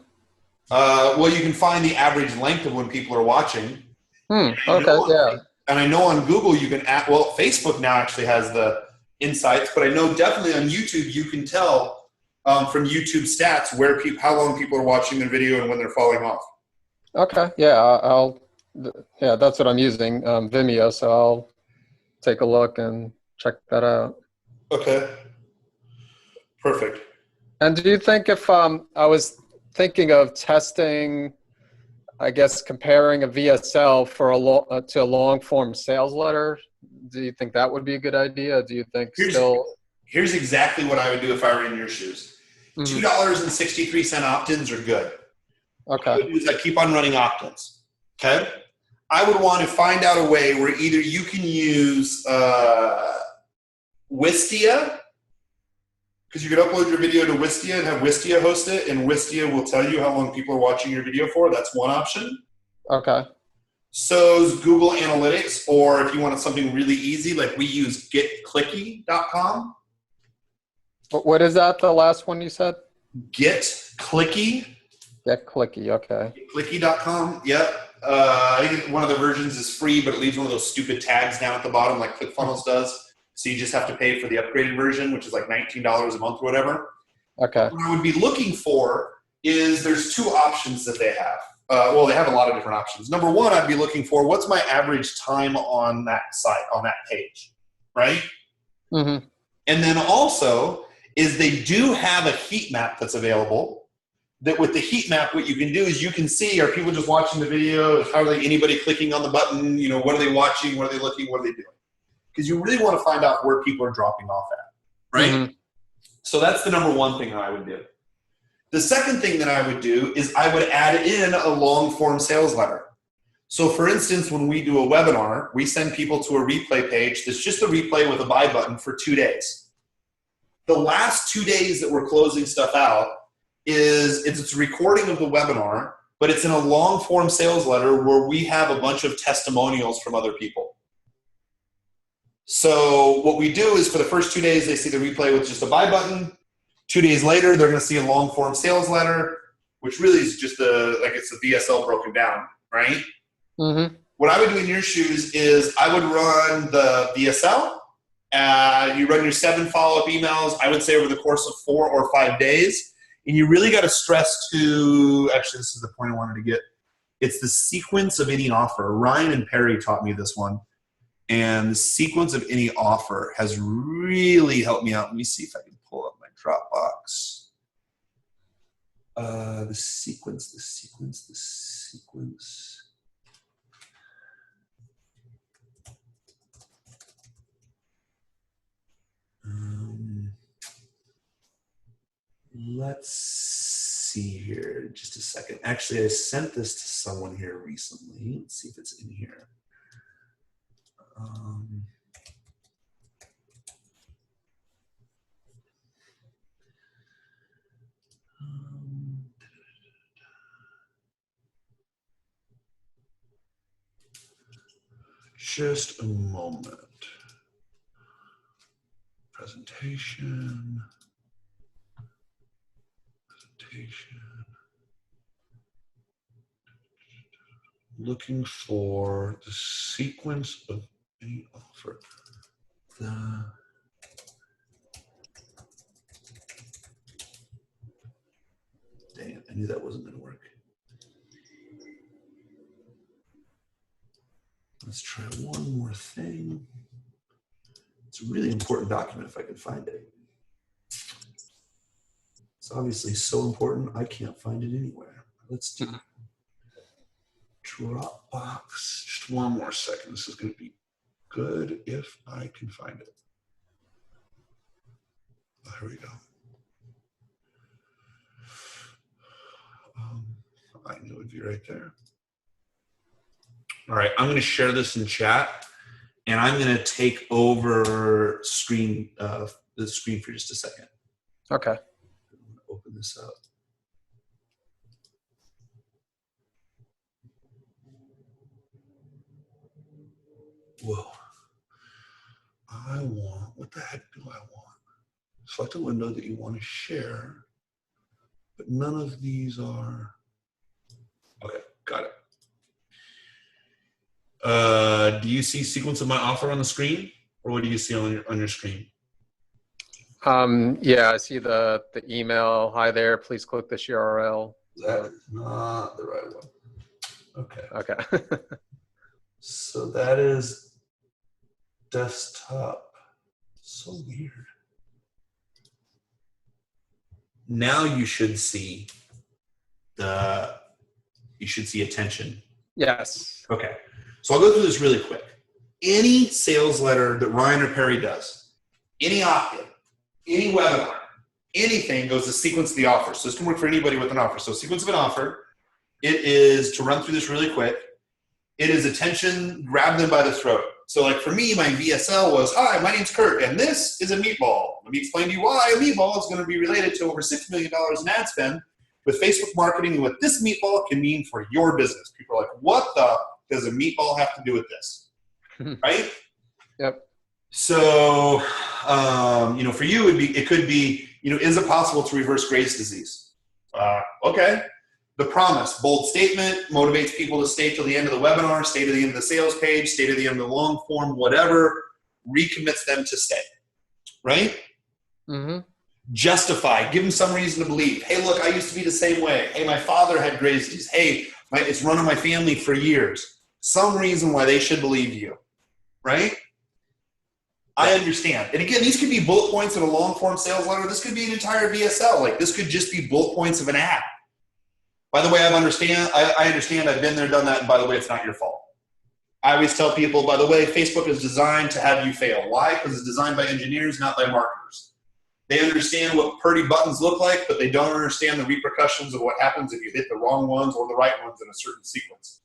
Well, you can find the average length of when people are watching. Okay, yeah. And I know on Google you can, well, Facebook now actually has the insights, but I know definitely on YouTube you can tell from YouTube stats where how long people are watching their video and when they're falling off. Okay, yeah, yeah, that's what I'm using, Vimeo, so I'll take a look and check that out. Okay, perfect. And do you think if I was thinking of testing, I guess comparing a VSL for to a long form sales letter, do you think that would be a good idea? Do you think Here's exactly what I would do if I were in your shoes. $2.63 opt-ins are good. Okay. What I would do is I keep on running opt-ins. Okay. I would want to find out a way where either you can use Wistia, because you could upload your video to Wistia and have Wistia host it, and Wistia will tell you how long people are watching your video for. That's one option. Okay. So is Google Analytics, or if you wanted something really easy, like we use getclicky.com. What is that, the last one you said? Getclicky. Getclicky, okay. Getclicky.com, yep. I think one of the versions is free, but it leaves one of those stupid tags down at the bottom like ClickFunnels does. So you just have to pay for the upgraded version, which is like $19 a month or whatever. Okay. What I would be looking for is there's two options that they have. Well, they have a lot of different options. Number one, I'd be looking for what's my average time on that site, on that page, right? Mm-hmm. And then also is they do have a heat map that's available. That with the heat map, what you can do is you can see, are people just watching the video? How are they, anybody clicking on the button? You know, what are they watching? What are they looking? What are they doing? Because you really want to find out where people are dropping off at, right? Mm-hmm. So that's the number one thing that I would do. The second thing that I would do is I would add in a long form sales letter. So for instance, when we do a webinar, we send people to a replay page that's just a replay with a buy button for 2 days. The last 2 days that we're closing stuff out is it's a recording of the webinar, but it's in a long form sales letter where we have a bunch of testimonials from other people. So what we do is for the first 2 days, they see the replay with just a buy button. 2 days later, they're going to see a long form sales letter, which really is just it's a VSL broken down, right? Mm-hmm. What I would do in your shoes is I would run the VSL. You run your 7 follow-up emails, I would say over the course of 4 or 5 days. And you really got to stress to, actually, this is the point I wanted to get. It's the sequence of any offer. Ryan and Perry taught me this one. And the sequence of any offer has really helped me out. Let me see if I can pull up my Dropbox. The sequence. Let's see here. Just a second. Actually, I sent this to someone here recently. Let's see if it's in here. Just a moment. Presentation. Looking for the sequence of any offer. Dang it, I knew that wasn't going to work. Let's try one more thing. It's a really important document if I can find it. It's obviously so important, I can't find it anywhere. Let's do Dropbox. Just one more second. This is going to be good if I can find it. There we go. I knew it would be right there. All right, I'm going to share this in chat, and I'm going to take over the screen for just a second. Okay. Open this up. Whoa. What the heck do I want? Select a window that you want to share, but none of these are. Okay, got it. Do you see sequence of my offer on the screen, or what do you see on your screen? Yeah, I see the email. Hi there, please click this URL. That is not the right one. Okay. Okay. So that is desktop. So weird. Now you should see attention. Yes. Okay. So I'll go through this really quick. Any sales letter that Ryan or Perry does, any opt-in, any webinar, anything goes to sequence of the offer. So this can work for anybody with an offer. So sequence of an offer, it is, to run through this really quick, it is attention, grab them by the throat. So like for me, my VSL was, hi, my name's Kurt, and this is a meatball. Let me explain to you why a meatball is going to be related to over $6 million in ad spend with Facebook marketing and what this meatball can mean for your business. People are like, what the does a meatball have to do with this? Right? Yep. So, for you, it could be, is it possible to reverse Graves' disease? Okay. The promise, bold statement, motivates people to stay till the end of the webinar, stay to the end of the sales page, stay to the end of the long form, whatever, recommits them to stay. Right? Mm-hmm. Justify, give them some reason to believe. Hey, look, I used to be the same way. Hey, my father had Graves' disease. Hey, it's run in my family for years. Some reason why they should believe you. Right? I understand. And again, these could be bullet points in a long form sales letter. This could be an entire VSL. Like this could just be bullet points of an ad. By the way, I understand. I've been there, done that. And by the way, it's not your fault. I always tell people, by the way, Facebook is designed to have you fail. Why? Because it's designed by engineers, not by marketers. They understand what pretty buttons look like, but they don't understand the repercussions of what happens if you hit the wrong ones or the right ones in a certain sequence.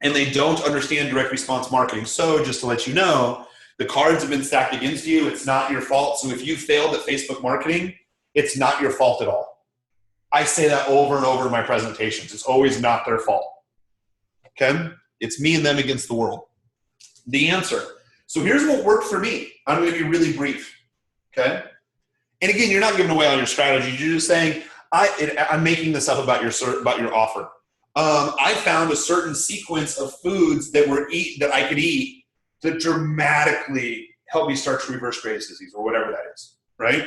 And they don't understand direct response marketing. So just to let you know, the cards have been stacked against you. It's not your fault. So if you failed at Facebook marketing, it's not your fault at all. I say that over and over in my presentations. It's always not their fault. Okay? It's me and them against the world. The answer. So here's what worked for me. I'm going to be really brief. Okay? And again, you're not giving away all your strategies. You're just saying, I'm making this up about your offer. I found a certain sequence of foods that I could eat that dramatically helped me start to reverse Graves' disease or whatever that is, right?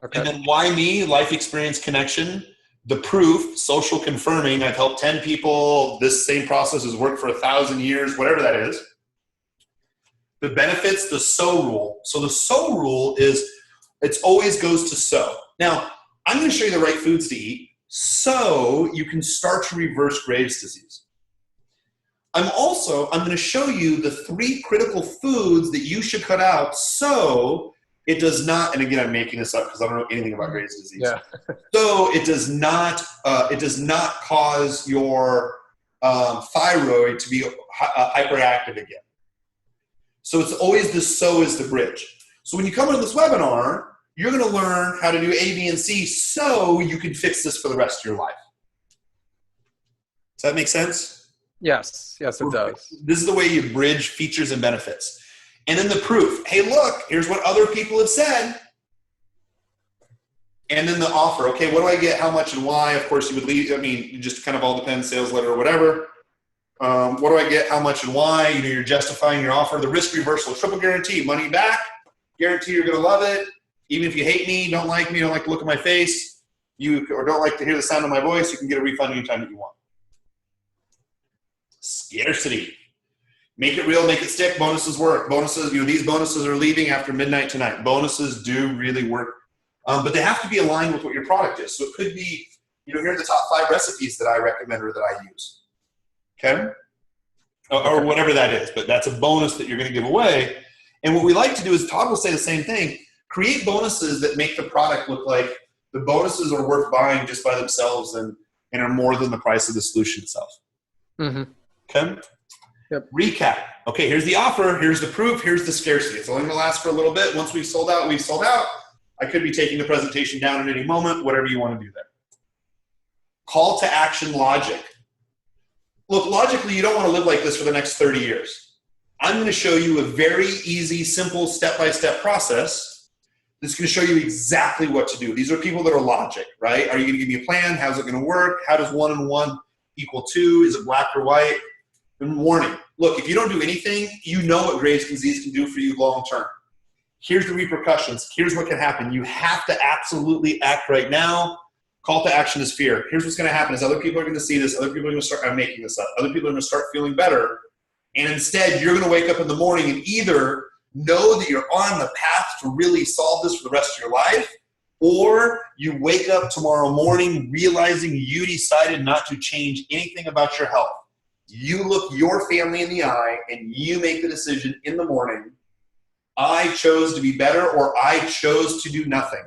Okay. And then why me? Life experience connection, the proof, social confirming. I've helped 10 people. This same process has worked for 1,000 years, whatever that is. The benefits, the so rule. So the so rule is it always goes to so. Now, I'm going to show you the right foods to eat so you can start to reverse Graves' disease. I'm going to show you the 3 critical foods that you should cut out so it does not, and again, I'm making this up because I don't know anything about Graves' disease. Yeah. So it does not cause your thyroid to be hyperactive again. So it's always the so is the bridge. So when you come into this webinar, you're going to learn how to do A, B, and C so you can fix this for the rest of your life. Does that make sense? Yes. Yes, it does. This is the way you bridge features and benefits. And then the proof. Hey, look, here's what other people have said. And then the offer. Okay, what do I get, how much, and why? Of course, you would leave. I mean, it just kind of all depends, sales letter or whatever. What do I get, how much, and why? You're justifying your offer. The risk reversal, triple guarantee, money back. Guarantee you're going to love it. Even if you hate me, don't like me, don't like to look at my face, or don't like to hear the sound of my voice, you can get a refund anytime that you want. Scarcity. Make it real, make it stick. Bonuses work. Bonuses, these bonuses are leaving after midnight tonight. Bonuses do really work. But they have to be aligned with what your product is. So it could be, here are the top 5 recipes that I recommend or that I use. Okay? Or whatever that is. But that's a bonus that you're going to give away. And what we like to do is, Todd will say the same thing, create bonuses that make the product look like the bonuses are worth buying just by themselves and are more than the price of the solution itself. Mm-hmm. Okay? Yep. Recap. Okay, here's the offer. Here's the proof. Here's the scarcity. It's only going to last for a little bit. Once we've sold out, we've sold out. I could be taking the presentation down at any moment, whatever you want to do there. Call to action logic. Look, logically, you don't want to live like this for the next 30 years. I'm going to show you a very easy, simple, step-by-step process that's going to show you exactly what to do. These are people that are logic, right? Are you going to give me a plan? How's it going to work? How does 1 and 1 equal 2? Is it black or white? And warning, look, if you don't do anything, you know what Graves' disease can do for you long term. Here's the repercussions. Here's what can happen. You have to absolutely act right now. Call to action is fear. Here's what's going to happen is other people are going to see this. Other people are going to start, I'm making this up. Other people are going to start feeling better. And instead, you're going to wake up in the morning and either know that you're on the path to really solve this for the rest of your life, or you wake up tomorrow morning realizing you decided not to change anything about your health. You look your family in the eye and you make the decision in the morning, I chose to be better or I chose to do nothing.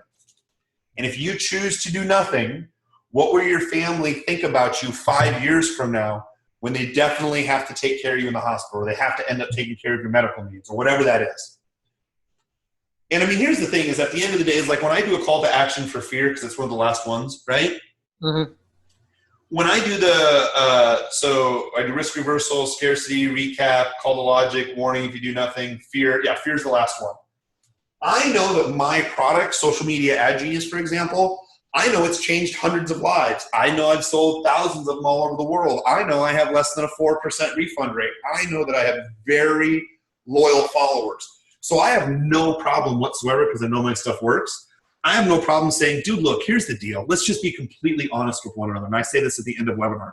And if you choose to do nothing, what will your family think about you 5 years from now when they definitely have to take care of you in the hospital or they have to end up taking care of your medical needs or whatever that is? And I mean, here's the thing is at the end of the day, is like when I do a call to action for fear, because it's one of the last ones, right? Mm-hmm. When I do so I do risk reversal, scarcity, recap, call to logic, warning if you do nothing, fear. Yeah, fear's the last one. I know that my product, Social Media Ad Genius, for example, I know it's changed hundreds of lives. I know I've sold thousands of them all over the world. I know I have less than a 4% refund rate. I know that I have very loyal followers. So I have no problem whatsoever because I know my stuff works. I have no problem saying, dude, look, here's the deal. Let's just be completely honest with one another. And I say this at the end of webinars.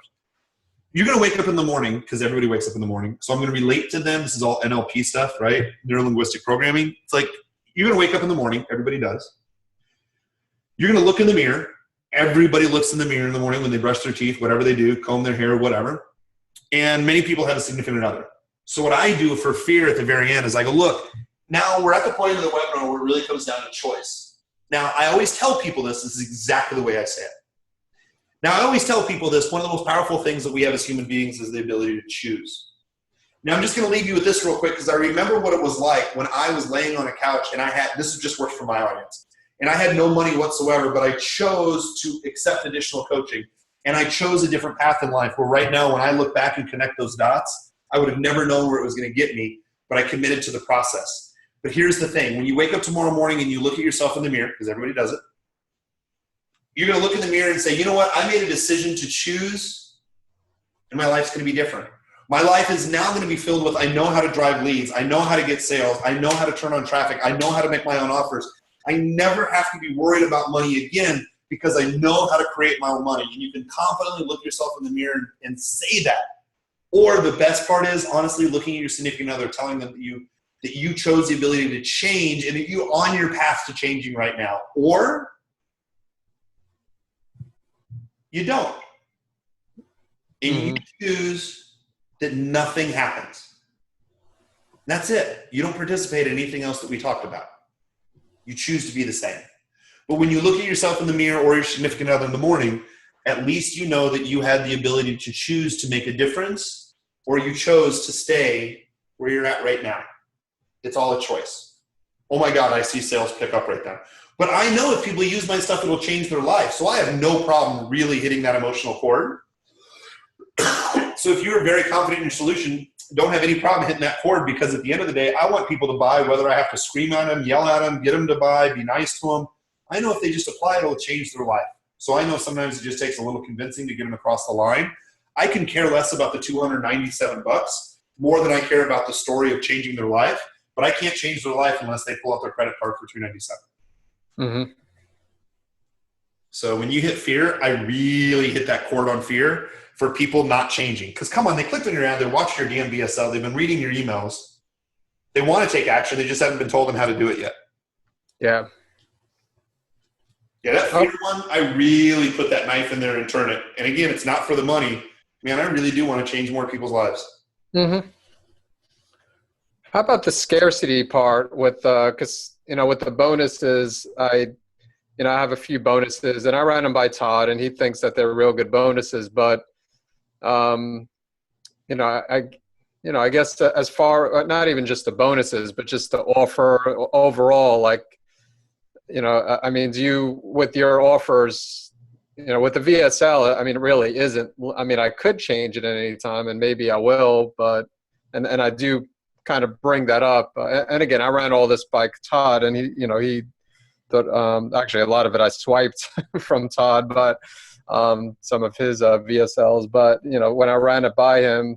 You're going to wake up in the morning because everybody wakes up in the morning. So I'm going to relate to them. This is all NLP stuff, right? Neuro-linguistic programming. It's like you're going to wake up in the morning. Everybody does. You're going to look in the mirror. Everybody looks in the mirror in the morning when they brush their teeth, whatever they do, comb their hair, whatever. And many people have a significant other. So what I do for fear at the very end is I go, look, now we're at the point of the webinar where it really comes down to choice. Now, I always tell people this is exactly the way I say it. Now, I always tell people this, one of the most powerful things that we have as human beings is the ability to choose. Now, I'm just going to leave you with this real quick because I remember what it was like when I was laying on a couch and this just works for my audience. And I had no money whatsoever, but I chose to accept additional coaching. And I chose a different path in life where right now, when I look back and connect those dots, I would have never known where it was going to get me, but I committed to the process. But here's the thing. When you wake up tomorrow morning and you look at yourself in the mirror, because everybody does it, you're going to look in the mirror and say, you know what? I made a decision to choose, and my life's going to be different. My life is now going to be filled with, I know how to drive leads. I know how to get sales. I know how to turn on traffic. I know how to make my own offers. I never have to be worried about money again because I know how to create my own money. And you can confidently look yourself in the mirror and say that. Or the best part is, honestly, looking at your significant other, telling them that you chose the ability to change and that you're on your path to changing right now. Or you don't. And you choose that nothing happens. That's it. You don't participate in anything else that we talked about. You choose to be the same. But when you look at yourself in the mirror or your significant other in the morning, at least you know that you had the ability to choose to make a difference, or you chose to stay where you're at right now. It's all a choice. Oh my God, I see sales pick up right now. But I know if people use my stuff, it'll change their life. So I have no problem really hitting that emotional chord. So if you're very confident in your solution, don't have any problem hitting that chord, because at the end of the day, I want people to buy, whether I have to scream at them, yell at them, get them to buy, be nice to them. I know if they just apply it, it'll change their life. So I know sometimes it just takes a little convincing to get them across the line. I can care less about the $297 more than I care about the story of changing their life. But I can't change their life unless they pull out their credit card for $297. Mm-hmm. So when you hit fear, I really hit that chord on fear. for people not changing. Because come on, they clicked on your ad, they're watching your damn VSL, they've been reading your emails. They want to take action, they just haven't been told on how to do it yet. Yeah. Yeah, that fear one, I really put that knife in there and turn it. And again, it's not for the money. Man, I really do want to change more people's lives. Mm-hmm. How about the scarcity part with, because, you know, with the bonuses, I have a few bonuses and I ran them by Todd and he thinks that they're real good bonuses, but, I guess as far, not even just the bonuses, but just the offer overall, like, I mean, do you, with your offers, with the VSL, I mean, it really isn't, I mean, I could change it at any time and maybe I will, but, and I do kind of bring that up. And again, I ran all this by Todd and he thought, actually a lot of it I swiped from Todd, but some of his VSLs, but, when I ran it by him,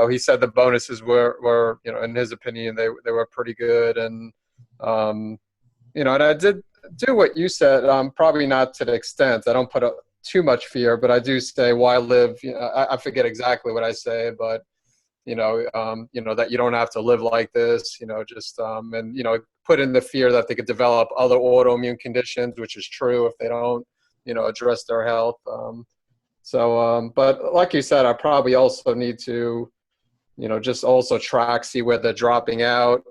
he said the bonuses were in his opinion, they were pretty good. And, and I did do what you said, probably not to the extent. I don't put up too much fear, but I do say, why live? I forget exactly what I say, but, that you don't have to live like this, just, and, put in the fear that they could develop other autoimmune conditions, which is true if they don't, address their health. But like you said, I probably also need to, just also track, see where they're dropping out.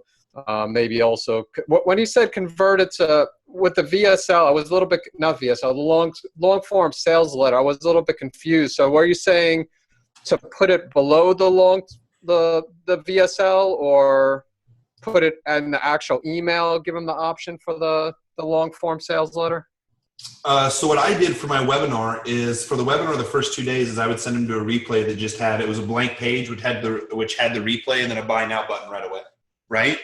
Maybe also when you said converted to with the VSL, I was a little bit, not VSL, the long form sales letter. I was a little bit confused. So were you saying to put it below the VSL or put it in the actual email, give them the option for the long form sales letter? So what I did for my webinar is for the webinar the first 2 days is I would send them to a replay that just had, it was a blank page which had the replay and then a buy now button right away, right?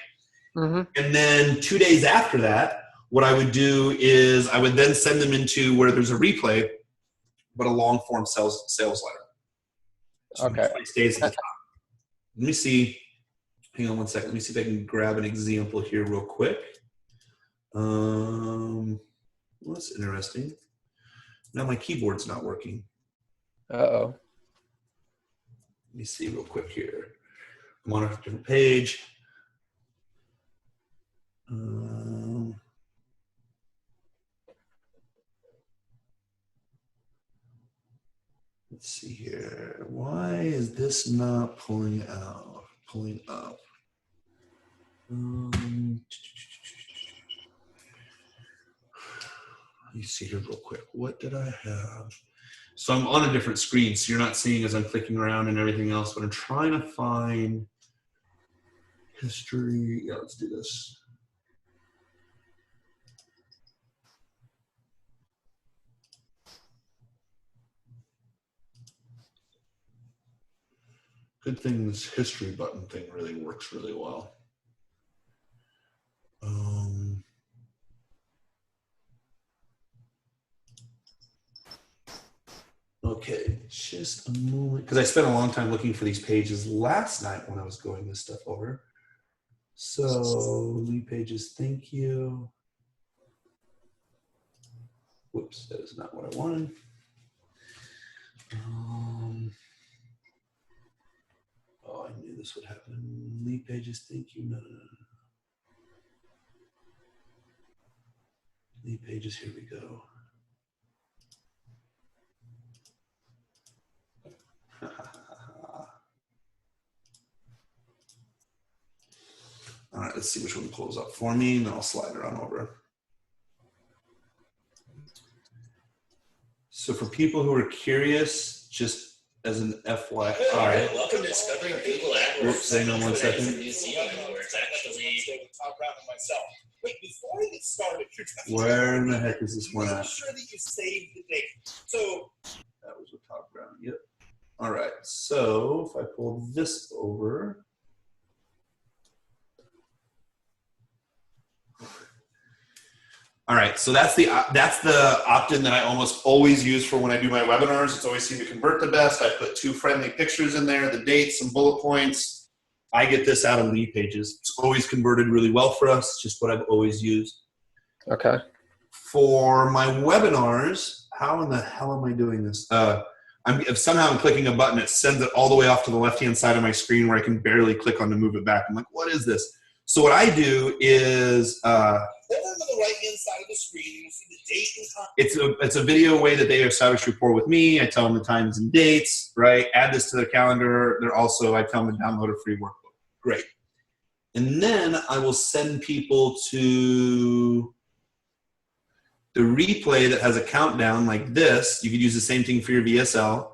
Mm-hmm. And then 2 days after that, what I would do is I would then send them into where there's a replay, but a long form sales letter. So Okay. it stays at the top. Let me see. Hang on one second. Let me see if I can grab an example here real quick. Well, that's interesting. Now my keyboard's not working. Uh-oh. Let me see real quick here. I'm on a different page. Let's see here. Why is this not pulling up? Let me see here real quick. What did I have? So I'm on a different screen, so you're not seeing as I'm clicking around and everything else, but I'm trying to find history. Yeah, let's do this. Good thing this history button thing really works really well. Okay, just a moment, because I spent a long time looking for these pages last night when I was going this stuff over. So, lead pages, thank you. Whoops, that is not what I wanted. Oh, I knew this would happen. Lead pages, thank you. No. Lead pages, here we go. All right, let's see which one pulls up for me, and then I'll slide it on over. So for people who are curious, just as an FYI. All right. Welcome to Discovering Google AdWords. Whoops, hang on one second. Wait, before we get started, Where in the heck is this one at? make sure that you save the date. So that was a top ground. Yep. All right. So if I pull this over. All right, so that's the opt-in that I almost always use for when I do my webinars. It's always seemed to convert the best. I put 2 friendly pictures in there, the dates, some bullet points. I get this out of lead pages. It's always converted really well for us. It's just what I've always used. Okay. For my webinars, how in the hell am I doing this? if somehow I'm clicking a button, it sends it all the way off to the left-hand side of my screen where I can barely click on to move it back. I'm like, what is this? So what I do is over to the right-hand side of the screen, you'll see the date and time. it's a video way that they establish rapport with me. I tell them the times and dates, right? Add this to their calendar. I tell them to download a free workbook. Great. And then I will send people to the replay that has a countdown like this. You could use the same thing for your VSL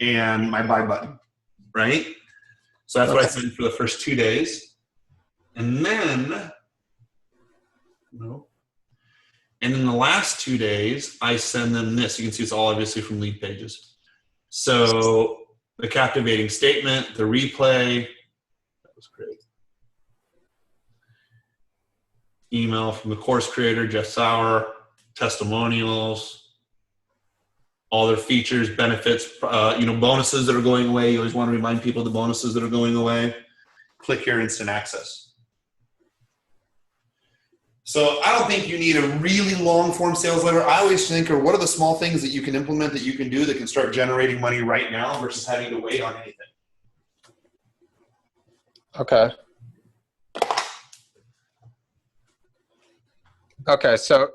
and my buy button, right? So that's what I send for the first 2 days. And then, and in the last 2 days, I send them this. You can see it's all obviously from lead pages. So the captivating statement, the replay, that was great. Email from the course creator, Jeff Sauer, testimonials, all their features, benefits, bonuses that are going away. You always want to remind people of the bonuses that are going away. Click here, instant access. So I don't think you need a really long form sales letter. I always think, what are the small things that you can implement that you can do that can start generating money right now versus having to wait on anything. Okay. Okay, so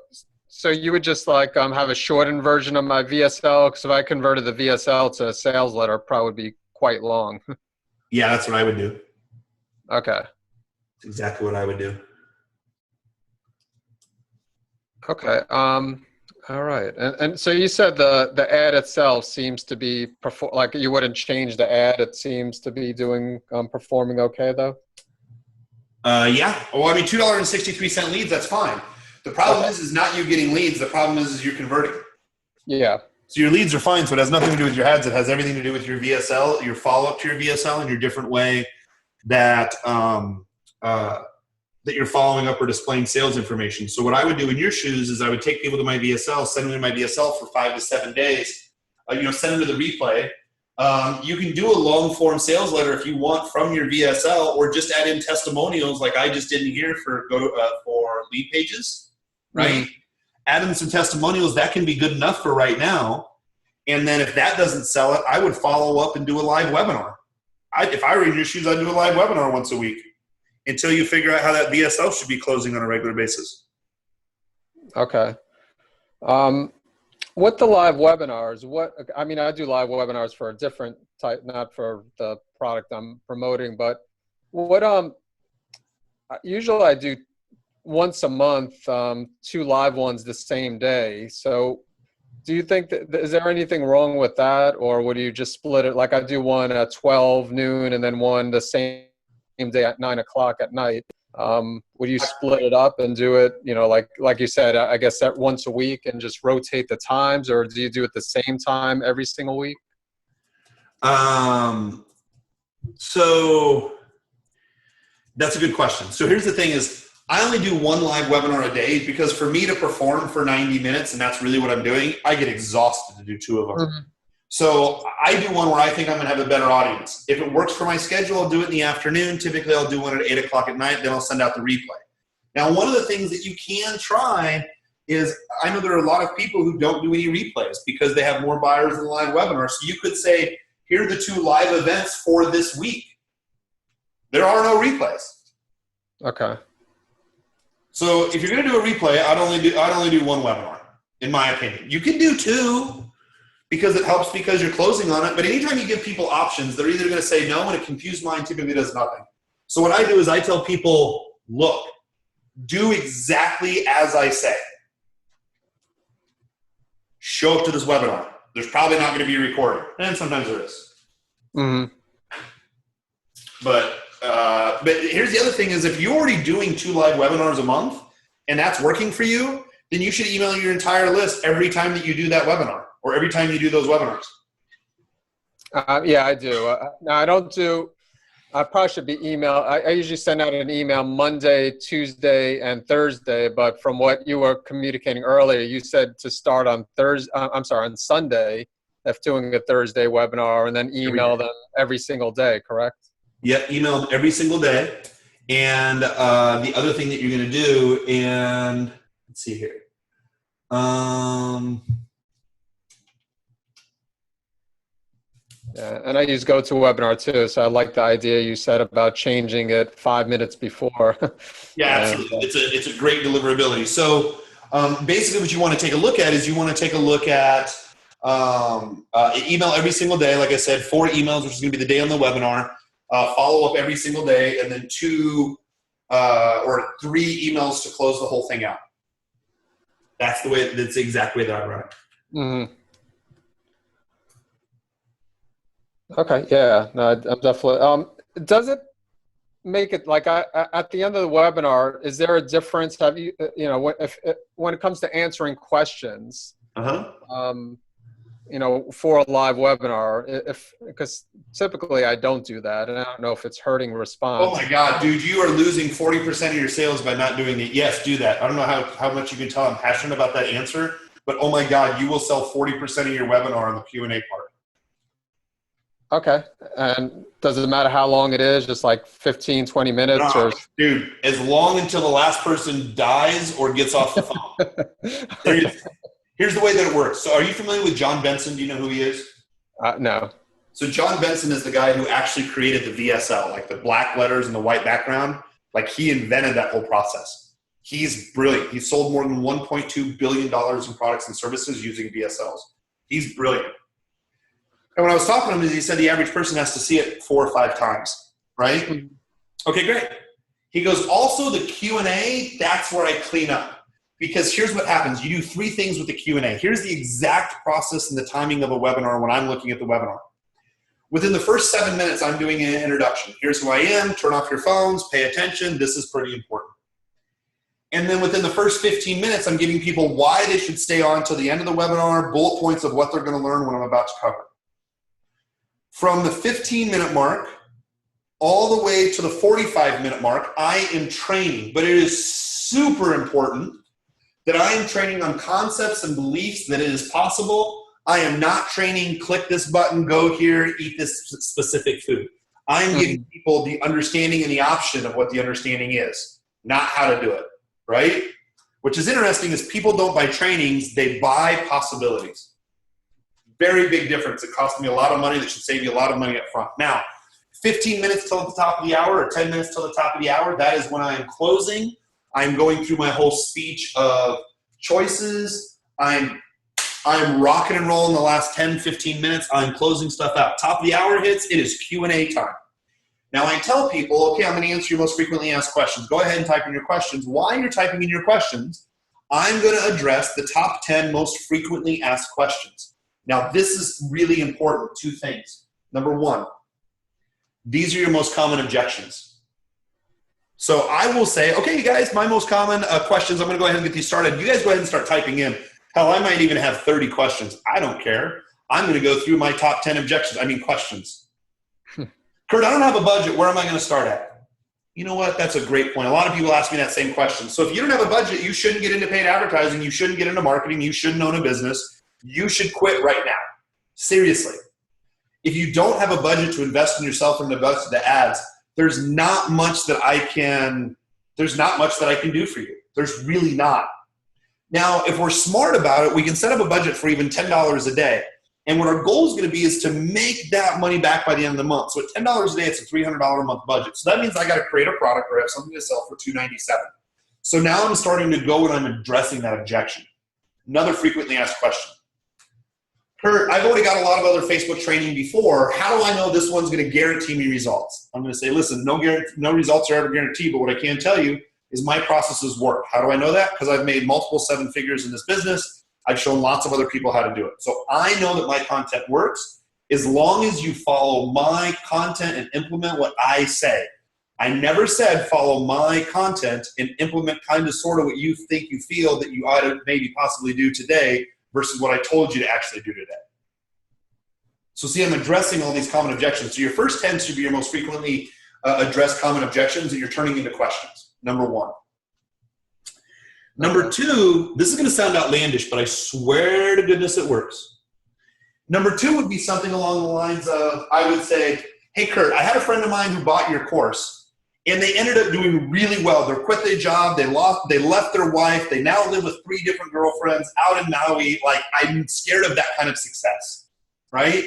you would just like have a shortened version of my VSL, because if I converted the VSL to a sales letter, it probably would be quite long. Yeah, that's what I would do. Okay. That's exactly what I would do. Okay. All right. And so you said the ad itself seems to be like you wouldn't change the ad. It seems to be performing okay though. Yeah. Well, I mean, $2.63 leads. That's fine. The problem is not you getting leads. The problem is you're converting. Yeah. So your leads are fine. So it has nothing to do with your ads. It has everything to do with your VSL, your follow-up to your VSL, and your different way that that you're following up or displaying sales information. So what I would do in your shoes is I would take people to my VSL, send them to my VSL for 5 to 7 days, send them to the replay. You can do a long form sales letter if you want from your VSL, or just add in testimonials like I just did in here for lead pages, right? Mm-hmm. Add in some testimonials. That can be good enough for right now. And then if that doesn't sell it, I would follow up and do a live webinar. If I were in your shoes, I'd do a live webinar once a week until you figure out how that VSL should be closing on a regular basis. Okay. With the live webinars, I do live webinars for a different type, not for the product I'm promoting, but usually I do once a month, 2 live ones the same day. So do you think is there anything wrong with that? Or would you just split it? Like I do one at 12 noon and then one the same day at 9 o'clock at night. Would you split it up and do it, like you said, I guess that once a week and just rotate the times, or do you do it the same time every single week? So that's a good question. So here's the thing is, I only do 1 live webinar a day because for me to perform for 90 minutes, and that's really what I'm doing, I get exhausted to do 2 of them. Mm-hmm. So I do one where I think I'm going to have a better audience. If it works for my schedule, I'll do it in the afternoon. Typically, I'll do one at 8 o'clock at night. Then I'll send out the replay. Now, one of the things that you can try is, I know there are a lot of people who don't do any replays because they have more buyers than live webinars. So you could say, here are the 2 live events for this week. There are no replays. Okay. So if you're going to do a replay, I'd only do 1 webinar, in my opinion. You can do 2. Because it helps because you're closing on it. But anytime you give people options, they're either going to say no, and a confused mind typically does nothing. So what I do is I tell people, look, do exactly as I say. Show up to this webinar. There's probably not going to be a recording. And sometimes there is. Mm-hmm. But here's the other thing is, if you're already doing 2 live webinars a month and that's working for you, then you should email your entire list every time that you do that webinar. Or every time you do those webinars? Yeah, I do. No, I don't do. I probably should be email. I usually send out an email Monday, Tuesday, and Thursday. But from what you were communicating earlier, you said to start on on Sunday, if doing a Thursday webinar, and then email them every single day. Correct? Yep, email them every single day. And the other thing that you're going to do, and let's see here. Yeah, and I use GoToWebinar too, so I like the idea you said about changing it 5 minutes before. Yeah, absolutely. It's a great deliverability. So basically what you want to take a look at is you want to take a look at email every single day. Like I said, 4 emails, which is going to be the day on the webinar, follow up every single day, and then 2 or 3 emails to close the whole thing out. That's the exact way that I run it. Mm-hmm. Okay, yeah, no, I'm definitely. Does it make it like at the end of the webinar? Is there a difference? Have you, when it comes to answering questions, for a live webinar, because typically I don't do that, and I don't know if it's hurting response. Oh my God, dude, you are losing 40% of your sales by not doing it. Yes, do that. I don't know how much you can tell I'm passionate about that answer, but oh my God, you will sell 40% of your webinar on the Q&A part. Okay. And does it matter how long it is? Just like 15, 20 minutes? No, or? dude, as long until the last person dies or gets off the phone. Here's the way that it works. So are you familiar with John Benson? Do you know who he is? No. So John Benson is the guy who actually created the VSL, like the black letters and the white background. Like he invented that whole process. He's brilliant. He sold more than $1.2 billion in products and services using VSLs. He's brilliant. And when I was talking to him, he said the average person has to see it 4 or 5 times, right? Mm-hmm. Okay, great. He goes, also the Q&A, that's where I clean up. Because here's what happens. You do 3 things with the Q&A. Here's the exact process and the timing of a webinar when I'm looking at the webinar. Within the first 7 minutes, I'm doing an introduction. Here's who I am. Turn off your phones. Pay attention. This is pretty important. And then within the first 15 minutes, I'm giving people why they should stay on till the end of the webinar, bullet points of what they're going to learn, what I'm about to cover. From the 15-minute mark all the way to the 45-minute mark, I am training. But it is super important that I am training on concepts and beliefs that it is possible. I am not training, click this button, go here, eat this specific food. I am giving people the understanding and the option of what the understanding is, not how to do it, right? Which is interesting is people don't buy trainings, they buy possibilities. Very big difference. It cost me a lot of money. That should save you a lot of money up front. Now, 15 minutes till the top of the hour or 10 minutes till the top of the hour, that is when I am closing. I'm going through my whole speech of choices. I'm rocking and rolling the last 10, 15 minutes. I'm closing stuff out. Top of the hour hits, it is Q&A time. Now I tell people, okay, I'm going to answer your most frequently asked questions. Go ahead and type in your questions. While you're typing in your questions, I'm going to address the top 10 most frequently asked questions. Now this is really important. 2 things. Number 1, these are your most common objections. So I will say, okay, you guys, my most common questions, I'm going to go ahead and get these started. You guys go ahead and start typing in. Hell, I might even have 30 questions. I don't care. I'm going to go through my top 10 questions. Kurt, I don't have a budget. Where am I going to start at? You know what? That's a great point. A lot of people ask me that same question. So if you don't have a budget, you shouldn't get into paid advertising. You shouldn't get into marketing. You shouldn't own a business. You should quit right now. Seriously. If you don't have a budget to invest in yourself and invest in the ads, there's not much that I can do for you. There's really not. Now, if we're smart about it, we can set up a budget for even $10 a day. And what our goal is going to be is to make that money back by the end of the month. So at $10 a day, it's a $300 a month budget. So that means I got to create a product or have something to sell for $297. So now I'm starting to go and I'm addressing that objection. Another frequently asked question. Kurt, I've already got a lot of other Facebook training before. How do I know this one's going to guarantee me results? I'm going to say, listen, no results are ever guaranteed, but what I can tell you is my processes work. How do I know that? Because I've made multiple 7 figures in this business. I've shown lots of other people how to do it. So I know that my content works as long as you follow my content and implement what I say. I never said follow my content and implement kind of sort of what you think you feel that you ought to maybe possibly do today versus what I told you to actually do today. So see, I'm addressing all these common objections. So your first 10 should be your most frequently addressed common objections that you're turning into questions. Number 1. Number 2, this is going to sound outlandish, but I swear to goodness it works. Number 2 would be something along the lines of, I would say, hey, Kurt, I had a friend of mine who bought your course, and they ended up doing really well. They quit their job. They left their wife. They now live with 3 different girlfriends out in Maui. Like, I'm scared of that kind of success, right?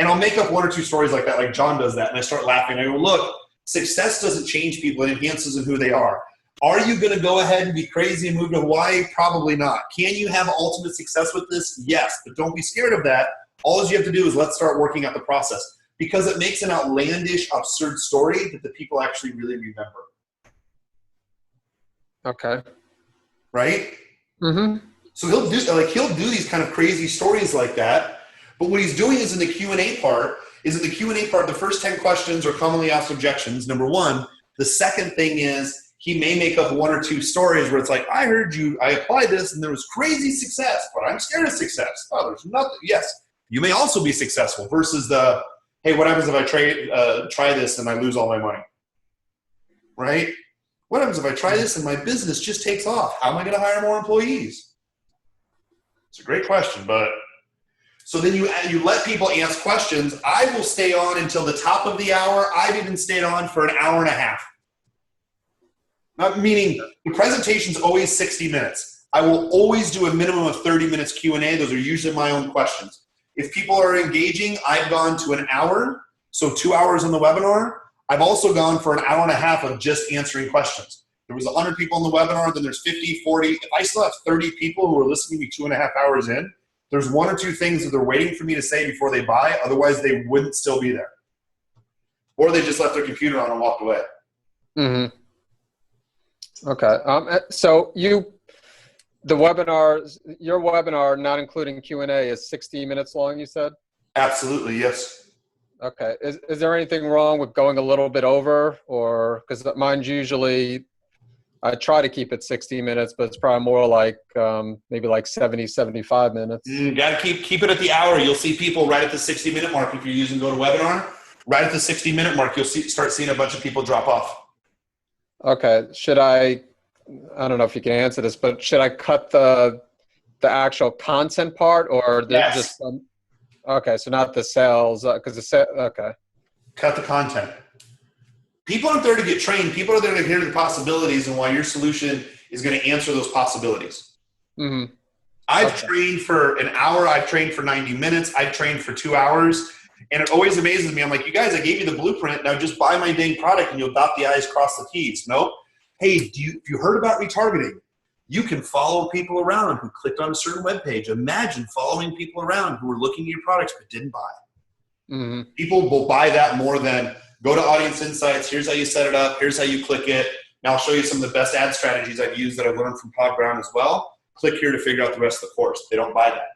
And I'll make up one or two stories like that, like John does that, and I start laughing. I go, look, success doesn't change people. It enhances in who they are. Are you going to go ahead and be crazy and move to Hawaii? Probably not. Can you have ultimate success with this? Yes, but don't be scared of that. All you have to do is let's start working out the process, because it makes an outlandish, absurd story that the people actually really remember. Okay. Right? Mm-hmm. So he'll do these kind of crazy stories like that. But what he's doing is in the Q&A part, the first 10 questions are commonly asked objections, number one. The second thing is he may make up one or two stories where it's like, I heard you, I applied this and there was crazy success, but I'm scared of success. Oh, there's nothing. Yes, you may also be successful versus the, hey, what happens if I try this and I lose all my money? Right? What happens if I try this and my business just takes off? How am I going to hire more employees? It's a great question, but so then you let people ask questions. I will stay on until the top of the hour. I've even stayed on for an hour and a half. Meaning the presentation's always 60 minutes. I will always do a minimum of 30 minutes Q&A. Those are usually my own questions. If people are engaging, I've gone to an hour, so 2 hours on the webinar. I've also gone for an hour and a half of just answering questions. There was 100 people in the webinar, then there's 50, 40. If I still have 30 people who are listening to me 2.5 hours in, there's one or two things that they're waiting for me to say before they buy. Otherwise, they wouldn't still be there. Or they just left their computer on and walked away. Mm-hmm. Okay. So your webinar, not including Q&A, is 60 minutes long, you said? Absolutely, yes. Okay. Is there anything wrong with going a little bit over? Or because mine's usually, I try to keep it 60 minutes, but it's probably more like maybe like 70, 75 minutes. You got to keep it at the hour. You'll see people right at the 60-minute mark if you're using GoToWebinar. Right at the 60-minute mark, you'll start seeing a bunch of people drop off. Okay. I don't know if you can answer this, but should I cut the actual content part or Yes. just okay, so not the sales because okay. Cut the content. People aren't there to get trained. People are there to hear the possibilities and why your solution is going to answer those possibilities. Mm-hmm. I've trained for an hour. I've trained for 90 minutes. I've trained for 2 hours. And it always amazes me. I'm like, you guys, I gave you the blueprint. Now just buy my dang product and you'll dot the I's, cross the T's. Nope. Hey, if you heard about retargeting? You can follow people around who clicked on a certain web page. Imagine following people around who were looking at your products but didn't buy. Mm-hmm. People will buy that more than go to Audience Insights. Here's how you set it up. Here's how you click it. Now I'll show you some of the best ad strategies I've used that I've learned from Todd Brown as well. Click here to figure out the rest of the course. They don't buy that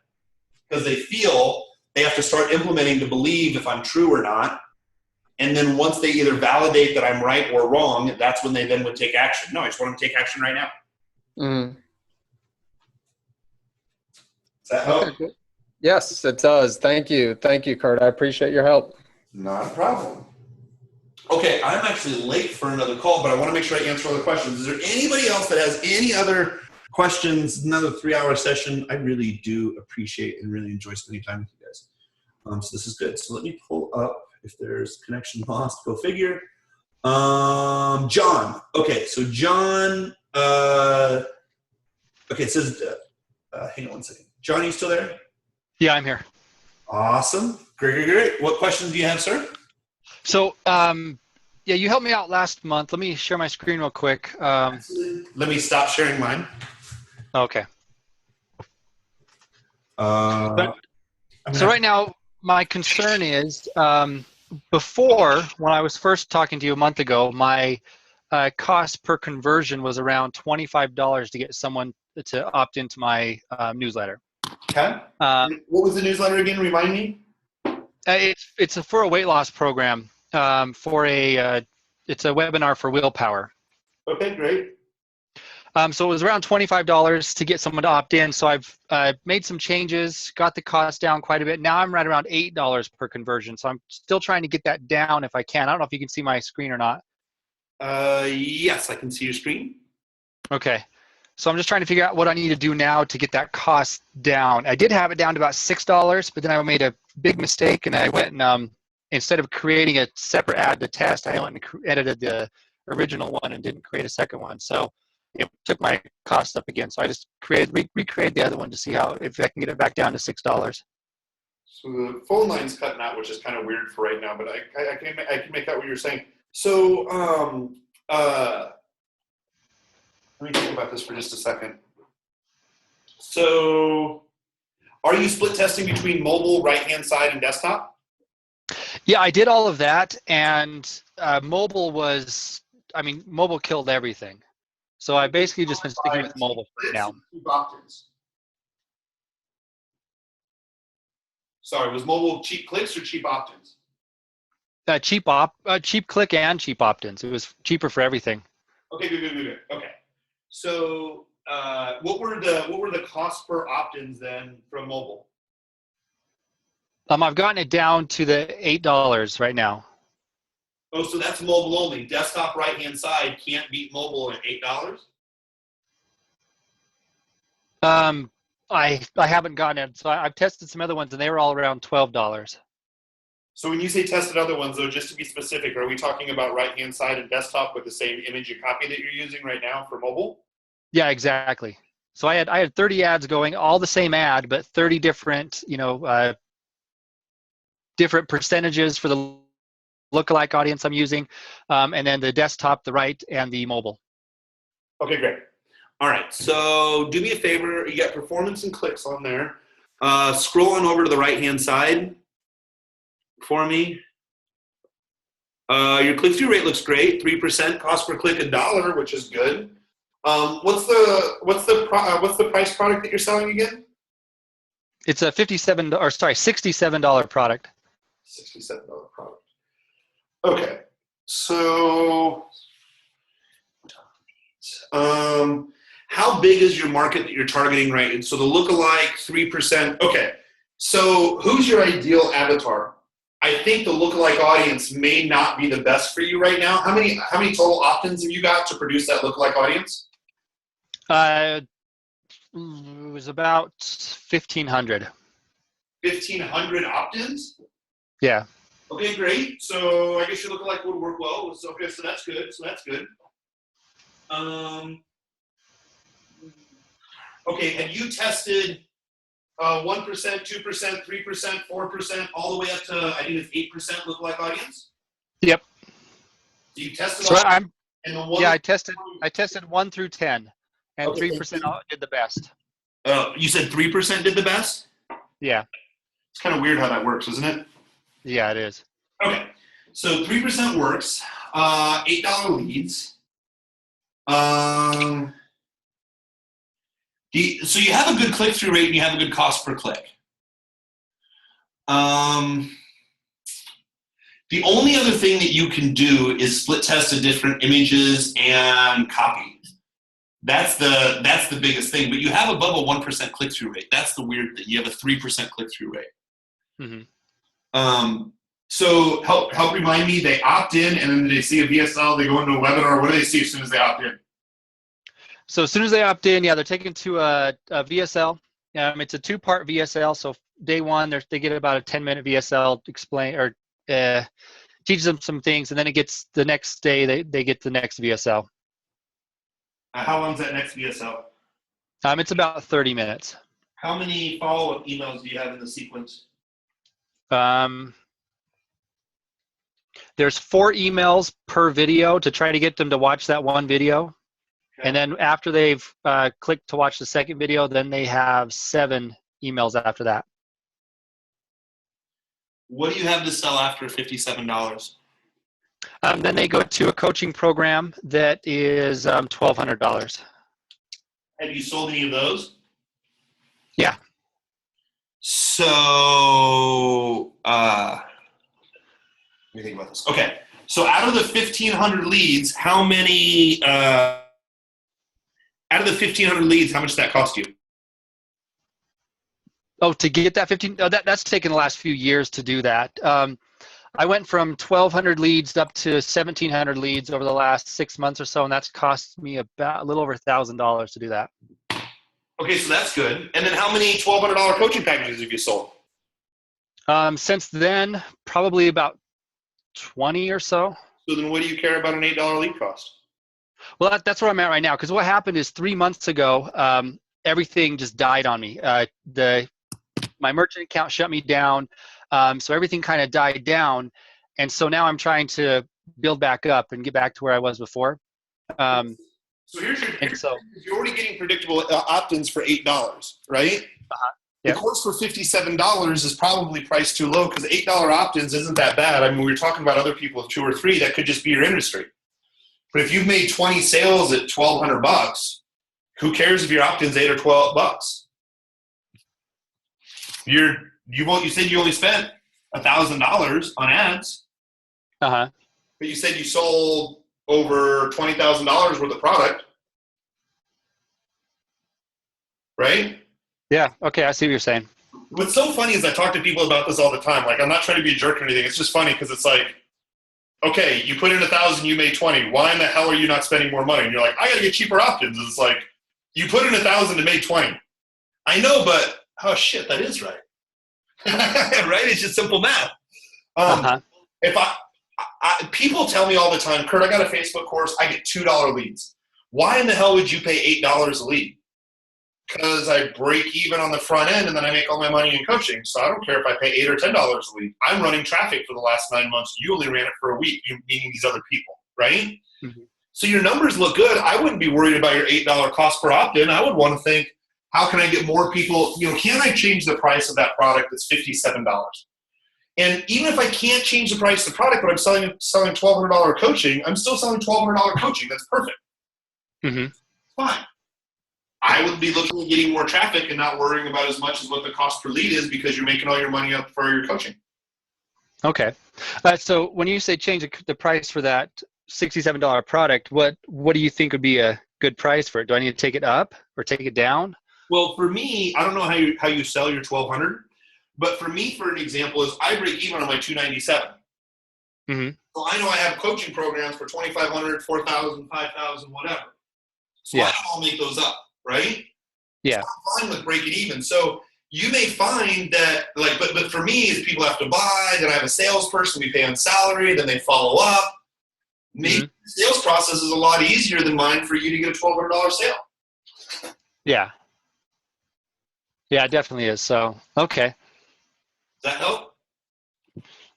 because they feel they have to start implementing to believe if I'm true or not. And then once they either validate that I'm right or wrong, that's when they then would take action. No, I just want them to take action right now. Mm-hmm. Does that help? Okay. Yes, it does. Thank you, Kurt. I appreciate your help. Not a problem. Okay, I'm actually late for another call, but I want to make sure I answer all the questions. Is there anybody else that has any other questions? Another 3-hour session. I really do appreciate and really enjoy spending time with you guys. So this is good. So let me pull up if there's connection lost. Go figure. John. Okay, so John. Okay, it says. Hang on one second. John, are you still there? Yeah, I'm here. Awesome. Great. What questions do you have, sir? So, yeah, you helped me out last month. Let me share my screen real quick. Let me stop sharing mine. Okay. So right now, my concern is before, when I was first talking to you a month ago, my cost per conversion was around $25 to get someone to opt into my newsletter. Okay. What was the newsletter again? Remind me. It's for a weight loss program. It's a webinar for willpower. Okay, great. So it was around $25 to get someone to opt in. So I've made some changes, got the cost down quite a bit. Now I'm right around $8 per conversion. So I'm still trying to get that down if I can. I don't know if you can see my screen or not. Yes, I can see your screen. Okay. So I'm just trying to figure out what I need to do now to get that cost down. I did have it down to about $6, but then I made a big mistake and I went and instead of creating a separate ad to test, I went and edited the original one and didn't create a second one. So it took my cost up again. So I just recreated the other one to see if I can get it back down to $6. So the phone line's cutting out, which is kind of weird for right now, but I can make out what you're saying. So let me think about this for just a second. So are you split testing between mobile, right-hand side, and desktop? Yeah, I did all of that, and mobile mobile killed everything. So I basically just been sticking with mobile for now. Cheap opt-ins. Sorry, was mobile cheap clicks or cheap opt-ins? Cheap click and cheap opt-ins. It was cheaper for everything. Okay, good. Okay, so what were the costs per opt-ins then from mobile? I've gotten it down to the $8 right now. Oh, so that's mobile only. Desktop right-hand side can't beat mobile at $8? I haven't gotten it. So I've tested some other ones, and they were all around $12. So when you say tested other ones, though, just to be specific, are we talking about right-hand side and desktop with the same image and copy that you're using right now for mobile? Yeah, exactly. So I had 30 ads going, all the same ad, but 30 different, different percentages for the lookalike audience I'm using, and then the desktop, the right, and the mobile. Okay, great. All right, so do me a favor. You got performance and clicks on there. Scroll on over to the right-hand side for me. Your click-through rate looks great. 3%, cost per click $1, which is good. What's the price product that you're selling again? It's a $67 product. $67 product. Okay, so how big is your market that you're targeting, right? And so the lookalike 3%. Okay, so who's your ideal avatar? I think the lookalike audience may not be the best for you right now. How many total opt-ins have you got to produce that lookalike audience? It was about 1,500. 1,500 opt-ins? Yeah. Okay, great. So I guess your lookalike would work well. Okay, so that's good. Okay, have you tested 1%, 2%, 3%, 4%, all the way up to, I think it's 8% lookalike audience? Yep. So you tested So all I tested 1 through 10, and 3% did the best. You said 3% did the best? Yeah. It's kind of weird how that works, isn't it? Yeah, it is. Okay, so 3% works. $8 leads. So you have a good click-through rate and you have a good cost per click. The only other thing that you can do is split test the different images and copy. That's the biggest thing. But you have above a 1% click-through rate. That's the weird thing. You have a 3% click-through rate. Mm-hmm. So help remind me. They opt in and then they see a VSL. They go into a webinar. What do they see as soon as they opt in? So as soon as they opt in, they're taken to a VSL. It's a 2-part VSL. So day one, they get about a 10-minute VSL teaches them some things, and then it gets the next day they get the next VSL. How long is that next VSL? It's about 30 minutes. How many follow-up emails do you have in the sequence? There's 4 emails per video to try to get them to watch that one video. Okay. And then after they've clicked to watch the second video, then they have 7 emails after that. What do you have to sell after $57? Then they go to a coaching program that is $1,200. Have you sold any of those? Yeah. So, let me think about this. Okay. So out of the 1,500 leads, how many, out of the 1,500 leads, how much did that cost you? Oh, to get that 15, that's taken the last few years to do that. I went from 1,200 leads up to 1,700 leads over the last 6 months or so, and that's cost me about a little over $1,000 to do that. Okay, so that's good. And then how many $1,200 coaching packages have you sold? Since then, probably about 20 or so. So then what do you care about an $8 lead cost? Well, that's where I'm at right now, because what happened is 3 months ago, everything just died on me. My my merchant account shut me down. So everything kind of died down. And so now I'm trying to build back up and get back to where I was before. So you're already getting predictable opt-ins for $8, right? The course for $57 is probably priced too low because $8 opt-ins isn't that bad. I mean, we were talking about other people with 2 or 3. That could just be your industry. But if you've made 20 sales at $1,200, who cares if your opt-in's $8 or $12? You said you only spent $1,000 on ads. But you said you sold over $20,000 worth of product, right? Yeah. Okay. I see what you're saying. What's so funny is I talk to people about this all the time. Like, I'm not trying to be a jerk or anything. It's just funny because it's like, okay, you put in 1,000, you made 20. Why in the hell are you not spending more money? And you're like, I got to get cheaper opt-ins. It's like, you put in 1,000 and made 20. I know, but oh shit, that is right. Right? It's just simple math. If people tell me all the time, Kurt, I got a Facebook course, I get $2 leads. Why in the hell would you pay $8 a lead? Because I break even on the front end and then I make all my money in coaching. So I don't care if I pay $8 or $10 a lead. I'm running traffic for the last 9 months. You only ran it for a week, meaning these other people, right? So your numbers look good. I wouldn't be worried about your $8 cost per opt-in. I would want to think, how can I get more people? Can I change the price of that product that's $57? And even if I can't change the price of the product, but I'm selling $1,200 coaching, I'm still selling $1,200 coaching. That's perfect. Fine. I would be looking at getting more traffic and not worrying about as much as what the cost per lead is because you're making all your money up for your coaching. Okay. So when you say change the price for that $67 product, what do you think would be a good price for it? Do I need to take it up or take it down? Well, for me, I don't know how you sell your $1,200, but for me, for an example, is I break even on my $297. So I know I have coaching programs for $2,500, $4,000, $5,000, whatever. So I'll make those up, right? Yeah. So I'm fine with breaking even. So you may find that, like, but for me, is people have to buy. Then I have a salesperson. We pay on salary. Then they follow up. Maybe the sales process is a lot easier than mine for you to get a $1,200 sale. Yeah. Yeah, it definitely is. So, okay. Does that help?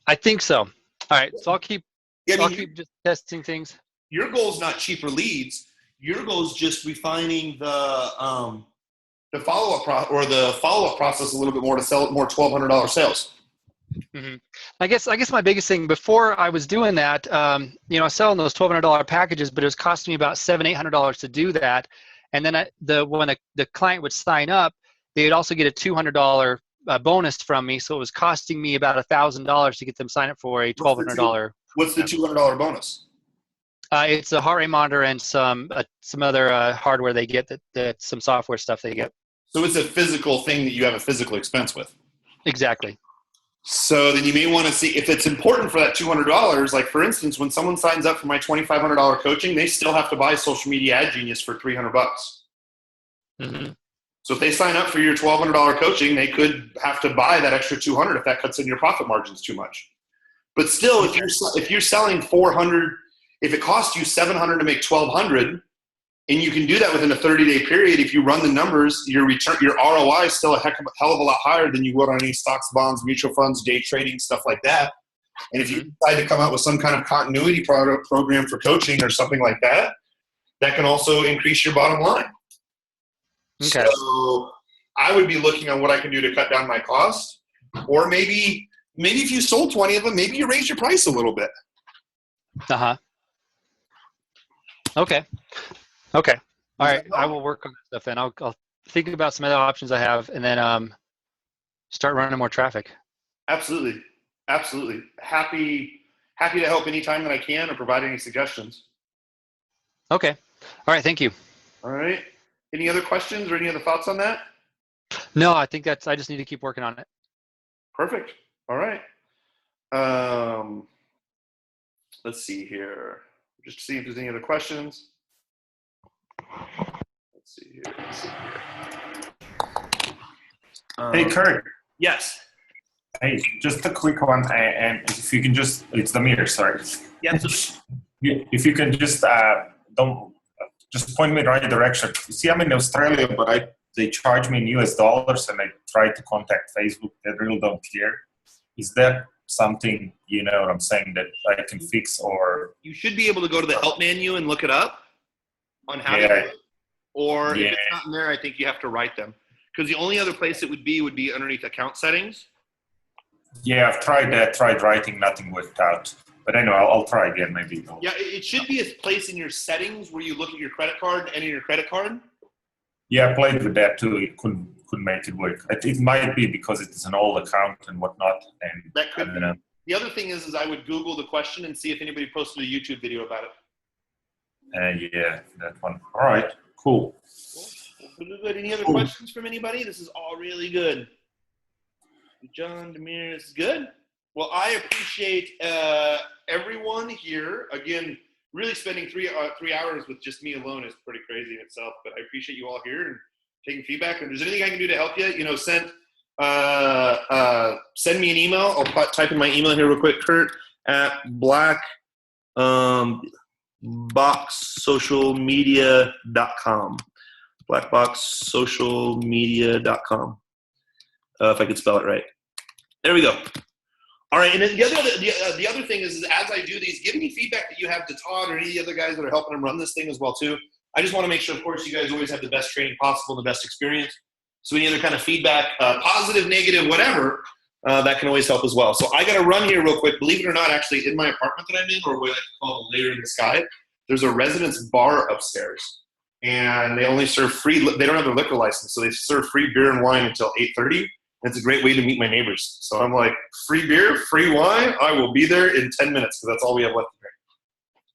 I think so. All right. So I'll keep just testing things. Your goal is not cheaper leads. Your goal is just refining the follow-up process a little bit more to sell more $1,200 sales. I guess my biggest thing before I was doing that, selling those $1,200 packages, but it was costing me about $700-800 to do that. And then when the client would sign up, they would also get a $200 bonus from me. So it was costing me about $1,000 to get them signed up for a $1,200. What's the $200 bonus? It's a heart rate monitor and some other hardware they get, that some software stuff they get. So it's a physical thing that you have a physical expense with. Exactly. So then you may want to see if it's important for that $200. Like, for instance, when someone signs up for my $2,500 coaching, they still have to buy Social Media Ad Genius for $300. So if they sign up for your $1,200 coaching, they could have to buy that extra $200 if that cuts in your profit margins too much. But still, if you're selling $400, if it costs you $700 to make $1,200, and you can do that within a 30-day period, if you run the numbers, your ROI is still a hell of a lot higher than you would on any stocks, bonds, mutual funds, day trading, stuff like that. And if you decide to come out with some kind of continuity program for coaching or something like that, that can also increase your bottom line. Okay. So I would be looking on what I can do to cut down my cost, or maybe if you sold 20 of them, maybe you raise your price a little bit. Okay. All right. I will work on that stuff then. I'll think about some other options I have, and then start running more traffic. Absolutely. Happy to help anytime that I can or provide any suggestions. Okay. All right. Thank you. All right. Any other questions or any other thoughts on that? No, I think I just need to keep working on it. Perfect. All right. Let's see here. Just see if there's any other questions. Let's see here. Hey, Kurt. Yes. Hey, just a quick one. And if you can just, it's the meter, sorry. Yeah. If you can just, don't just point me in the right direction. You see, I'm in Australia, but they charge me in US dollars, and I try to contact Facebook. They really don't care. Is that something, you know what I'm saying, that I can fix? Or You should be able to go to the help menu and look it up on how to Yeah. do it. Or if Yeah. it's not in there, I think you have to write them. Because the only other place it would be underneath account settings. yeah, I've tried that. Tried writing, nothing worked out. But anyway, I'll try again. Maybe. Yeah, it should be a place in your settings where you look at your credit card and enter your credit card. Yeah, I played with that too. It couldn't make it work. It might be because it's an old account and whatnot. And That could I be. don't know. The other thing is I would Google the question and see if anybody posted a YouTube video about it. Yeah, that one. All right, cool. Good. Any other questions from anybody? This is all really good. John Demir, this is good. Well, I appreciate everyone here. Again, really spending three hours with just me alone is pretty crazy in itself. But I appreciate you all here and taking feedback. If there's anything I can do to help you, you know, send me an email. I'll type in my email here real quick. Kurt at blackboxsocialmedia.com. blackboxsocialmedia.com. If I could spell it right. There we go. All right, and then the other thing is as I do these, give me feedback that you have to Todd or any of the other guys that are helping him run this thing as well too. I just want to make sure, of course, you guys always have the best training possible and the best experience. So any other kind of feedback, positive, negative, whatever, that can always help as well. So I got to run here real quick. Believe it or not, actually, in my apartment that I'm in, or what I call the layer in the sky, there's a residence bar upstairs. And they only serve free, they don't have their liquor license, so they serve free beer and wine until 8:30. It's a great way to meet my neighbors. So I'm like, free beer, free wine, I will be there in 10 minutes because that's all we have left to drink.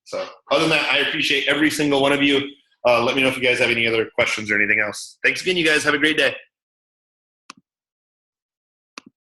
So other than that, I appreciate every single one of you. Let me know if you guys have any other questions or anything else. Thanks again, you guys. Have a great day.